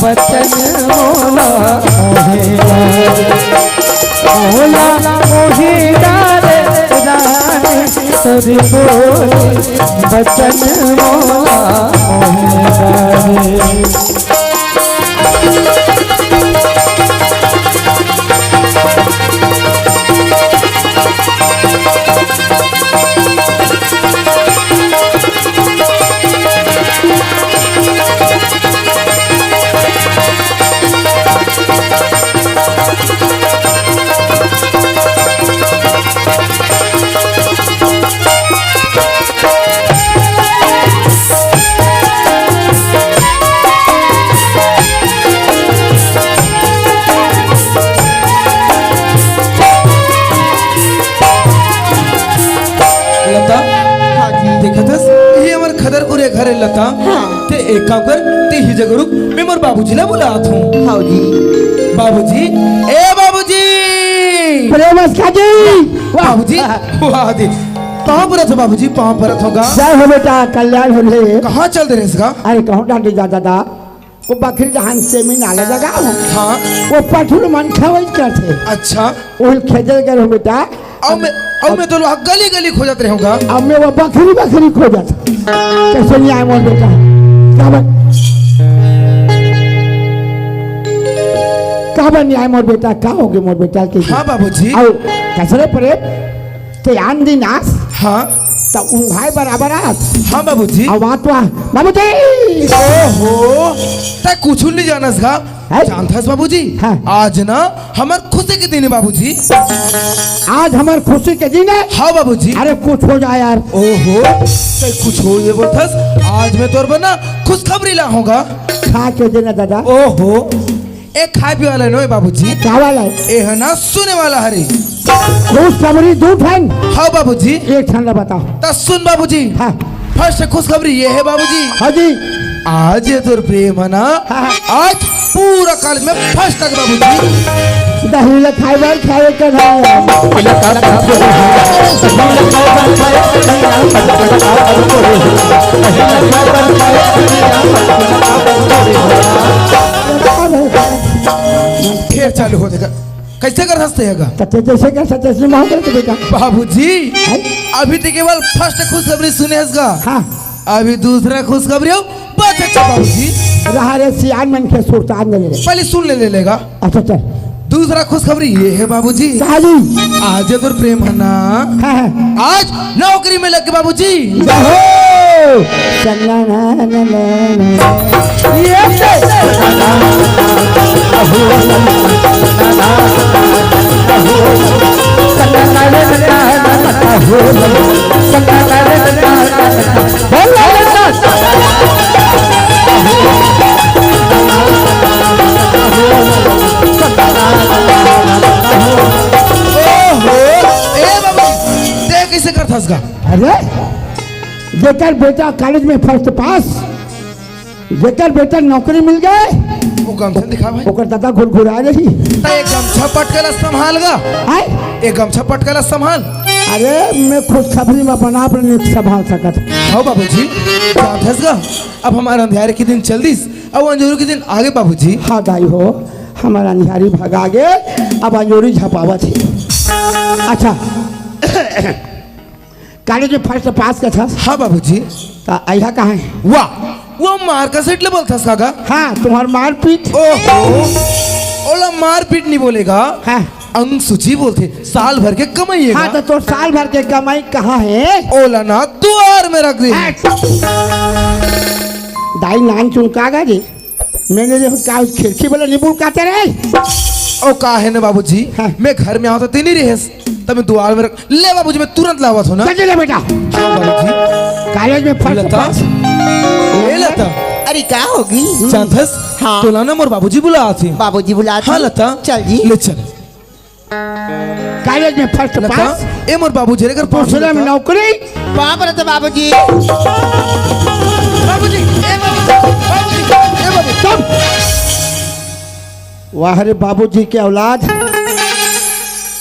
बचन मोला मोला मोही डाले रानी तोरी बोले बचन मोला मोही घर है लता ते एक काम कर ते ही जगह रुक मैं मोर बाबूजी ला बुलात हूँ हाँ जी बाबूजी ए बाबूजी बाबूजी वाह दी कहाँ पर था बाबूजी कहाँ पर होगा जय हो बेटा कल्याण हो ले कहाँ चल रहे इसका अरे कहूँ डांटे जा दादा वो बकरी जहां से में नाला लगा हाँ वो पठुर मन खवई करते अच्छा वो खेजल कर बेटा अब मैं तो गली गली खोजत रहूंगा। अब मैं वो बकरी खो जाता कैसे नहीं आए मोर बेटा कब नहीं आए मोर बेटा का हो गए मोर बेटा के हाँ बाबूजी। आओ कैसे परे ते आन दिन आस हाँ तो उंघाई बराबर आस हाँ बाबूजी। अब वहाँ तो बाबूजी ओहो तय कुछ नहीं जानस का है? जानथस बाबूजी। हाँ। आज ना हमार खुशी के दिन है बाबूजी। आज हमार खुशी के दिन है हाँ बाबूजी। अरे कुछ हो जाए यार ओहो तय कुछ हो ये बोलथस आज मैं तोर बना खुशखबरी ला होगा। खा के देना दादा ओहो एक खाए पी वाला नहीं बाबूजी क्या वाला है ए है ना सुने वाला हरी। खुशखबरी दो ठन हाँ बाबूजी। एक ठन बताओ तो सुन बाबूजी हाँ फर्स्ट खुशखबरी ये है बाबूजी हाँ जी आज ये तोर प्रेम है ना हाँ। आज पूरा कॉलेज में फर्स्ट तक बाबूजी। दही ल खाए खाए कर फिर चालू हो जाएगा कैसे कर सकते हैं सच्चे जैसे कर सच्चे से मोह करते बेटा बाबूजी है? अभी तो केवल फर्स्ट खुशखबरी सुने इसका हाँ अभी दूसरा खुशखबरी हो बहुत अच्छा बाबूजी। रहा रे सियान मन के सुल्तान ने पहले सुन ले लेगा। अच्छा चल दूसरा खुशखबरी ये है बाबूजी कहा जी आज तो प्रेम है ना हाँ हाँ आज नौकरी में लग के बाबूजी। जहो चलना ना ना ना ये ओहो ए बाबूजी देख कैसे कर थस का अरे जेकर बेटा कॉलेज में फर्स्ट पास जेकर बेटा नौकरी मिल गए वो गमछा दिखा भाई ओकर दादा घुरघुरा रही एक गमछा पटकला संभाल गा है एक गमछा पटकला संभाल। अरे मैं खुशखबरी में बना पर नहीं संभाल सकत हाँ बाबूजी जानथस गा अब हमारे अंधेरे के दिन चल दिस अब अंजोर के दिन आगे बाबूजी। हाँ दाई हो हमारा निहारी भगा गे अब अंजोरी झपावत है अच्छा कॉलेज में फर्स्ट पास का था हाँ बाबूजी। तो अहिया कहाँ है वाह वो मार का सेट ले बोलता कागा। हाँ तुम्हार मारपीट ओहो ओला मारपीट नहीं बोलेगा हाँ अंग सूची बोलते साल भर के कमाइएगा। हाँ तो साल भर के कमाई कहाँ है ओला ना द्वार में रख दे। दाई नान चुनकागा जी मैंने देखो का खिड़की वाला नींबू काटे रहे ओ का है ना बाबूजी हाँ। मैं घर में आता तीन ही रहेस तब मैं द्वार में रख ले बाबूजी मैं तुरंत लावत हूँ ना। चल ले बेटा हाँ बाबूजी कॉलेज में फर्स्ट लता पास ए लता अरे क्या होगी जानथस हाँ। तो ना मोर बाबूजी बुला आती बाबूजी बुलाते हाँ लता चल जी ले चल कॉलेज में फर्स्ट लता पास ए मोर बाबूजी रे घर दूसरे में नौकरी वहाँ पर तो बाबूजी बाबूजी ए बाबूजी ए बाबूजी सब वाह रे बाबूजी के औलाद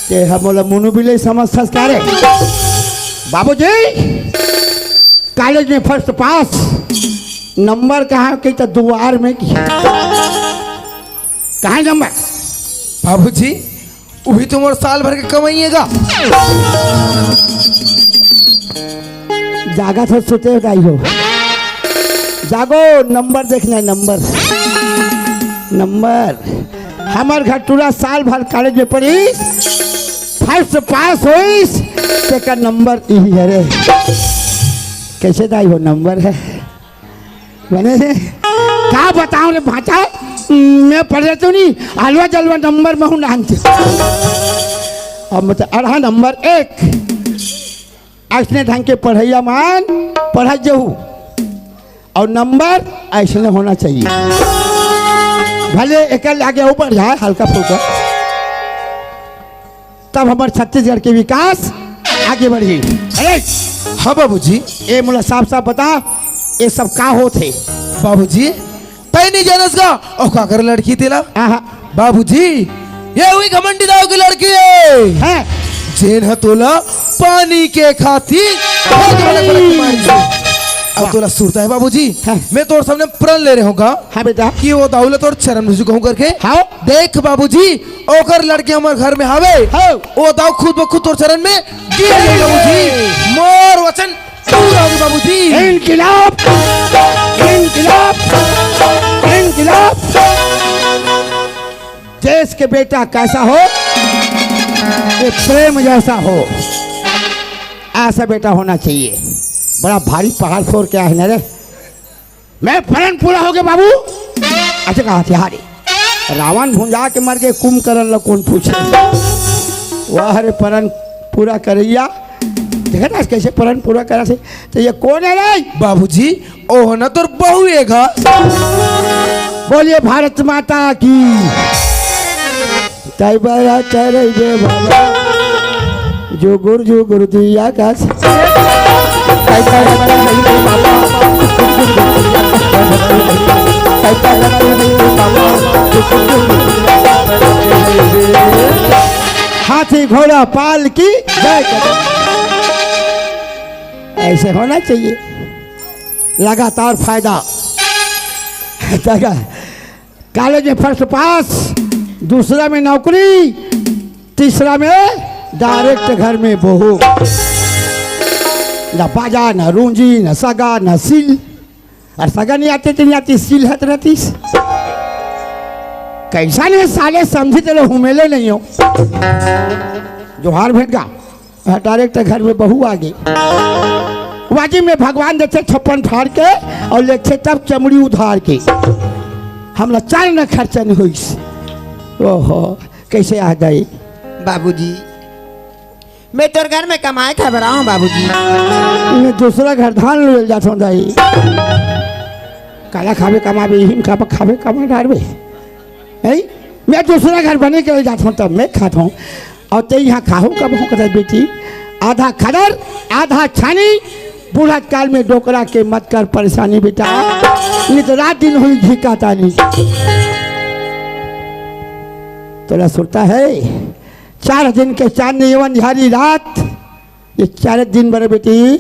ते हम मुनु बिले समझ संस्कारे बाबूजी कॉलेज में फर्स्ट पास नंबर कहाँ के तो दुआर में की कहाँ नंबर बाबूजी वही तुम और साल भर के कमाइएगा। जागा था सोते गाई हो जागो नंबर देखना है नंबर नंबर हमार घर टूरा साल भर कॉलेज में पढ़ी फर्स्ट पास होइस तेका नंबर यही है रे कैसे दाई हो नंबर है मैंने क्या बताऊं रे भाषा मैं पढ़े तो नहीं हलवा जलवा नंबर में हूँ नानते अब मतलब अढ़ा नंबर एक ऐसने ढंग के पढ़ैया मान पढ़ा जहू और नंबर ऐसने होना चाहिए भले एक आगे ऊपर जाए हल्का फुल्का तब हमारे छत्तीसगढ़ के विकास आगे बढ़ी। अरे हाँ बाबूजी ये मुला साफ साफ बता ये सब का होते बाबूजी तय नहीं जानस का ओ का कर लड़की तेला बाबूजी ये हुई घमंडी दाव की लड़की है जेन हतोला पानी के खाती अब तोला सुरता है बाबूजी हाँ। मैं तोर सामने प्रण ले रहे होगा हाँ बेटा कि वो दौलत और चरण में कहूँ करके हाँ देख बाबूजी ओकर लड़के हमारे घर में हवे हाँ। वो दाव खुद ब खुद तोर चरण में गिर गई बाबूजी मोर वचन पूरा होगी बाबूजी इनकिलाब इनकिलाब इनकिलाब देश के बेटा कैसा हो ये प्रेम जैसा हो ऐसा बेटा होना चाहिए बड़ा भारी पहाड़ फोड़ क्या है ना रे मैं प्रण पूरा हो गया बाबू अच्छा कहा थे हारे रावण भुंजा के मर के कुंभकर्ण कौन पूछे वाह रे प्रण पूरा करैया देखा ना कैसे प्रण पूरा करा से तो ये कौन है रे बाबूजी ओह ना तोर बहू एगा बोलिए भारत माता की तय बड़ा चरे बे बाबा जो गुरु दिया का हाथी घोड़ा पाल की जय ऐसे होना चाहिए लगातार फायदा कॉलेज में फर्स्ट पास दूसरा में नौकरी तीसरा में डायरेक्ट घर में बहू न बाजा न रूंजी न सगा न सिल और सगा नहीं आते तो नहीं आती सिल है रहती कैसा नहीं साले समझी चलो हुमेले नहीं हो जो हार भेंट का डायरेक्ट घर में बहू आ गई वाजिब में भगवान देते छप्पन फाड़ के और लेते तब चमड़ी उधार के हम चार न खर्चा नहीं हुई ओहो कैसे आ गई बाबूजी मैं तोर घर में कमाए खबर हूँ बाबूजी मैं दूसरा घर धान ले जाता हूँ दाई काला खावे कमावे हिम खावे खावे कमा डालवे नहीं मैं दूसरा घर बने के ले जाता हूँ तब मैं खाता हूँ और ते यहाँ खाऊँ कब हूँ कहता बेटी आधा खदर आधा छानी बूढ़ा काल में डोकरा के मत कर परेशानी बेटा नहीं तो रात दिन हुई झिकाता नहीं तोला सुनता है 4 दिन के चांद एवं झारी रात ये 4 दिन बड़े बेटी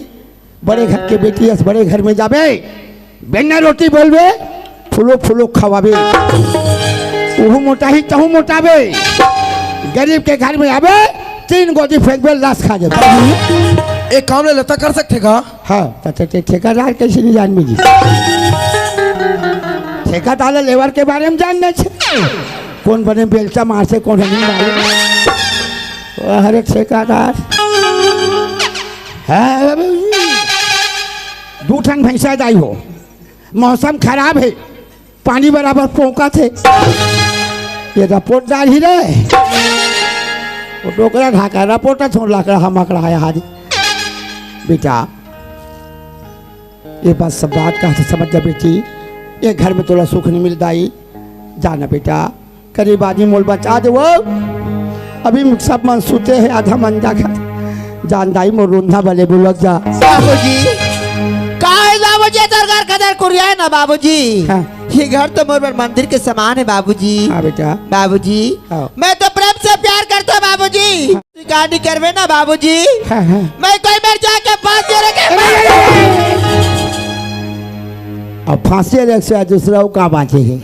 बड़े घर के बेटी इस बड़े घर में जाबे बेना रोटी बोलबे फूलो फूलो खवाबे वो मोटा ही तहु मोटाबे गरीब के घर में आबे 3 गोदी फेंकबे लाश खा जाबे एक काम ले लेता कर सकते का हाँ तो ठेकेदार कैसे नहीं जान मिली ठेकेदार लेबर के बारे में जानने छे कौन बने बेलचा मार से कौन नहीं मालूम हर एक ठेकेदार है 2 ठन भैंसा दाई हो मौसम खराब है पानी बराबर पोका थे ये रपोट डाल ही रहे वो टोकरा ढाका रपोटा छोड़ लाकड़ा हम आकड़ा है हाजी बेटा ये बात सब बात कहा समझ जा बेटी ये घर में थोड़ा सुख नहीं मिलता ही जाना बेटा करीब आदमी मोल बचा दे वो अभी सब मन सुते हैं आधा मन जा जान दाई मोर रूंधा भले बुलक जा बाबूजी काहे बाबूजी तोर घर कदर कुरिया है ना बाबूजी हाँ। ये घर तो मोर मंदिर के समान है बाबूजी हाँ बेटा बाबूजी हाँ। मैं तो प्रेम से प्यार करता हूँ बाबूजी गाड़ी करवे ना बाबूजी हाँ, हाँ। मैं कोई मर जाके फांसी लगे अब फांसी रख से दूसरा का बाँचे है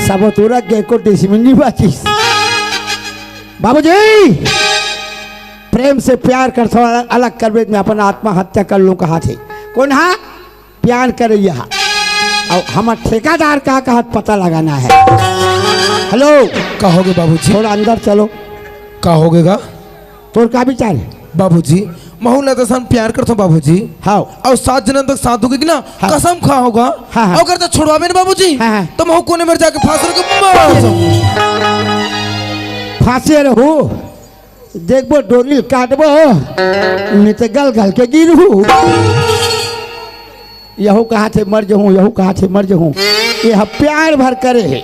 सब तोरा के को डिसमिनी बाची बाबूजी प्रेम से प्यार कर अलग करवे में अपना आत्महत्या कर लूँ कहा थे कौन हाँ प्यार कर यहाँ और हमारा ठेकेदार का हाथ पता लगाना है हेलो कहोगे बाबूजी थोड़ा अंदर चलो कहोगेगा तोर का विचार है बाबूजी महू ना तो सन प्यार करता हूँ बाबूजी हाँ और 7 जन्म तक साथ होगी ना हाँ। कसम खा होगा हाँ, हाँ। अगर तो छुड़वावे ना बाबूजी हाँ, हाँ। तो महू कोने में जाके फांस के मार फांसी रहो देखबो डोरी काटबो नहीं तो गल गल के गिरहू यहू कहाँ थे मर जहूँ यहू कहाँ थे मर जहूँ ये प्यार भर करे है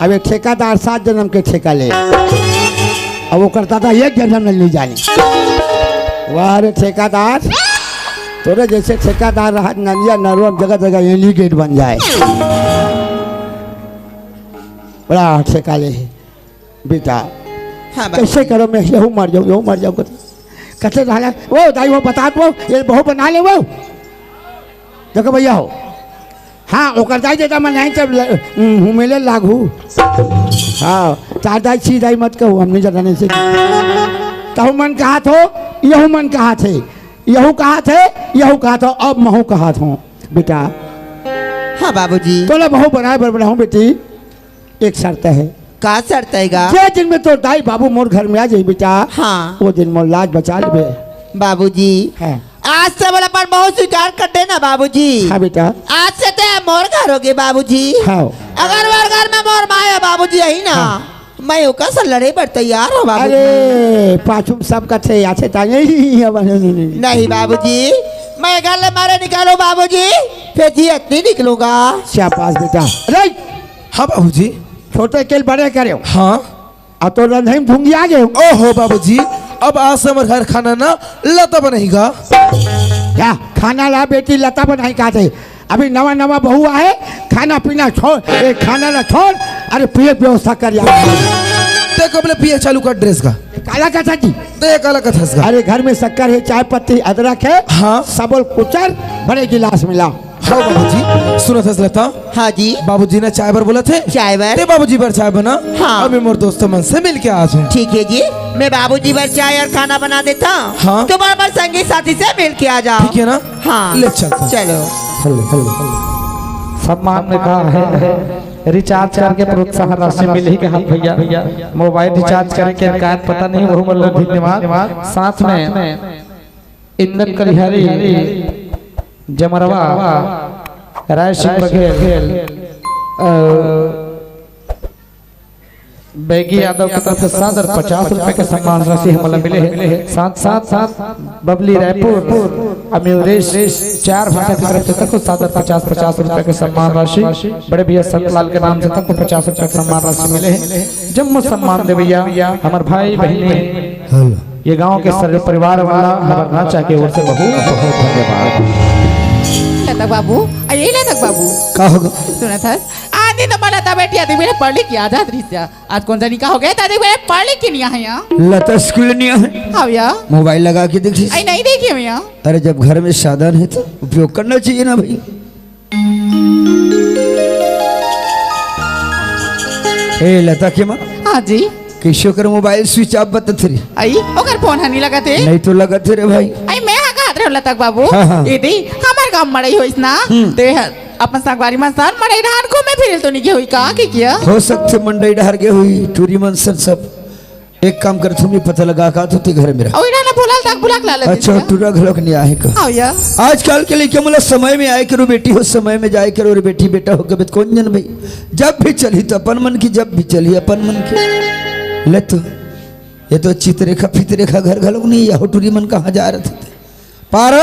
अब एक ठेकेदार 7 जन्म के ठेका ले अब वो करता था 1 जन्म में नहीं जाने वाह रे ठेकेदार तोरे जैसे ठेकेदार रहा नंदिया नरवम जगह जगह एलिगेट बन जाए बड़ा ठेका ले बेटा हाँ कैसे करो मैं यहू मर जाऊँ कहते रहना वो दाई वो बता दो ये बहू बना ले वो देखो भैया हो हाँ ओकर दाई देता मैं नहीं तब हुमेले लागू हाँ चार दाई छी दाई मत कहो हमने जगाने से तहु मन कहा थो यहू मन कहा थे यहू कहा थे यहू कहा था अब महू कहा था बेटा हाँ बाबूजी तोला बहु बनाए बड़ा हूँ बेटी एक शर्त है का शर्त हैगा जे दिन में तो दाई बाबू मोर घर में आ जाई बेटा हाँ वो दिन मोर लाज बचा लेबे बाबूजी है आज से बोला पर बहुत स्वीकार करते ना बाबूजी हाँ बेटा आज से ते मोर घर होगे बाबूजी हाँ अगर मोर घर में मोर माया बाबूजी आई ना मैं ओका से लड़े पर तैयार हूँ बाबूजी अरे पाछू सब कथे आछे ता नहीं नहीं बाबूजी मैं घर ले मारे निकालो बाबूजी फिर जी इतनी निकलूंगा शाबाश बेटा अरे हाँ बाबूजी। छोटे केल बड़े करे हाँ आ तो रंधई भूंगी आ गए ओहो बाबूजी अब आज से हमारे घर खाना ना लता बनेगा। क्या खाना ला बेटी लता बनाई का थे अभी नवा नवा बहू आए खाना पीना छोड़ खाना ला छोड़ अरे पिए व्यवस्था कर ते कबले पिए चालू कर ड्रेस का काला कथा जी ते काला कथस का। अरे घर में शक्कर है चाय पत्ती अदरक है हाँ सबल कुचर बड़े गिलास मिला हाँ बाबूजी सुनो था लता हाँ जी बाबूजी ने चाय पर बोला थे चाय बर ते बाबूजी पर चाय बना हाँ। अभी मोर दोस्तों मन से मिल के आ जाए। ठीक है जी मैं बाबूजी पर चाय और खाना बना देता हूँ हाँ। तुम्हारे पर संगी साथी से मिल के आ जाओ ठीक है ना हाँ ले चलता चलो सम्मान में कहा है रिचार्ज करके प्रोत्साहन राशि मिलेगी कि हाँ भैया मोबाइल रिचार्ज करके का पता नहीं वो मतलब धन्यवाद साथ में इंदन कलिहारी जमरवा राय सिंह बघेल बैगी यादव की तरफ से सादर 50 रुपए के सम्मान राशि हमें मिले हैं साथ बबली रायपुर अमयूरेश 4 भाषा की तरफ से तक सादर 50 रुपए के सम्मान राशि बड़े भैया संतलाल के नाम से तक 50 रुपए के सम्मान राशि मिले हैं जम्मू सम्मान दे भैया हमारे भाई बहने ये गांव के सर्व परिवार वाला हमारे नाचा के ओर से बहुत बहुत धन्यवाद। लतक बाबू अरे लतक बाबू का होगा सुना था आदि तो मला था बेटी आदि मेरे पढ़ लिख के आधा दृश्य आज कौन सा निकाह हो गया दादी मेरे पढ़ लिख के नहीं आए यहाँ लता स्कूल नहीं है हाँ भैया मोबाइल लगा के देखिए आई नहीं देखिए भैया अरे जब घर में साधन है तो उपयोग करना चाहिए ना भाई ए लता के माँ हाँ जी किशोर कर मोबाइल स्विच ऑफ बता थे आई ओकर फोन हनी लगा थे नहीं तो लगा थे रे भाई आई मैं हाँ कहा रहे लतक बाबू हाँ, हाँ। दीदी हमारे गाँव मड़ई हो ना ते अपन संगवारी में सान मड़ई धान घूमे फिर तो नहीं हुई कहा की किया हो सकते मंडई डहर के हुई टूरी मनसन सब एक काम कर तुम्हें पता लगा का तो ते घर मेरा और इन्हें ना बुला तक बुला ला लेते अच्छा टूरा घलोक नहीं आए का हाँ भैया आजकल के लिए क्या मतलब समय में आए करो बेटी हो समय में जाए करो रे बेटी बेटा हो कभी कौन जन भाई जब भी चली तो अपन मन की जब भी चली अपन मन की ले तो ये तो चितरेखा फितरेखा घर घलोक नहीं यहो टूरी मन कहाँ जा रहे थे पारो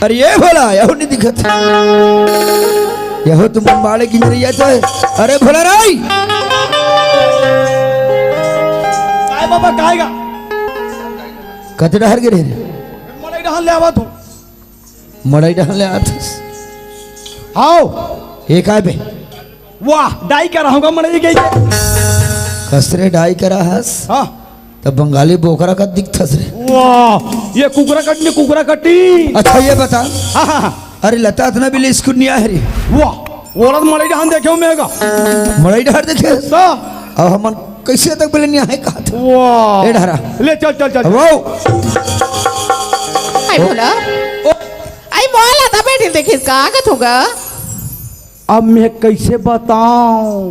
अरे ये भोला यहो नहीं दिखत यहो तुम बाड़े की नहीं जाता है अरे भोला राई काय बाबा कायगा कते डहर गिरे मलाई डहान ले आवा तू मड़ाई डहर ले आते आओ एक आए पे वाह डाई कर रहा मलाई गई कसरे डाई करा हस हाँ तब बंगाली बोकरा का दिखता रे वाह ये कुकरा कट्टी अच्छा ये बता हाँ हाँ हाँ अरे लता इतना भी स्कूल नहीं आया रे वाह औरत मलाई डहान देखे मेगा मड़ाई डहर देखे सा अब हम कैसे तक बोले नहीं आए कहा था वाह ए डहरा ले चल चल चल वो आई बोला आई मोला था बेटी देखिए इसका आगत होगा अब मैं कैसे बताऊं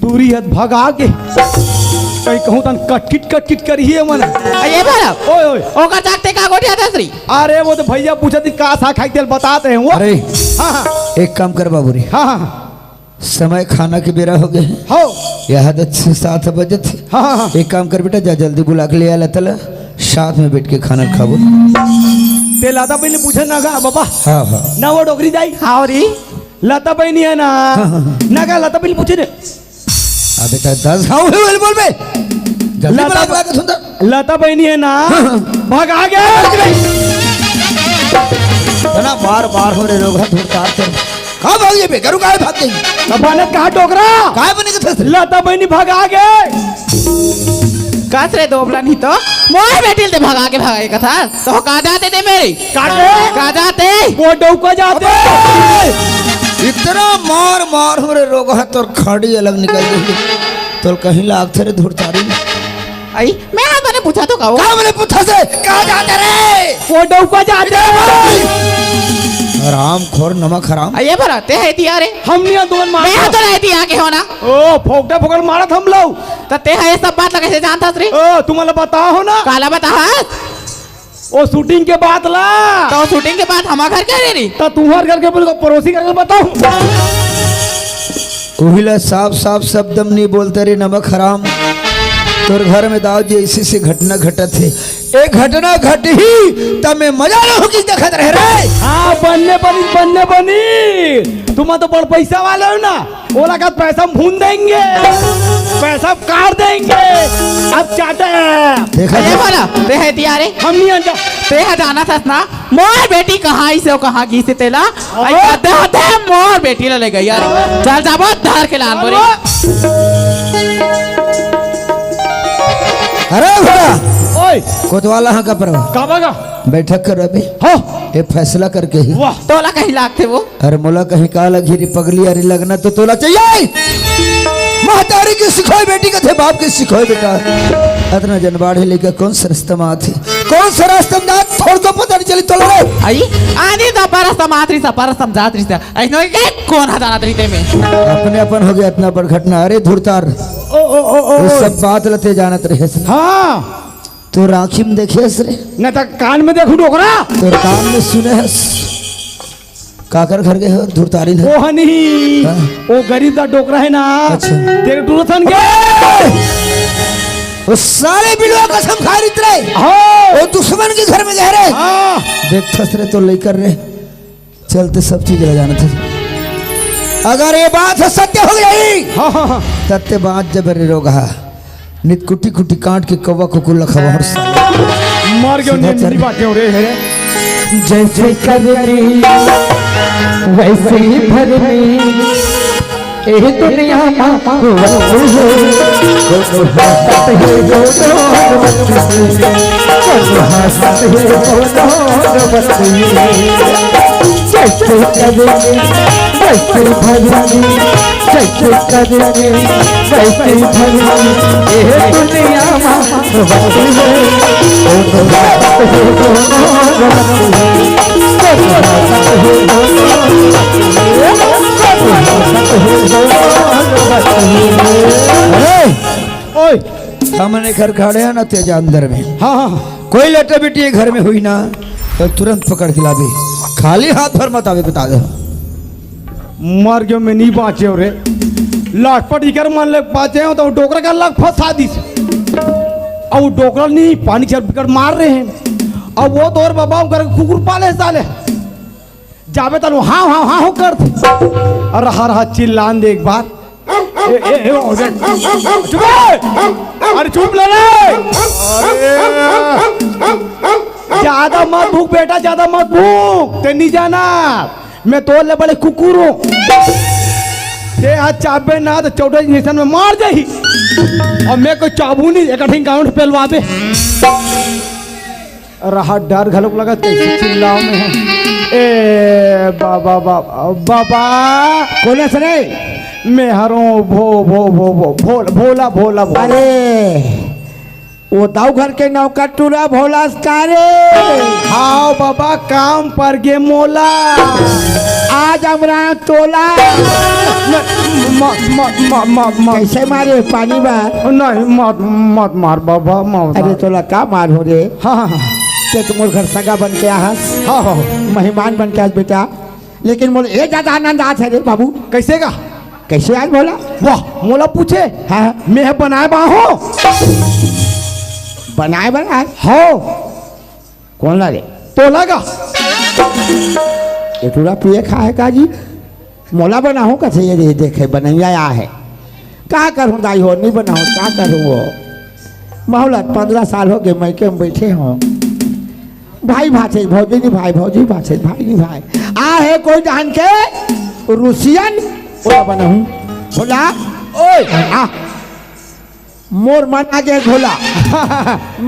दूरी हद भगा के कहीं कहूँ तन कटकिट करिए मन ये बोला ओए ओए ओका जागते का गोटिया था श्री अरे वो तो भैया पूछा थी का सा खाई तेल बताते हैं वो अरे हाँ हाँ एक काम कर बाबू रे हाँ हाँ समय खाना के बेरा हो गए हैं हो यहाँ तो 6-7 बजे थे हाँ हाँ हाँ एक काम कर बेटा जा जल्दी बुला के ले आया तला साथ में बैठ के खाना खाबो ते लाता पहले पूछे ना गा बाबा हाँ हाँ ना वो डोगरी जाई हाँ री लाता बहनी है ना ना गा लाता पहले पूछे ने अब बेटा 10 खाओ बोल बे जल्दी लता- बुला के सुंदर लाता बहनी है ना भगा गया ना बार बार हो रे रोगा धुरतार ते कहाँ भाग ये बे करू काहे भाग गई अब ने कहा टोकरा काहे बने के थे लाता बहनी भगा गए कसरे दोबला नहीं तो मोए बेटी ते भगा के कथा तो कहा जाते थे मेरी काटे कहा जाते वो डौका जाते इतना मार मार हमरे रोग है तोर खड़ी अलग निकल गई तो कहीं लाग थे रे धुरतारी आई मैं हाँ तूने पूछा तो कहो कहाँ मैंने पूछा से कहाँ जाते रे वो डौका जाते हराम खोर नमक हराम ये भराते है दिया रे हम नहीं दोन मैं मार तो रहती आके हो ना ओ फोकटा फोकट मारत हम लोग तो ते है ये सब बात लगे से जानता रे ओ तुम्हाला बताओ हो ना काला बता ओ शूटिंग के बाद ला तो शूटिंग के बाद हमारा घर क्या रे री तो तुम्हार करके बोल पड़ोसी करके बताओ उहिला साफ साफ शब्दम नहीं बोलते रे नमक हराम तोर घर में दाऊ जी ऐसी से घटना घटत है एक घटना घट ही तब मैं मजा ना होगी देखत रह रे हाँ बनने बनी तुम तो बड़ पैसा वाले हो ना ओला का पैसा हम भून देंगे पैसा काट देंगे अब चाटे देखा ये बोला ते है दिया रे हम नहीं अंजा ते है जाना था ना मोर बेटी कहाँ से कहाँ की से तेला आई कहते होते मोर बेटी ले गई यार चल जाबो धार के लान बोरी अरे भरा ओए कोतवाला हाँ का परवा काबागा बैठक कर अभी हो ये फैसला करके ही वाह तोला कहीं लागते वो अरे मोला कहीं का लगी री पगली अरे लगना तो तोला चाहिए महतारी की सिखोई बेटी का थे बाप की सिखोई बेटा इतना जनबाढ़े लेकर कौन सा रास्ता में आती कौन सा रास्ता में थोड़ को पता नहीं चली तोला रे आई आनी दा परस मात्री सा परस समझात्री सा ऐनो के कौन हदाना तरीते में अपने अपन हो गया इतना बड़ घटना अरे धुरतार ओ ओ ओ ओ ये सब बात लते जानत रहे हाँ तो राखी में देखे रे न तो कान में देखू डोकरा तो कान में सुने हस काकर घर गए हो धुरतारी ने वो हनी हाँ। वो गरीब का डोकरा है ना अच्छा। तेरे टूरथन के वो सारे बिलवा कसम खा रही रे हाँ वो दुश्मन के घर में गए रे हाँ देख फस रे तो लेकर रे चलते सब चीज रह जाना था अगर ये बात है सत्य हो गई हाँ हाँ हाँ तत्ते बात जब रे रोगा नित कुटी कुटी काट के कौवा कुकुर लखवा हर साल मार गयो सीधा चल। नींद बात क्यों रे है जैसे करनी वैसे ही भरनी ए दुनिया में दोनों हंसत है दोनों जैसे करनी वैसे भरनी जैसे करनी वैसे भरनी ए दुनिया में वैसे ओए हमने घर खड़े हैं ना तेजा अंदर में हाँ हाँ कोई लटे बेटी घर में हुई ना तो तुरंत पकड़ के लावे खाली हाथ भर मत आवे बता दो मर गयो मैं नहीं बाँचे हो रे लाख पर इकर मान ले बाँचे हो तो डोकरा का लाख फंसा दी अब वो डोकरा नहीं पानी चल बिकट मार रहे हैं अब वो तो और बाबा कर कुकुर पाले साले जावे तनु हाँ हाँ हाँ हो कर अरे हर हाथ चिल्लान दे एक बार ओ देख चुप अरे चुप ले ज्यादा मत भूख बेटा ज्यादा मत भूख ते नहीं जाना मैं तो ले बड़े कुकुर हूँ ते हाथ चाबे ना तो चौदह इंजेक्शन में मार जाही और मैं कोई चाबू नहीं एक गाउंड पेलवा दे रहा डर घलोक लगा कैसे चिल्लाओ में है ए बाबा बाबा बाबा कौन है सरे मैं हरो भो भो भो भो भोला भोला भोला भोला अरे वो दाऊ घर के नौकर टूरा भोला कारे हाँ बाबा काम पर गे मोला आज हमरा तोला कैसे मारे पानी बार नहीं मत मत मार बाबा मत अरे तोला का मार हो रे हाँ हाँ ते तुम घर सगा बन के आहस हाँ हाँ मेहमान बन के आज बेटा लेकिन मोल ये ज्यादा आनंद आज है रे बाबू कैसे का कैसे आज बोला वाह मोला पूछे हाँ मैं बनाए बाहो बनाए बनाए हो कौन ला रे तो लगा ये टूरा पिए खाए का जी मोला बनाऊं कैसे ये रे देखे बनैया आया है कहाँ करूँ दाई हो नहीं बनाऊँ क्या करूँ वो मोहलत 15 साल हो गए मैके में बैठे हों भाई भाषे भौजी नहीं भाई भौजी भाषे भाई नहीं भाई आ है कोई जान के रूसियन बोला बनाऊँ बोला ओए आ मोर मन आगे झोला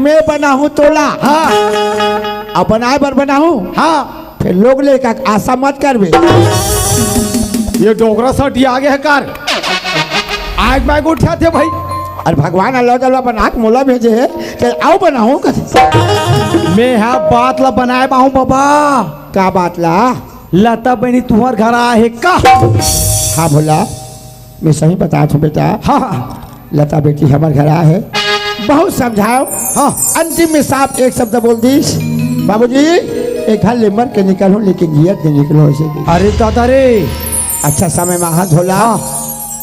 मैं बनाऊँ तोला हाँ अब बनाए बर बनाऊँ हाँ फिर लोग लेकर आशा मत करबे। ये डोगरा सट ये आगे है कार आज मैं को उठा थे भाई। और भगवान अल्लाह ताला बना के मोला भेजे है चल आओ बनाऊं कथे। मैं हाँ बात ला बनाए बाहू बाबा। का बात ला? लता बहनी तुम्हार घर आए का? हाँ भोला मैं सही बता तू बेटा। हाँ लता बेटी हमारे घर आया है, बहुत समझाओ। हाँ अंतिम में साफ एक शब्द बोल दीस बाबूजी एक घर ले मर के निकलो लेकिन जियत के निकलो ऐसे की। अरे दादा रे अच्छा समय में हाथ धोला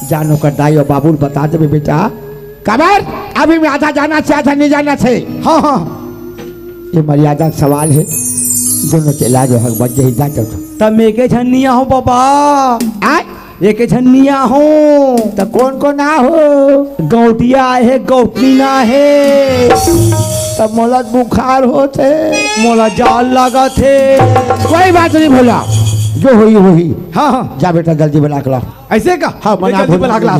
जानो कर दाई और बाबू बता दे बेटा कबर अभी मैं आधा जाना से आधा नहीं जाना से। हाँ हाँ ये मर्यादा का सवाल है दोनों के इलाज हो बच जाए जा तब मैं के झन्निया हो बाबा। एक झन्निया हो तो कौन को ना हो गौटिया है गौटनी ना है तब मोला बुखार होते मोला जाल लगा थे। कोई बात नहीं भोला जो हुई हुई। हाँ हाँ जा बेटा जल्दी बना के ला। ऐसे का हाँ बना जल्दी बना के ला।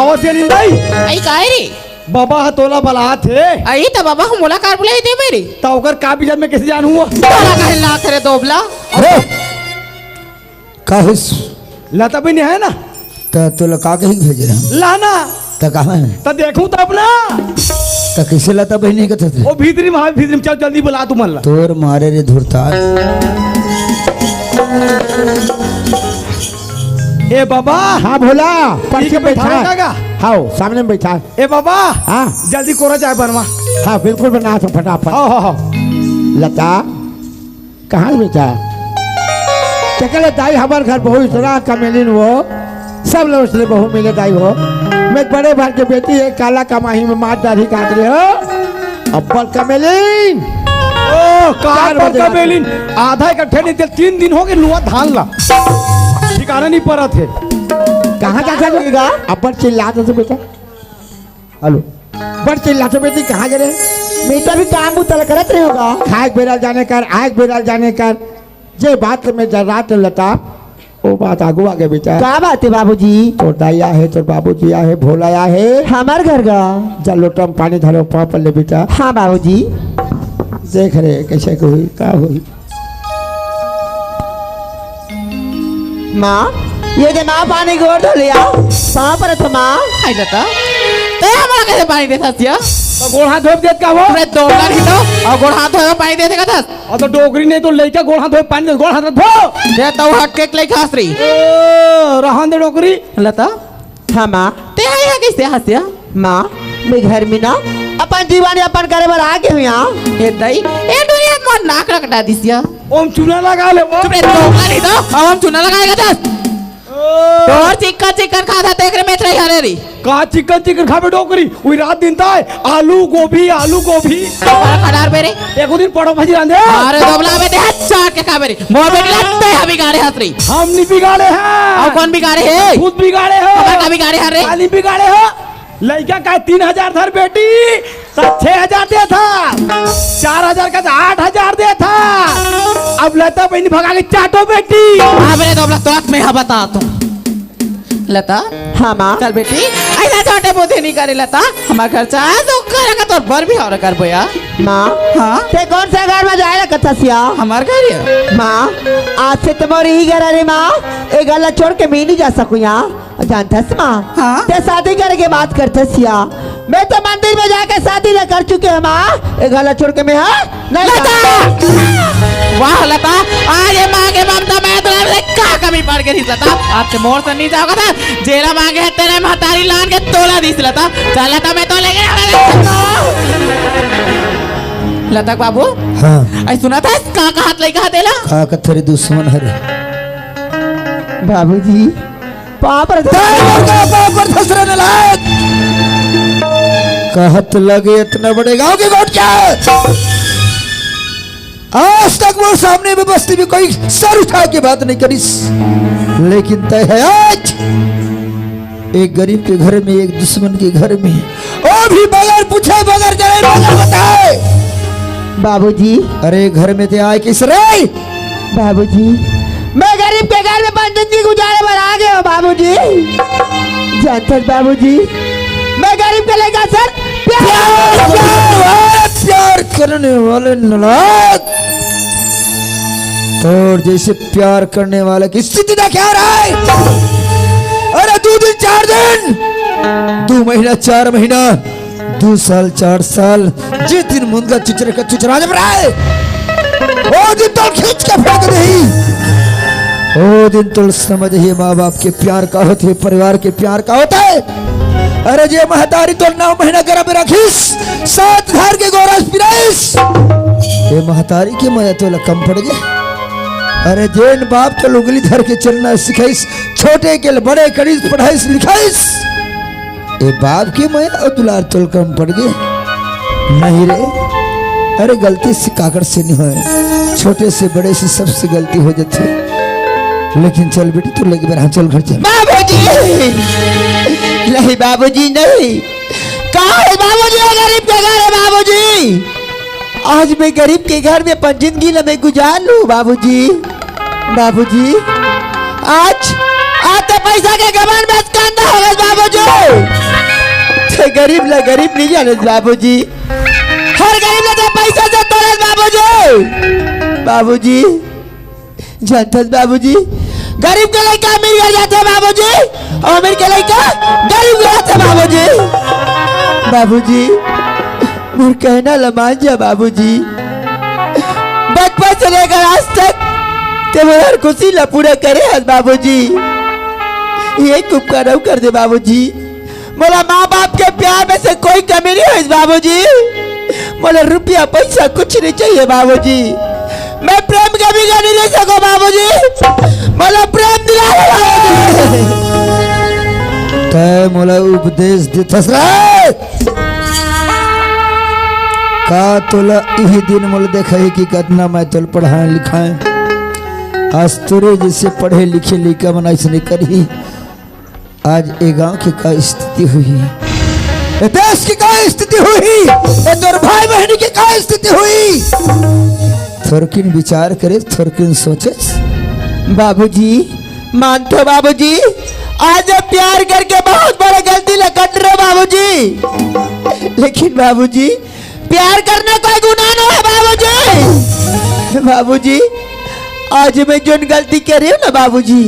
अवश्य निंदाई आई काहे रे बाबा हतोला बला थे आई त बाबा हम मुलाकात बुलाई दे मेरी तो ओकर का बिजन में कैसे जान हुआ? तोला काहे ला करे दोबला अरे काहिस लता बहनी है ना तो तू का कहीं भेज रहा लाना तो कहाँ है तो देखूं तो अपना तो कैसे लता बहनी का थे वो भीतरी में भीतरी में चल जल्दी बुला तू मन ला। तोर मारे रे धुरता ए बाबा हाँ भोला ठीक है, बैठा रहेगा? हाँ सामने में बैठा। ए बाबा हाँ जल्दी कोरा चाय बनवा। हाँ बिल्कुल बना तो फटाफट। हाँ हाँ हाँ लता कहाँ है बेटा? चकले दाई हमारे घर बहु इतना कमेलिन वो सब लोग उसने बहु मिले दाई हो। मैं बड़े भाई के बेटी है काला कमाही में मार दाढ़ी काट रहे हो अब्बल कमेलिन। ओ कार का बेलिन आधा इकट्ठे नहीं थे 3 दिन हो गए लुआ धान ला ठिकाना नहीं पड़ा थे। कहाँ जाता जाएगा? अब्बल चिल्लाते थे बेटा। हेलो बड़ चिल्लाते बेटी कहाँ जा रहे? बेटा भी काम उतल करत रहे होगा। खाए बेरल जाने कर आग बेरल जाने कर जे बात में जरात लता वो बात आगू आगे बेटा। क्या बात है बाबूजी? तो दाइया है तो बाबूजी आ है भोला आ है हमार घर का। जा लोटा में पानी धरो पाँव पर ले बेटा। हाँ बाबूजी देख रहे कैसे को हुई का हुई। माँ ये जो माँ पानी गोड़ धो लिया कहाँ पर था माँ? आई लता ते हमरा कैसे पानी देता सिया तो गोड़ हाथ धोप देत का वो तुमने दोबला नहीं तो और गोड़ हाथ धोए पानी दे देगा दस और तो डोगरी नहीं तो लेके गोड़ हाथ धोप पानी दे गोड़ हाथ धो दे तो हट के ले खास रही रहन दे डोगरी। लता हाँ माँ ते आई है कैसे हंसिया माँ मैं घर में ना अपन दीवानी अपन करे बर आगे हुई यहाँ। ए दई ए दुनिया में नाक रखटा दिसिया ओम चूना लगा ले वो तुमने दोबला नहीं तो अब हम चुना लगाएगा दस और चिकन चिकन खाता देख रहे मैं रही हरे री का चिकन चिकन खावे डोगरी वही रात दिन था आलू गोभी बड़ा खडार बेरे एक दिन पड़ो भाजी रांधे अरे दोबला में दे हाथ चाट के खा बेरे मोर बेटी लगते है बिगाड़े हसरी हम नहीं बिगाड़े हैं और कौन बिगाड़े है खुद बिगाड़े हो का बिगाड़े हरे खाली बिगाड़े हो। लड़का का 3000 था बेटी तो 6000 दे था 4000 का 8000 दे था अब लता बहनी भगा के चाटो बेटी। हाँ मेरे दोबला तो मैं हाँ बता तुम लता हाँ माँ चल बेटी ऐसा छोटे बुद्धि नहीं करे लता हमारा खर्चा तो करेगा तो बर भी और कर बोया माँ हाँ ते कौन सा घर में जाएगा कथा सिया? हमारे घर है माँ आज से तुम्हारी ही घर अरे माँ एक गला छोड़ के मैं नहीं जा सकूँ यहाँ जानता माँ। हाँ? ते शादी करे के बात करते सिया मैं तो मंदिर में जाके शादी न कर चुके हैं माँ एक गला छोड़ के मैं हाँ नहीं लता वाह लता आज ये मांगे ममता मैं तो का कभी पड़ के नहीं लता आज से मोर से नहीं जाओगा था जेला मांगे है तेरे महतारी लान के तोला दिस लता चल लता मैं तो लेके लता बाबू हाँ आई सुना था का हाथ लेके हाथ देला का कथरी दुश्मन हरे बाबूजी पाप कहत लगे इतने बड़े गांव के गोट क्या आज तक वो सामने में बस्ती में कोई सर उठा के बात नहीं करी लेकिन तय है आज एक गरीब के घर में एक दुश्मन के घर में वो भी बगैर पूछे बगैर जाने बगैर बताए बाबूजी अरे घर में थे आए किस रे बाबूजी मैं गरीब के घर में जिंदगी गुजारे पर आ गया हूँ बाबूजी जानते बाबूजी मैं गरीब का लेकर सर प्यार करने वाले नालायक, और जैसे प्यार करने वाले की स्थिति ना क्या रहा है। अरे 2 दिन 4 दिन, 2 महीना 4 महीना, 2 साल 4 साल, जिस दिन मुंगा चुचरे का चुचरा जब रहा है वो दिन तो खींच के फेंक नहीं। ओ दिन तो समझिए माँ बाप के प्यार का होते है, परिवार के प्यार का होता है। अरे जे महतारी तो 9 महीना गर्भ में रखीस, 7 धार के गोरस पिराइस, ये महतारी के माया तो कम पड़ गया। अरे जेन बाप तो उंगली धर के चलना सिखाइस, छोटे के बड़े करीस पढ़ाइस लिखाइस, ये बाप की माया और दुलार तो कम पड़ गए। नहीं रे, अरे गलती से काकड़ से नहीं है, छोटे से बड़े से सबसे गलती हो जाती है। लेकिन चल बेटी तू लेके मेरा चल घर चल। बाबूजी नहीं, बाबूजी नहीं, कहाँ है बाबूजी? गरीब के घर है बाबूजी। आज मैं गरीब के घर में 5 जिंदगी मैं गुजार लूं बाबूजी। बाबूजी आज तो पैसा के गबन में कंधा हो गए बाबूजी। तो गरीब ला गरीब नहीं जाने बाबूजी, हर गरीब ला तो पैसा से तोड़े बाबूजी। बाबूजी जानते बाबूजी, गरीब के लड़का अमीर घर जाते बाबूजी, और अमीर के लड़का गरीब घर जाते बाबूजी। बाबूजी मुझे कहना लमान जा बाबूजी, बचपन से लेकर आज तक ते हर खुशी ला पूरा करे हस बाबूजी। ये उपकार कर दे बाबूजी, मोला माँ बाप के प्यार में से कोई कमी नहीं है बाबूजी। मोला रुपया पैसा कुछ नहीं चाहिए बाबूजी, मैं प्रेम कभी का नहीं ले सको बाबूजी, मोला प्रेम दिला तय मोला उपदेश देथस रे का तोला यही दिन मोल देखा है कि कितना मैं तोल पढ़ाए लिखाए। आज तोरे जैसे पढ़े लिखे लिखा मना इसने करी, आज ए गांव की का स्थिति हुई, ए देश की का स्थिति हुई, ए तोर भाई बहन की का स्थिति हुई। थोरकिन विचार करे, थोरकिन सोचे। बाबूजी मानते हो बाबूजी, आज प्यार करके बहुत बड़ी गलती लग रहे बाबूजी। लेकिन बाबूजी प्यार करना कोई गुनाह नहीं है बाबूजी। बाबूजी आज मैं जो गलती कर रही हूँ ना बाबूजी,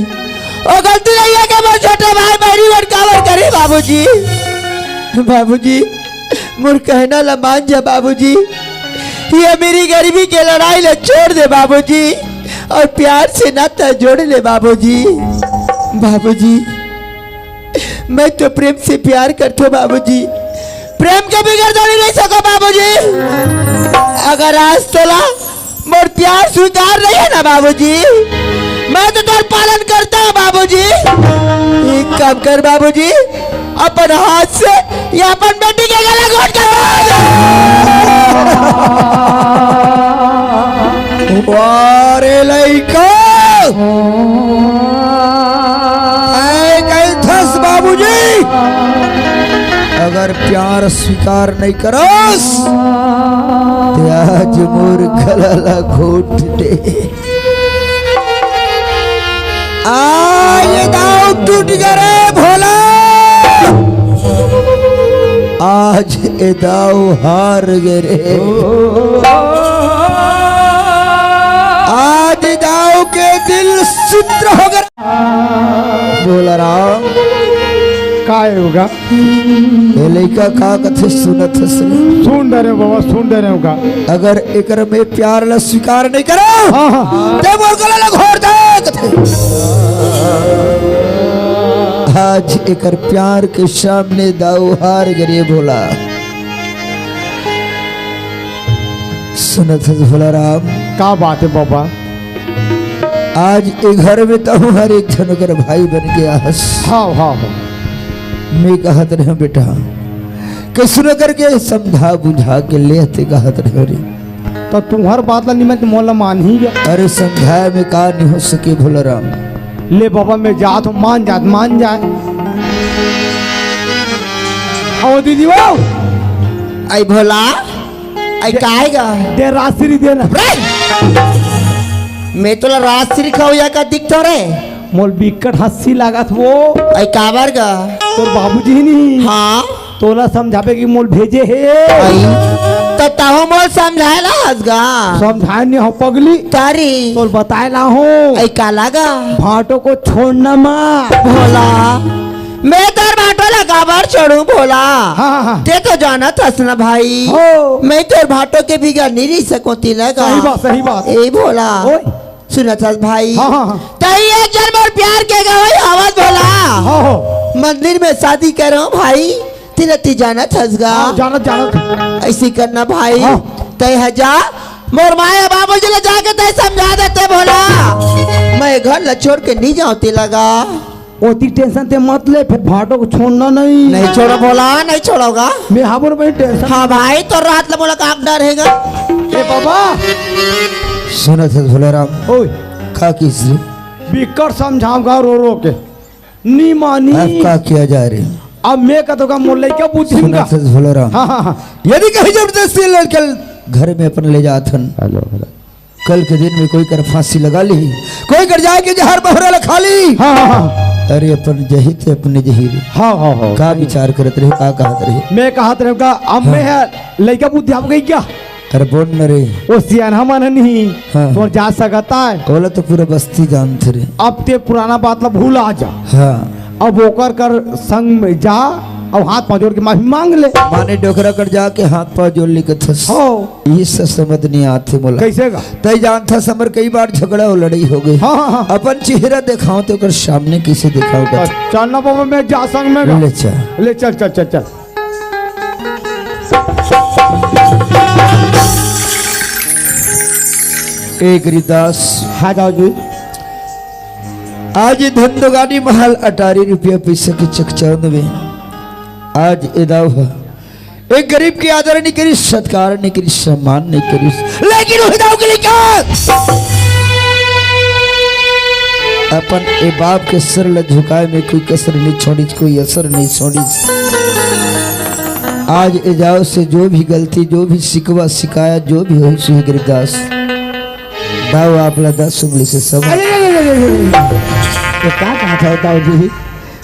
वो गलती नहीं है कि मैं छोटे भाई बहनी और कावर करे बाबूजी। बाबूजी मुझे कहना ला मान जा बाबूजी, ये मेरी गरीबी के लड़ाई ले छोड़ दे बाबूजी, और प्यार से नाता जोड़ ले बाबूजी। बाबूजी मैं तो प्रेम से प्यार करता हूँ बाबूजी, प्रेम के बिगड़ नहीं सको बाबूजी। अगर आज तोला मोर प्यार स्वीकार नहीं है ना बाबूजी, मैं तो तोर पालन करता हूँ बाबूजी। एक काम कर बाबूजी, अपन हाथ से या अपन बेटी के गला घोट कर वारे लइका थस बाबूजी, अगर प्यार स्वीकार नहीं करोस तो आज मोर गला घोट दे। आज दाव टूट गए भोला, आज ए दाव हार गए, आज दाव के दिल सूत्र हो गए। बोला राम का होगा? ये लड़का का कथे सुनत हसने सुन रहे हो बाबा, सुन रहे होगा। अगर एकर में प्यार ला स्वीकार नहीं करो ते मोर गला ला घोर दे कथे। आज एकर प्यार के सामने दाव हार गए भोला। सुनत हस भोला राम का बात है बाबा? आज ए घर में तो हर एक जन कर भाई बन गया हस। हाँ हाँ हाँ, मैं कहत रहे बेटा कि सुन करके समझा बुझा के लेते कहत रहे रे, तो तुम्हार बात ला निमत मोला मान ही गया। अरे समझाए में का नहीं हो सके भोला राम। ले बाबा मैं जात हूँ, मान जाए। आओ दीदी वो आई भोला आई काहेगा दे राशि देना। मैं तो राशि खाऊ या का दिखता रे मोल बिकट हंसी लागत वो। आई काबर का तोर बाबूजी ही नहीं। हाँ तोला समझावे की मोल भेजे है तो ताहू मोल समझाएला हसगा समझाए नहीं हो पगली तारी तो बताए ना हो ऐ का लगा भाटो को छोड़ना माँ भोला मैं तर भाटो लगा बार छोड़ू भोला हाँ हाँ ते तो जाना था ना भाई हो मैं तो भाटो के बिगड़ नहीं सकोती लगा सही बात ए भोला ओए सुना था भाई हाँ हाँ हाँ तई एक जन मोर प्यार के गए आवाज भोला हाँ हो मंदिर में शादी कर रहा हूँ भाई तिलती जाना थसगा जानत जानत ऐसी करना भाई हाँ। तय हजा मोर माया बाबू जी ले जाके तय समझा देते भोला मैं घर ल छोड़ के नहीं जाती लगा ओती टेंशन ते मत ले फिर भाटो को छोड़ना नहीं नहीं छोड़ो भोला नहीं छोड़ोगा मैं हाबुर में टेंशन हाँ भाई तो रात ल बोला काम डर रहेगा ए बाबा सुना था भोलाराम ओए का किस बिकट समझाऊंगा रो रो के नी मानी आप का किया जा रहे अब मैं कहता का मोल क्या सुना पूछूंगा था भोलाराम हाँ हाँ हाँ यदि कहीं जबरदस्ती लड़कल घर में अपन ले जाथन कल के दिन में कोई कर फांसी लगा ली कोई कर जाके जहर बहरा खा ली हाँ हाँ हाँ अरे अपन जही थे अपने जही हाँ हाँ हाँ का विचार करत रहे का कहत रहे मैं कहा तेरे अब मैं है लड़का बुद्धि आप गई क्या अरे बोल न रे वो सियाना मन नहीं हाँ। तो जा सकता है बोला तो पूरा बस्ती जानते रे अब ते पुराना बात ला भूल आ जा हाँ अब ओकर कर संग में जा और हाथ पाँव जोड़ के माफी मांग ले माने डोकरा कर जाके हाथ पाँव जोड़ ली के थस हो ये सब समझ नहीं आते बोला कैसे का तय जान था समर कई बार झगड़ा और लड़ाई हो गई हाँ हाँ हाँ अपन चेहरा दिखाओ तो कर सामने कैसे दिखाओगा चलना बाबा मैं जा संग में ले चल ले चल चल चल चल एक रिदास हाँ जाओ जी आज धंधोगानी महल 18 रुपया पैसा के चकचौंध में आज एदाव है एक गरीब की आदर नहीं करी सत्कार नहीं करी सम्मान नहीं करी लेकिन हिदाव के लिए क्या अपन ए बाप के सर ल झुकाए में कोई कसर नहीं छोड़ी कोई असर नहीं छोड़ी आज एजाव से जो भी गलती जो भी शिकवा शिकायत जो भी हो सुही गरीबदास दाव आप ला 10 उंगली से सब तो क्या कहा चाहता हूँ जी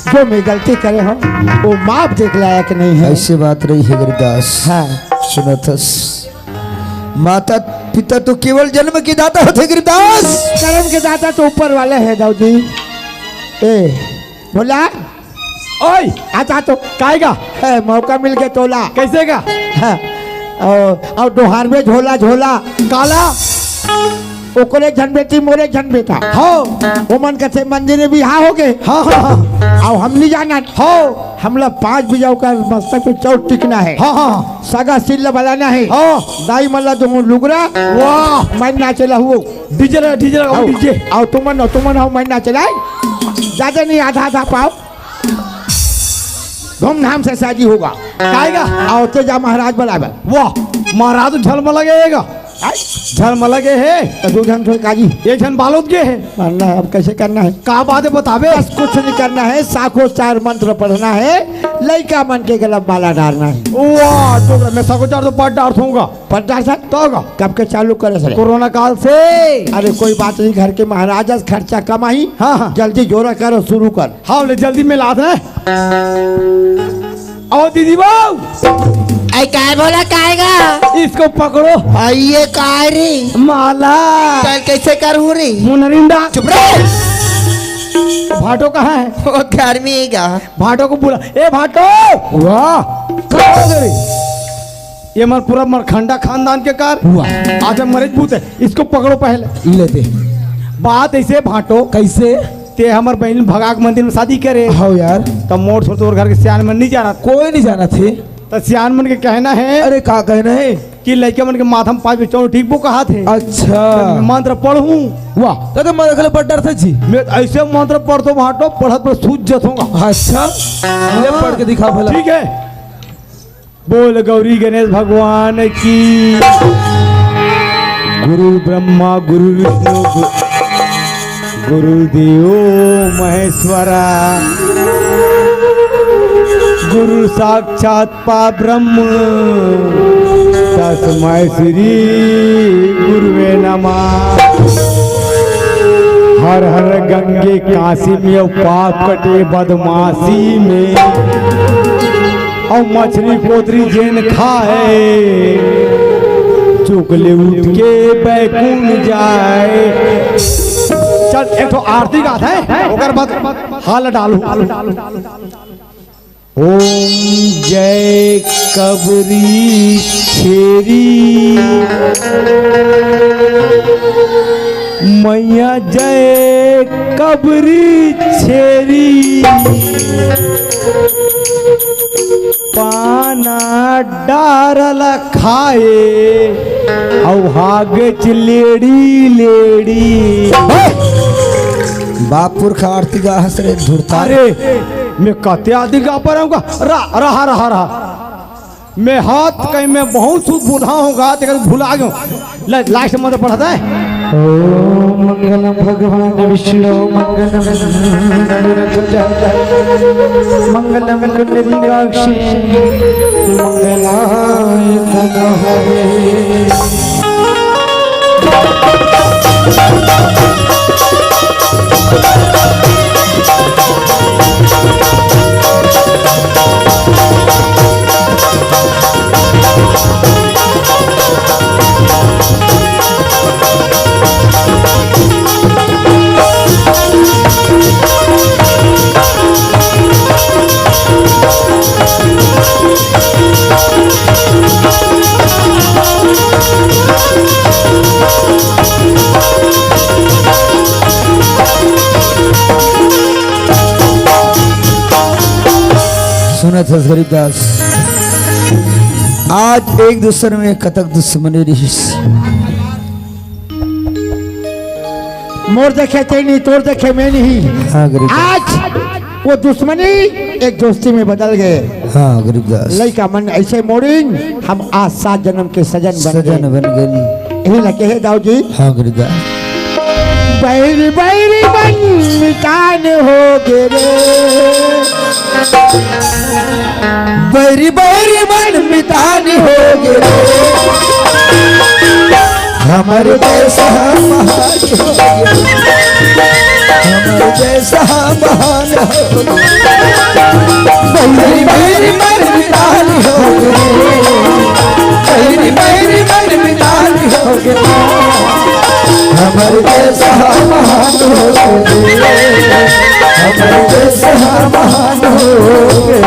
जो मैं गलती करे हो वो माप देख लायक नहीं है ऐसे बात रही है गरीबदास हाँ सुनथस माता पिता तो केवल जन्म के दाता होते गरीबदास कर्म के दाता तो ऊपर वाले हैं दाऊ जी ए बोला ओए आता तो काएगा है मौका मिल गया तोला कैसे का हाँ, और दोहार में झोला झोला काला ओकरे झन बेटी मोरे झन बेटा हो वो मन कसे मंदिर में भी हाँ हो गए हाँ हाँ हाँ और हम नहीं जाना हो हमला 5 बिजाऊ का मस्तक पे चौट टिकना है हाँ हाँ सगा सिल बनाना है हाँ दाई मल्ला तुम लुगरा वाह मैं नाचेला हुआ डीजे डीजे और तुमन हो मैं नाचेला ज्यादा नहीं आधा आधा पाओ धूमधाम से शादी होगा आएगा और तेजा महाराज बराबर वाह महाराज झलम लगेगा झलम लगे है दो जन थोड़ी काजी एक जन बालोद के है करना है अब कैसे करना है का बात है बतावे बस कुछ नहीं करना है साखो 4 मंत्र पढ़ना है लड़का मन के गला माला डालना है वाह तो मैं साखो 4 तो पढ़ डाल दूंगा पढ़ डाल सकता होगा कब के चालू करे सर कोरोना काल से अरे कोई बात नहीं घर के महाराजा खर्चा कमाई हाँ हाँ जल्दी जोरा करो शुरू कर हाँ जल्दी में लाद है आओ दीदी बाबू ऐ काय बोला काएगा इसको पकड़ो आइए काय रे माला चल कैसे करूँ रे मुनरिंदा चुप रहे भाटो कहाँ है वो घर में ही गा भाटो को बुला ए भाटो वाह कहाँ हो गए ये मर पूरा मरखंडा खानदान के कार हुआ आज मरीज भूत है इसको पकड़ो पहले लेते बात ऐसे भाटो कैसे ते हमार बहन भगाक मंदिर में शादी करे हाँ यार तब मोड़ छोड़ तोड़ घर के सियान मन नहीं जाना कोई नहीं जाना थे तो सियान मन के कहना है अरे का कहना है कि लड़के मन के माथम 5 बच्चों ठीक वो कहा थे अच्छा मंत्र पढ़ूं वाह तो मैं पढ़ डर था जी मैं ऐसे मंत्र पढ़तो भाटो पढ़त पर सूझ जत होगा अच्छा ले पढ़ के दिखा भला ठीक है बोल गौरी गणेश भगवान की गुरु ब्रह्मा गुरु विष्णु गुरुदेव महेश्वरा गुरु साक्षात परब्रह्म तस्मै श्री गुरुवे नमः हर हर गंगे काशी में पाप कटे बदमाशी में और मछली कोतरी जेन खाए चुगले उठ के बैकुंठ जाए। चल एक तो आरती गात है ओकर बाद हाल डालू। ओम जय कबरी छेरी मैया जय कबरी छेरी पाना डारल खाए और हागच लेडी लेडी। बापुर का आरती गा हसरे धुरता अरे मैं कहते आदि गा पर रहा रहा रहा मैं हाथ कहीं मैं बहुत सूद बुढ़ा होगा तो भुला गया। लास्ट में पढ़ता है ओम मंगलम भगवान विष्णु मंगलम मंगलम कुंडलीकाक्षी मंगलाय तनोहरे। सुना था गरीबदास आज एक दूसरे में कतक दुश्मनी रही। मोर देखे थे नहीं तोर देखे मैं नहीं। हाँ गरीबदास आज वो दुश्मनी एक दोस्ती में बदल गए। हाँ गरीबदास लड़का मन ऐसे मोड़िन हम आज 7 जन्म के सजन बन गए। यही लगे है दाऊ जी। हाँ गरीबदास बैरी बैरी बन मिटान हो गे रे बैरी बैरी मन मितानी हो गे हमारे जैसा महान हमारे जैसा महान बैरी बैरी मन मितानी हो गे बैरी बैरी मन मितानी हो गे हमारे जैसा महान हो गे हमारे जैसा महान हो गे।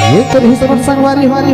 ये तो नहीं समझ संगवारी हमारी